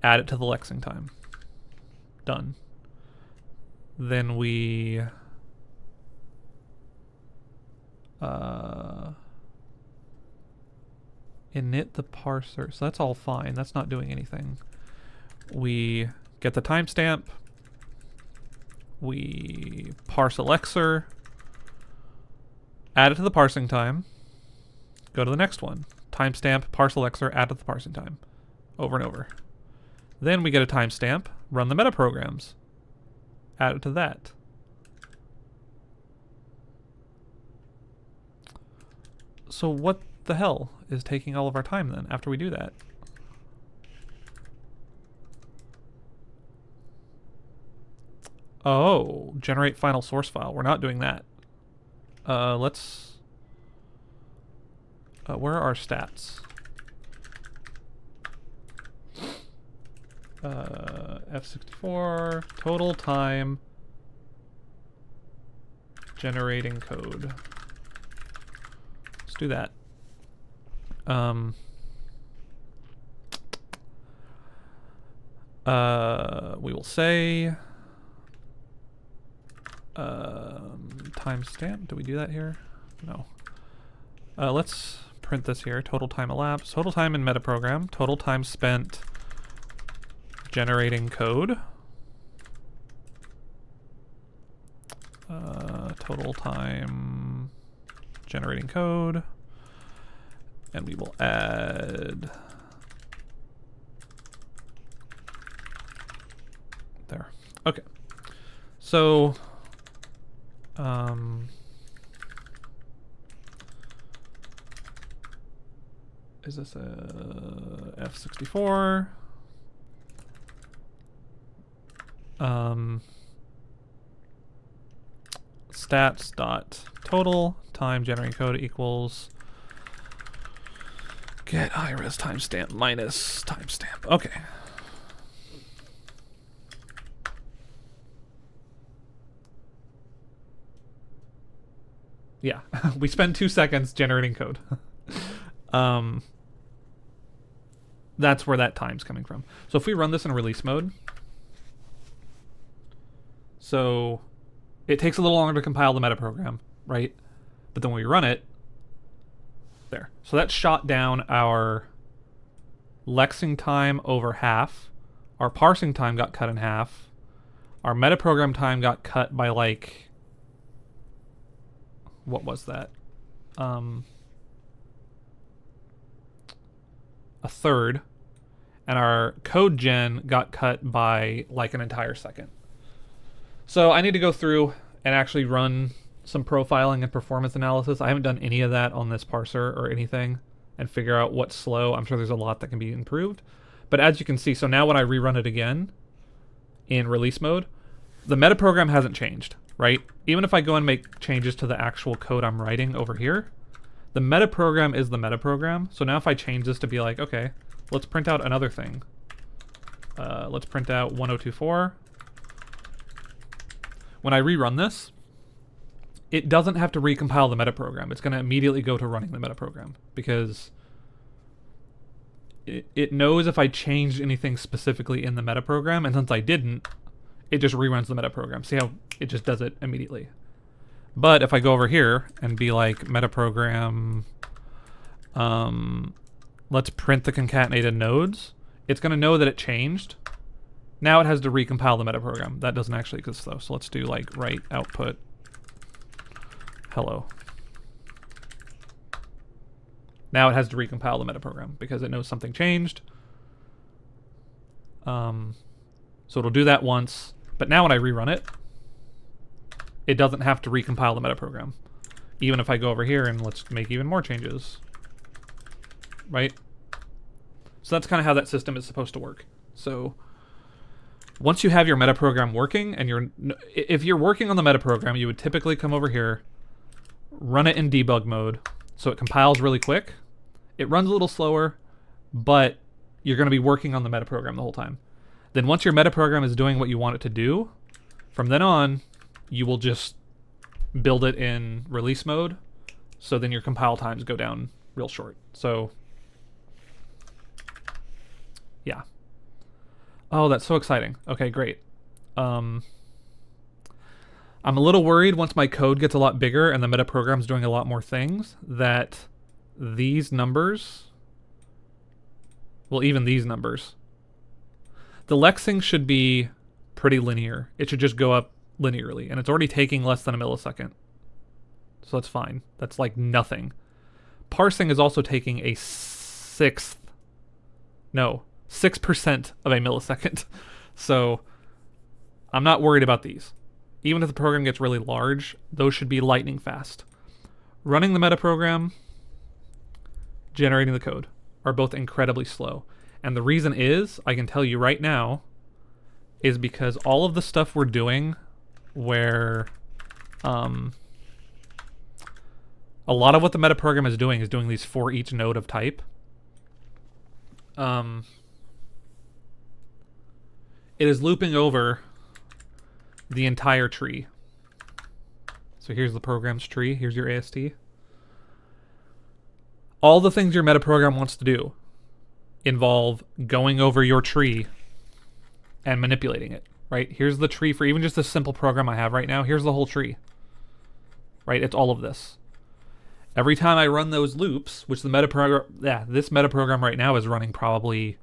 add it to the lexing time. Done. Then we init the parser. So that's all fine. That's not doing anything. We get the timestamp. We parse a lexer. Add it to the parsing time. Go to the next one. Timestamp, parse a lexer, add to the parsing time. Over and over. Then we get a timestamp. Run the metaprograms. Add it to that. So what the hell is taking all of our time then after we do that? Oh, generate final source file. We're not doing that. Let's... where are our stats? F64, total time generating code. Let's do that. We will say timestamp. Do we do that here? No. Let's print this here. Total time elapsed. Total time in metaprogram. Total time spent generating code. Total time generating code. And we will add there. Okay. So is this a F64? Stats dot total time generating code equals get high-res timestamp minus timestamp. Okay. Yeah, we spend 2 seconds generating code. That's where that time's coming from. So if we run this in release mode, so it takes a little longer to compile the metaprogram, right? But then when we run it, there. So that shot down our lexing time over half. Our parsing time got cut in half. Our metaprogram time got cut by like, what was that? A third. And our code gen got cut by like an entire second. So I need to go through and actually run some profiling and performance analysis. I haven't done any of that on this parser or anything and figure out what's slow. I'm sure there's a lot that can be improved. But as you can see, so now when I rerun it again in release mode, the metaprogram hasn't changed, right? Even if I go and make changes to the actual code I'm writing over here, the metaprogram is the metaprogram. So now if I change this to be like, okay, let's print out another thing. Let's print out 1024. When I rerun this, it doesn't have to recompile the metaprogram. It's going to immediately go to running the metaprogram because it knows if I changed anything specifically in the metaprogram, and since I didn't, it just reruns the metaprogram. See how it just does it immediately. But if I go over here and be like metaprogram, let's print the concatenated nodes, it's going to know that it changed. Now it has to recompile the metaprogram. That doesn't actually exist though. So let's do like write output hello. Now it has to recompile the metaprogram because it knows something changed. So it'll do that once, but now when I rerun it, it doesn't have to recompile the metaprogram. Even if I go over here and let's make even more changes, right? So that's kind of how that system is supposed to work. So once you have your metaprogram working, and if you're working on the metaprogram, you would typically come over here, run it in debug mode, so it compiles really quick. It runs a little slower, but you're going to be working on the metaprogram the whole time. Then once your metaprogram is doing what you want it to do, from then on, you will just build it in release mode, so then your compile times go down real short. So, yeah. Oh, that's so exciting. Okay, great. I'm a little worried once my code gets a lot bigger and the metaprogram's doing a lot more things that these numbers, well, even these numbers, the lexing should be pretty linear. It should just go up linearly, and it's already taking less than a millisecond. So that's fine. That's like nothing. Parsing is also taking a 6% of a millisecond. So I'm not worried about these. Even if the program gets really large, those should be lightning fast. Running the metaprogram, generating the code are both incredibly slow. And the reason is, I can tell you right now, is because all of the stuff we're doing where a lot of what the metaprogram is doing these for each node of type. It is looping over the entire tree. So here's the program's tree. Here's your AST. All the things your metaprogram wants to do involve going over your tree and manipulating it, right? Here's the tree for even just this simple program I have right now. Here's the whole tree, right? It's all of this. Every time I run those loops, which the metaprogram, this metaprogram right now is running probably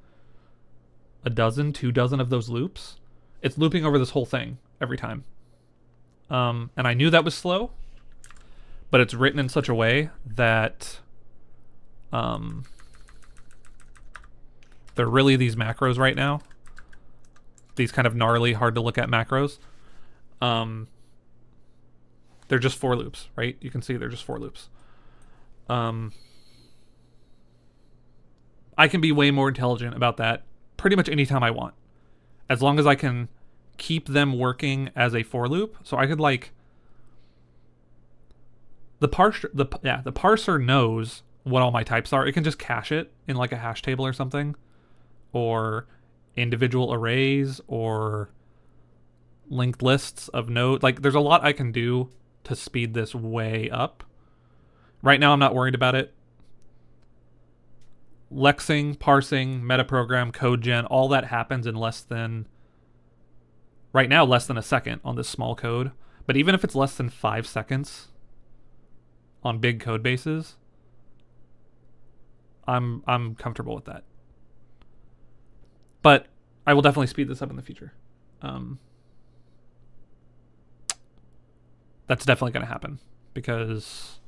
a dozen, 2 dozen of those loops. It's looping over this whole thing every time. And I knew that was slow, but it's written in such a way that they're really these macros right now. These kind of gnarly, hard to look at macros. They're just for loops, right? You can see they're just for loops. I can be way more intelligent about that pretty much anytime I want, as long as I can keep them working as a for loop. So I could like the parser knows what all my types are. It can just cache it in like a hash table or something, or individual arrays, or linked lists of nodes. Like there's a lot I can do to speed this way up. Right now I'm not worried about it. Lexing, parsing, metaprogram, code gen, all that happens in less than a second on this small code. But even if it's less than 5 seconds on big code bases, I'm comfortable with that. But I will definitely speed this up in the future. That's definitely going to happen because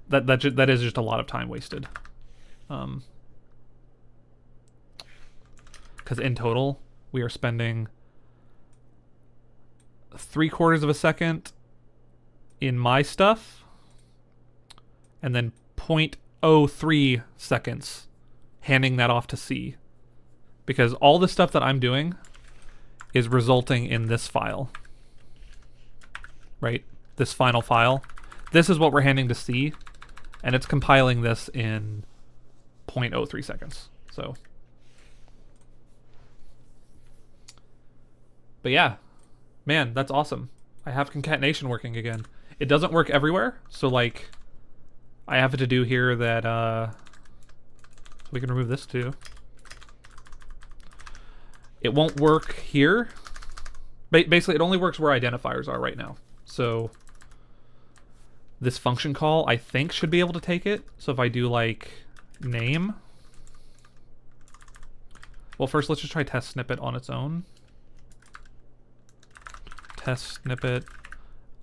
that is just a lot of time wasted. Because in total, we are spending 3/4 of a second in my stuff, and then 0.03 seconds handing that off to C. Because all the stuff that I'm doing is resulting in this file. Right? This final file. This is what we're handing to C, and it's compiling this in 0.03 seconds. So, but yeah, man, that's awesome. I have concatenation working again. It doesn't work everywhere, so like I have to do here that we can remove this too. It won't work here. Basically, it only works where identifiers are right now. So this function call, I think, should be able to take it. So if I do like name, well, first let's just try test snippet on its own. Test snippet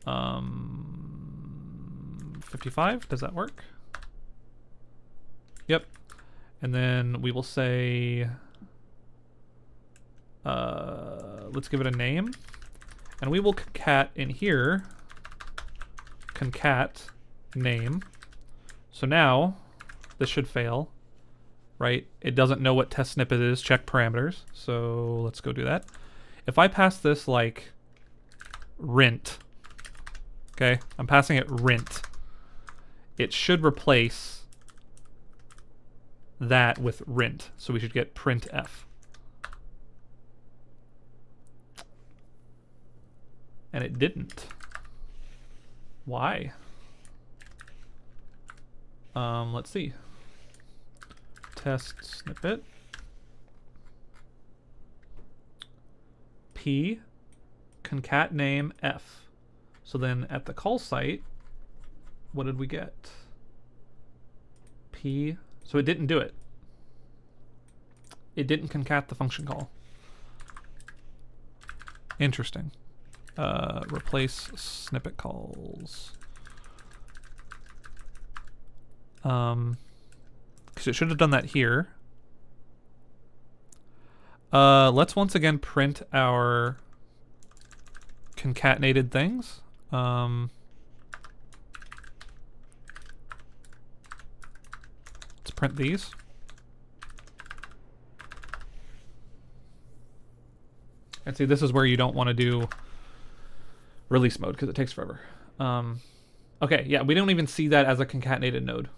55, does that work? Yep. And then we will say, let's give it a name, and we will concat in here, concat name. So now this should fail, right? It doesn't know what test snippet is, check parameters. So let's go do that. If I pass this like rint, okay, I'm passing it rint, it should replace that with rint. So we should get printf. And it didn't. Why? Let's see. Test snippet. P concat name F. So then at the call site, what did we get? P. So it didn't do it. It didn't concat the function call. Interesting. Replace snippet calls. Because it should have done that here. Let's once again print our concatenated things. Let's print these. And see, this is where you don't want to do release mode because it takes forever. Okay, yeah, we don't even see that as a concatenated node.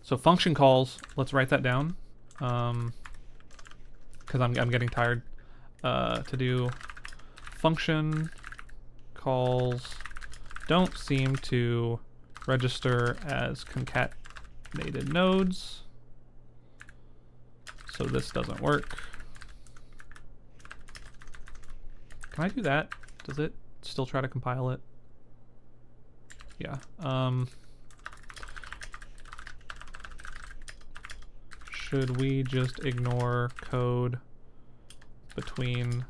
So function calls, let's write that down because I'm getting tired. To do function calls don't seem to register as concatenated nodes, so this doesn't work. Can I do that? Does it still try to compile it? Yeah. Should we just ignore code between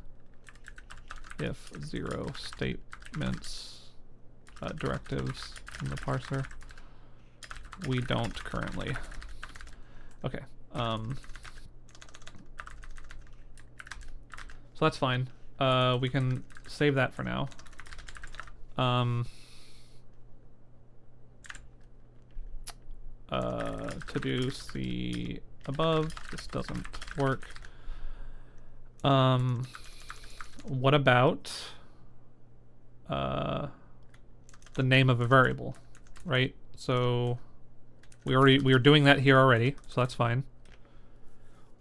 if zero statements directives in the parser? We don't currently. Okay. So that's fine. We can save that for now. To do the above, this doesn't work. What about the name of a variable, right? So we are doing that here already, so that's fine.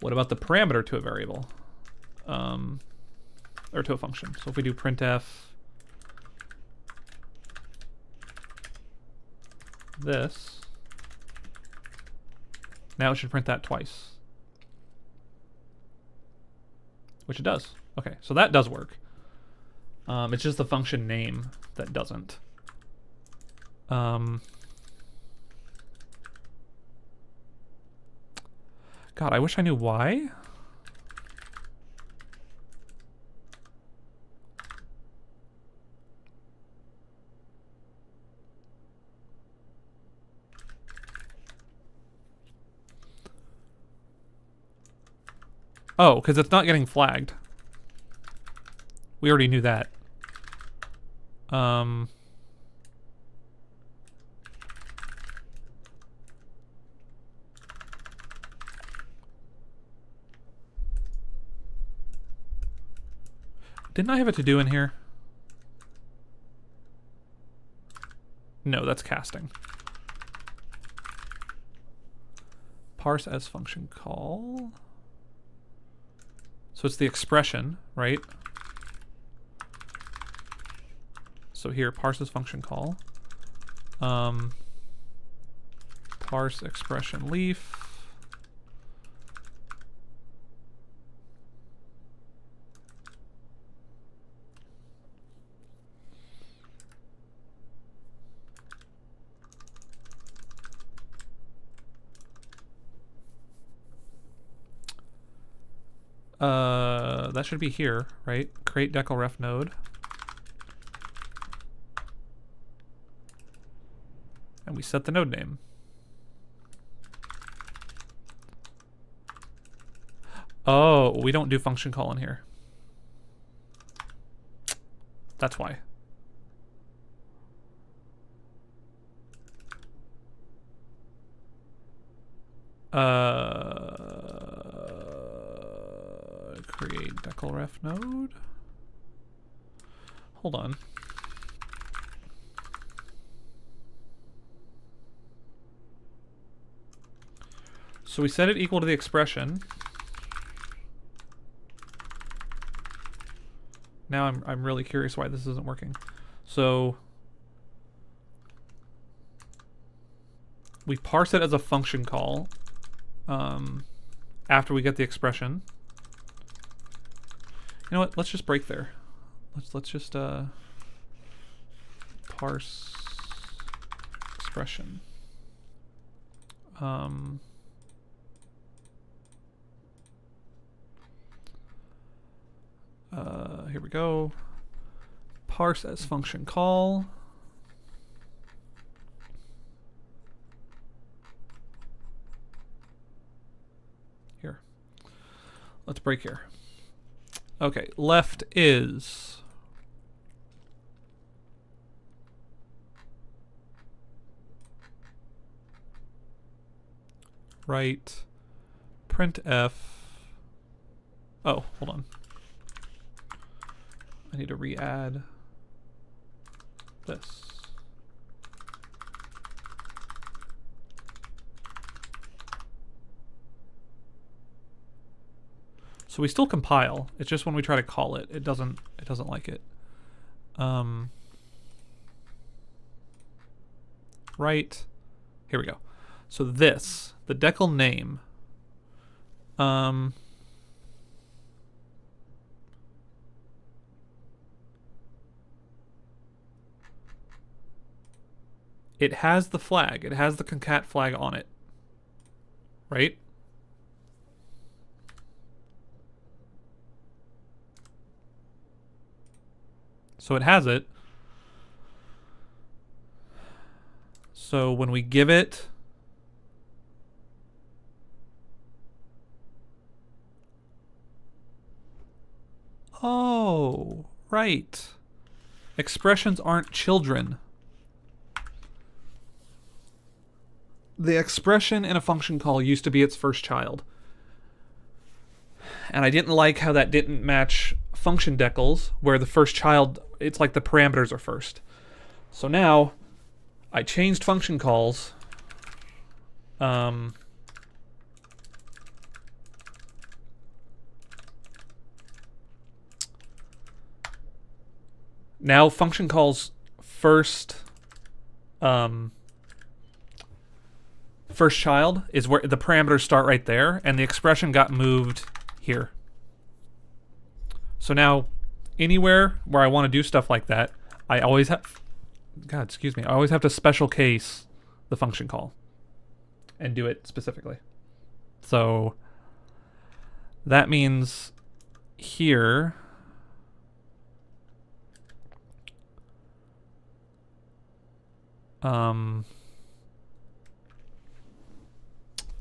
What about the parameter to a variable? Or to a function. So if we do printf this, now it should print that twice. Which it does. Okay, so that does work. It's just the function name that doesn't. God, I wish I knew why. Oh, because it's not getting flagged. We already knew that. Didn't I have a to-do in here? No, that's casting. Parse as function call. So it's the expression, right? So here, parse as function call. Parse expression leaf. That should be here, right? Create declref node. And we set the node name. Oh, we don't do function call in here. That's why. Create declref node. Hold on. So we set it equal to the expression. Now I'm really curious why this isn't working. So we parse it as a function call after we get the expression. You know what? Let's just break there. Let's just parse expression. Here we go. Parse as function call. Here. Let's break here. Okay, left is right printf. Oh, hold on. I need to re-add this. So we still compile. It's just when we try to call it, it doesn't like it. right. Here we go. So this, the decal name, it has the flag. It has the concat flag on it, right? So it has it. So when we give it oh, right. Expressions aren't children. The expression in a function call used to be its first child. And I didn't like how that didn't match function decals, where the first child, it's like the parameters are first. So now I changed function calls. Now function calls first first child is where the parameters start right there, and the expression got moved here. So now anywhere where I want to do stuff like that, I always have I always have to special case the function call and do it specifically. So that means here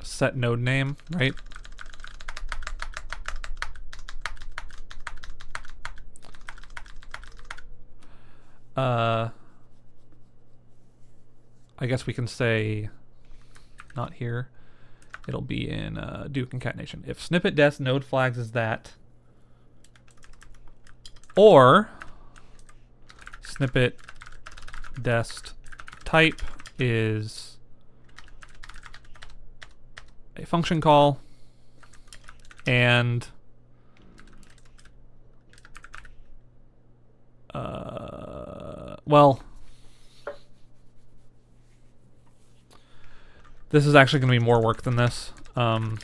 set node name, right? I guess we can say not here. It'll be in do concatenation. If snippet dest node flags is that, or snippet dest type is a function call, and well, this is actually going to be more work than this, and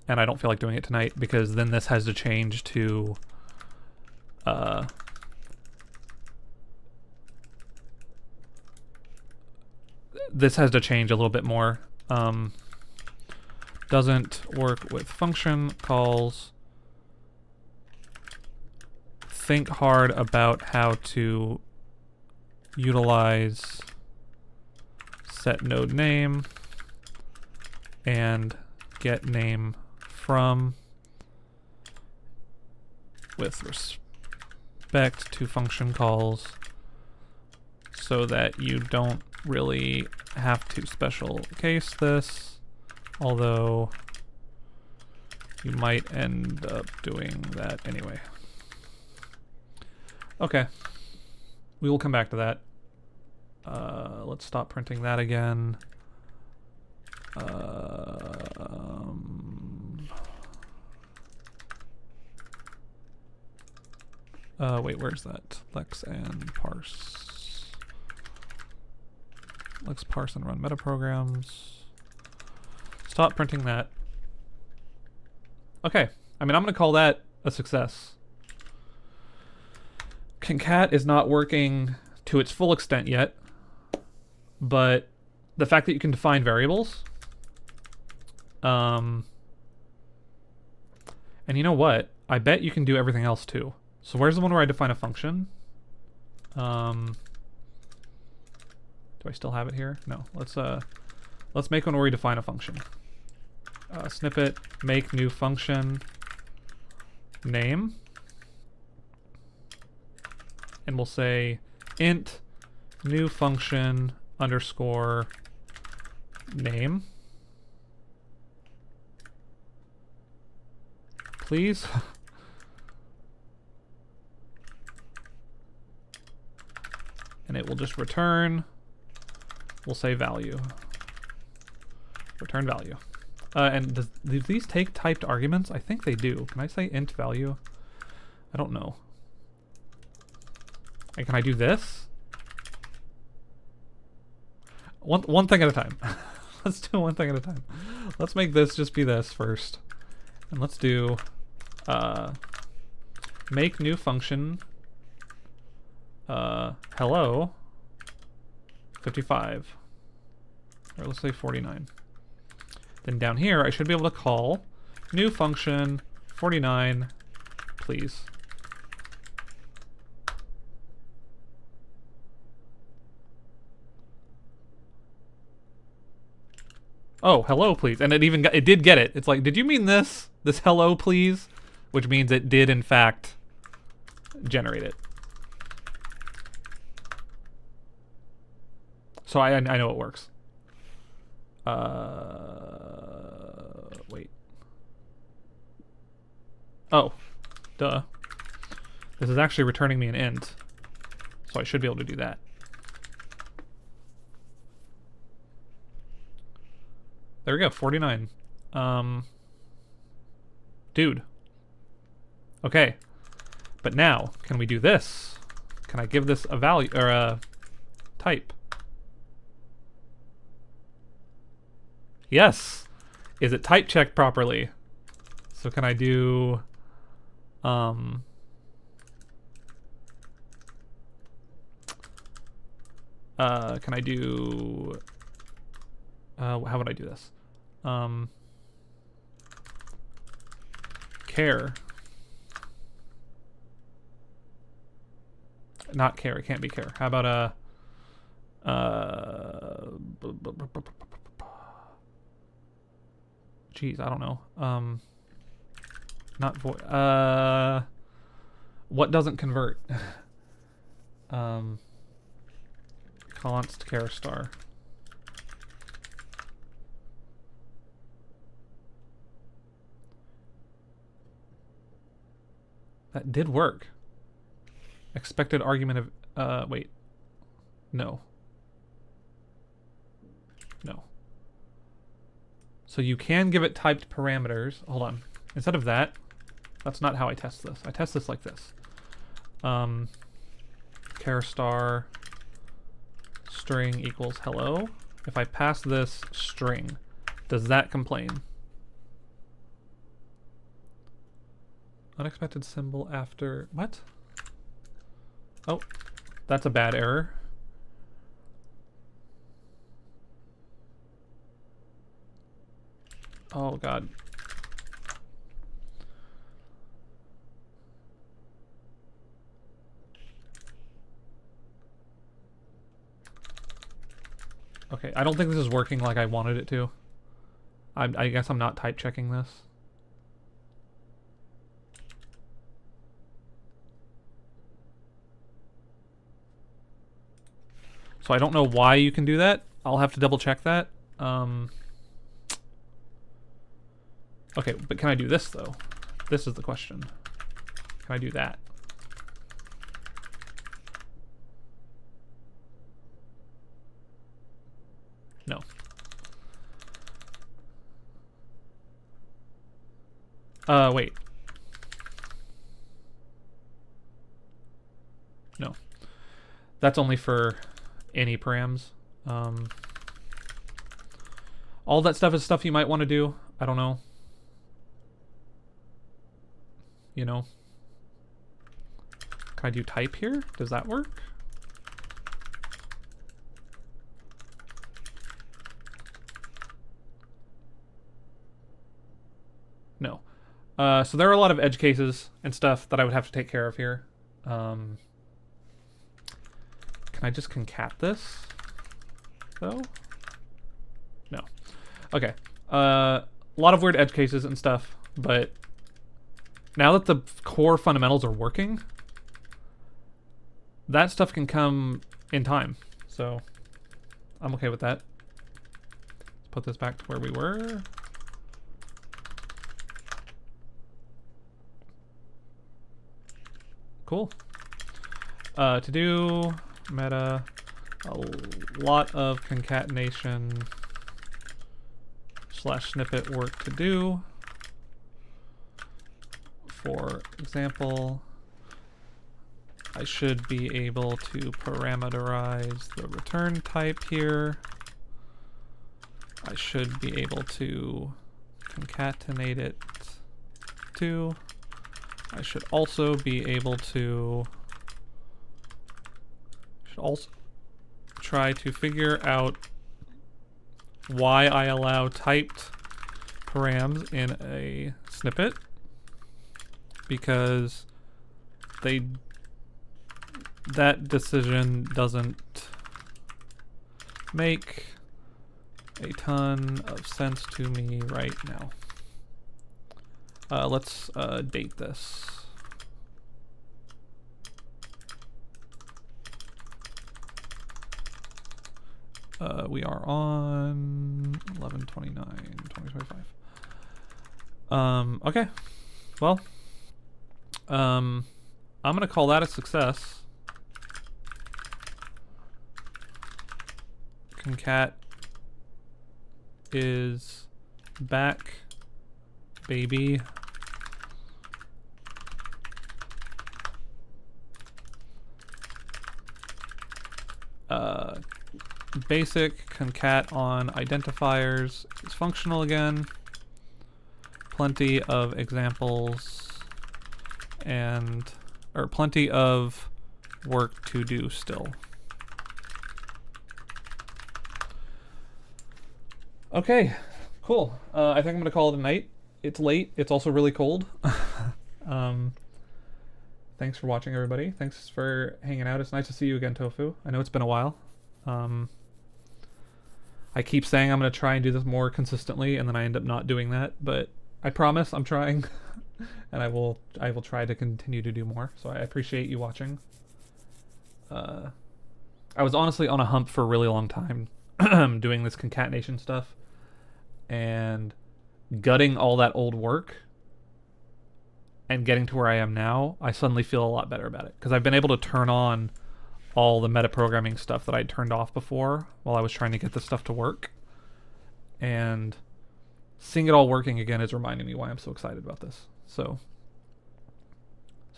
I don't feel like doing it tonight, because then this has to change to this has to change a little bit more. Doesn't work with function calls. Think hard about how to utilize set node name and get name from with respect to function calls, so that you don't really have to special case this, although you might end up doing that anyway. Okay, we will come back to that. Let's stop printing that again. Wait, where's that? Lex and parse. Let's parse and run metaprograms. Stop printing that. Okay, I mean, I'm going to call that a success. Concat is not working to its full extent yet, but the fact that you can define variables, and you know what? I bet you can do everything else too. So where's the one where I define a function? Do I still have it here? No. Let's make one where we define a function. Snippet make new function name, and we'll say int new function underscore name, please. And it will just return, we'll say value. Return value. And do these take typed arguments? I think they do. Can I say int value? I don't know. And can I do this? one thing at a time. Let's do one thing at a time. Let's make this just be this first. And let's do make new function hello 55. Or let's say 49. Then down here I should be able to call new function 49 please. Oh, hello, please. And it did get it. It's like, did you mean this? This hello, please? Which means it did, in fact, generate it. So I know it works. Wait. Oh, duh. This is actually returning me an int. So I should be able to do that. There we go, 49. Dude. Okay. But now, can we do this? Can I give this a value, or a type? Yes! Is it type checked properly? So can I do... can I do... how would I do this? Care. Not care, it can't be care. How about geez, I don't know. Not void. What doesn't convert? Const char star. That did work. Expected argument of, wait. No. No. So you can give it typed parameters. Hold on. Instead of that, that's not how I test this. I test this like this. Char star string equals hello. If I pass this string, does that complain? Unexpected symbol after... What? Oh, that's a bad error. Oh, God. Okay, I don't think this is working like I wanted it to. I guess I'm not type checking this. So I don't know why you can do that. I'll have to double check that. Okay, but can I do this though? This is the question. Can I do that? No. Wait. No. That's only for any params. All that stuff is stuff you might want to do. I don't know. You know. Can I do type here? Does that work? No. So there are a lot of edge cases and stuff that I would have to take care of here. Can I just concat this, though? No. Okay. A lot of weird edge cases and stuff, but now that the core fundamentals are working, that stuff can come in time. So I'm okay with that. Let's put this back to where we were. Cool. To do meta, a lot of concatenation / snippet work to do. For example, I should be able to parameterize the return type here I should be able to concatenate it to. I should also be able to try to figure out why I allow typed params in a snippet, because that decision doesn't make a ton of sense to me right now. Let's date this. We are on 11/29/2025. Okay. Well, I'm gonna call that a success. Concat is back, baby. Basic concat on identifiers is functional again. Plenty of examples or plenty of work to do still. Okay, cool. I think I'm gonna call it a night. It's late. It's also really cold. Thanks for watching, everybody. Thanks for hanging out. It's nice to see you again, Tofu. I know it's been a while. I keep saying I'm going to try and do this more consistently, and then I end up not doing that, but I promise I'm trying, and I will try to continue to do more. So I appreciate you watching. I was honestly on a hump for a really long time doing this concatenation stuff and gutting all that old work and getting to where I am now. I suddenly feel a lot better about it because I've been able to turn on all the metaprogramming stuff that I'd turned off before while I was trying to get this stuff to work. And seeing it all working again is reminding me why I'm so excited about this. So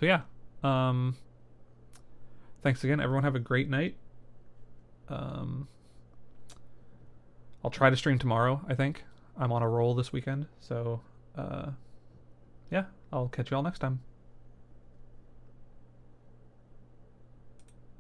yeah. Thanks again. Everyone have a great night. I'll try to stream tomorrow, I think. I'm on a roll this weekend. So yeah, I'll catch you all next time.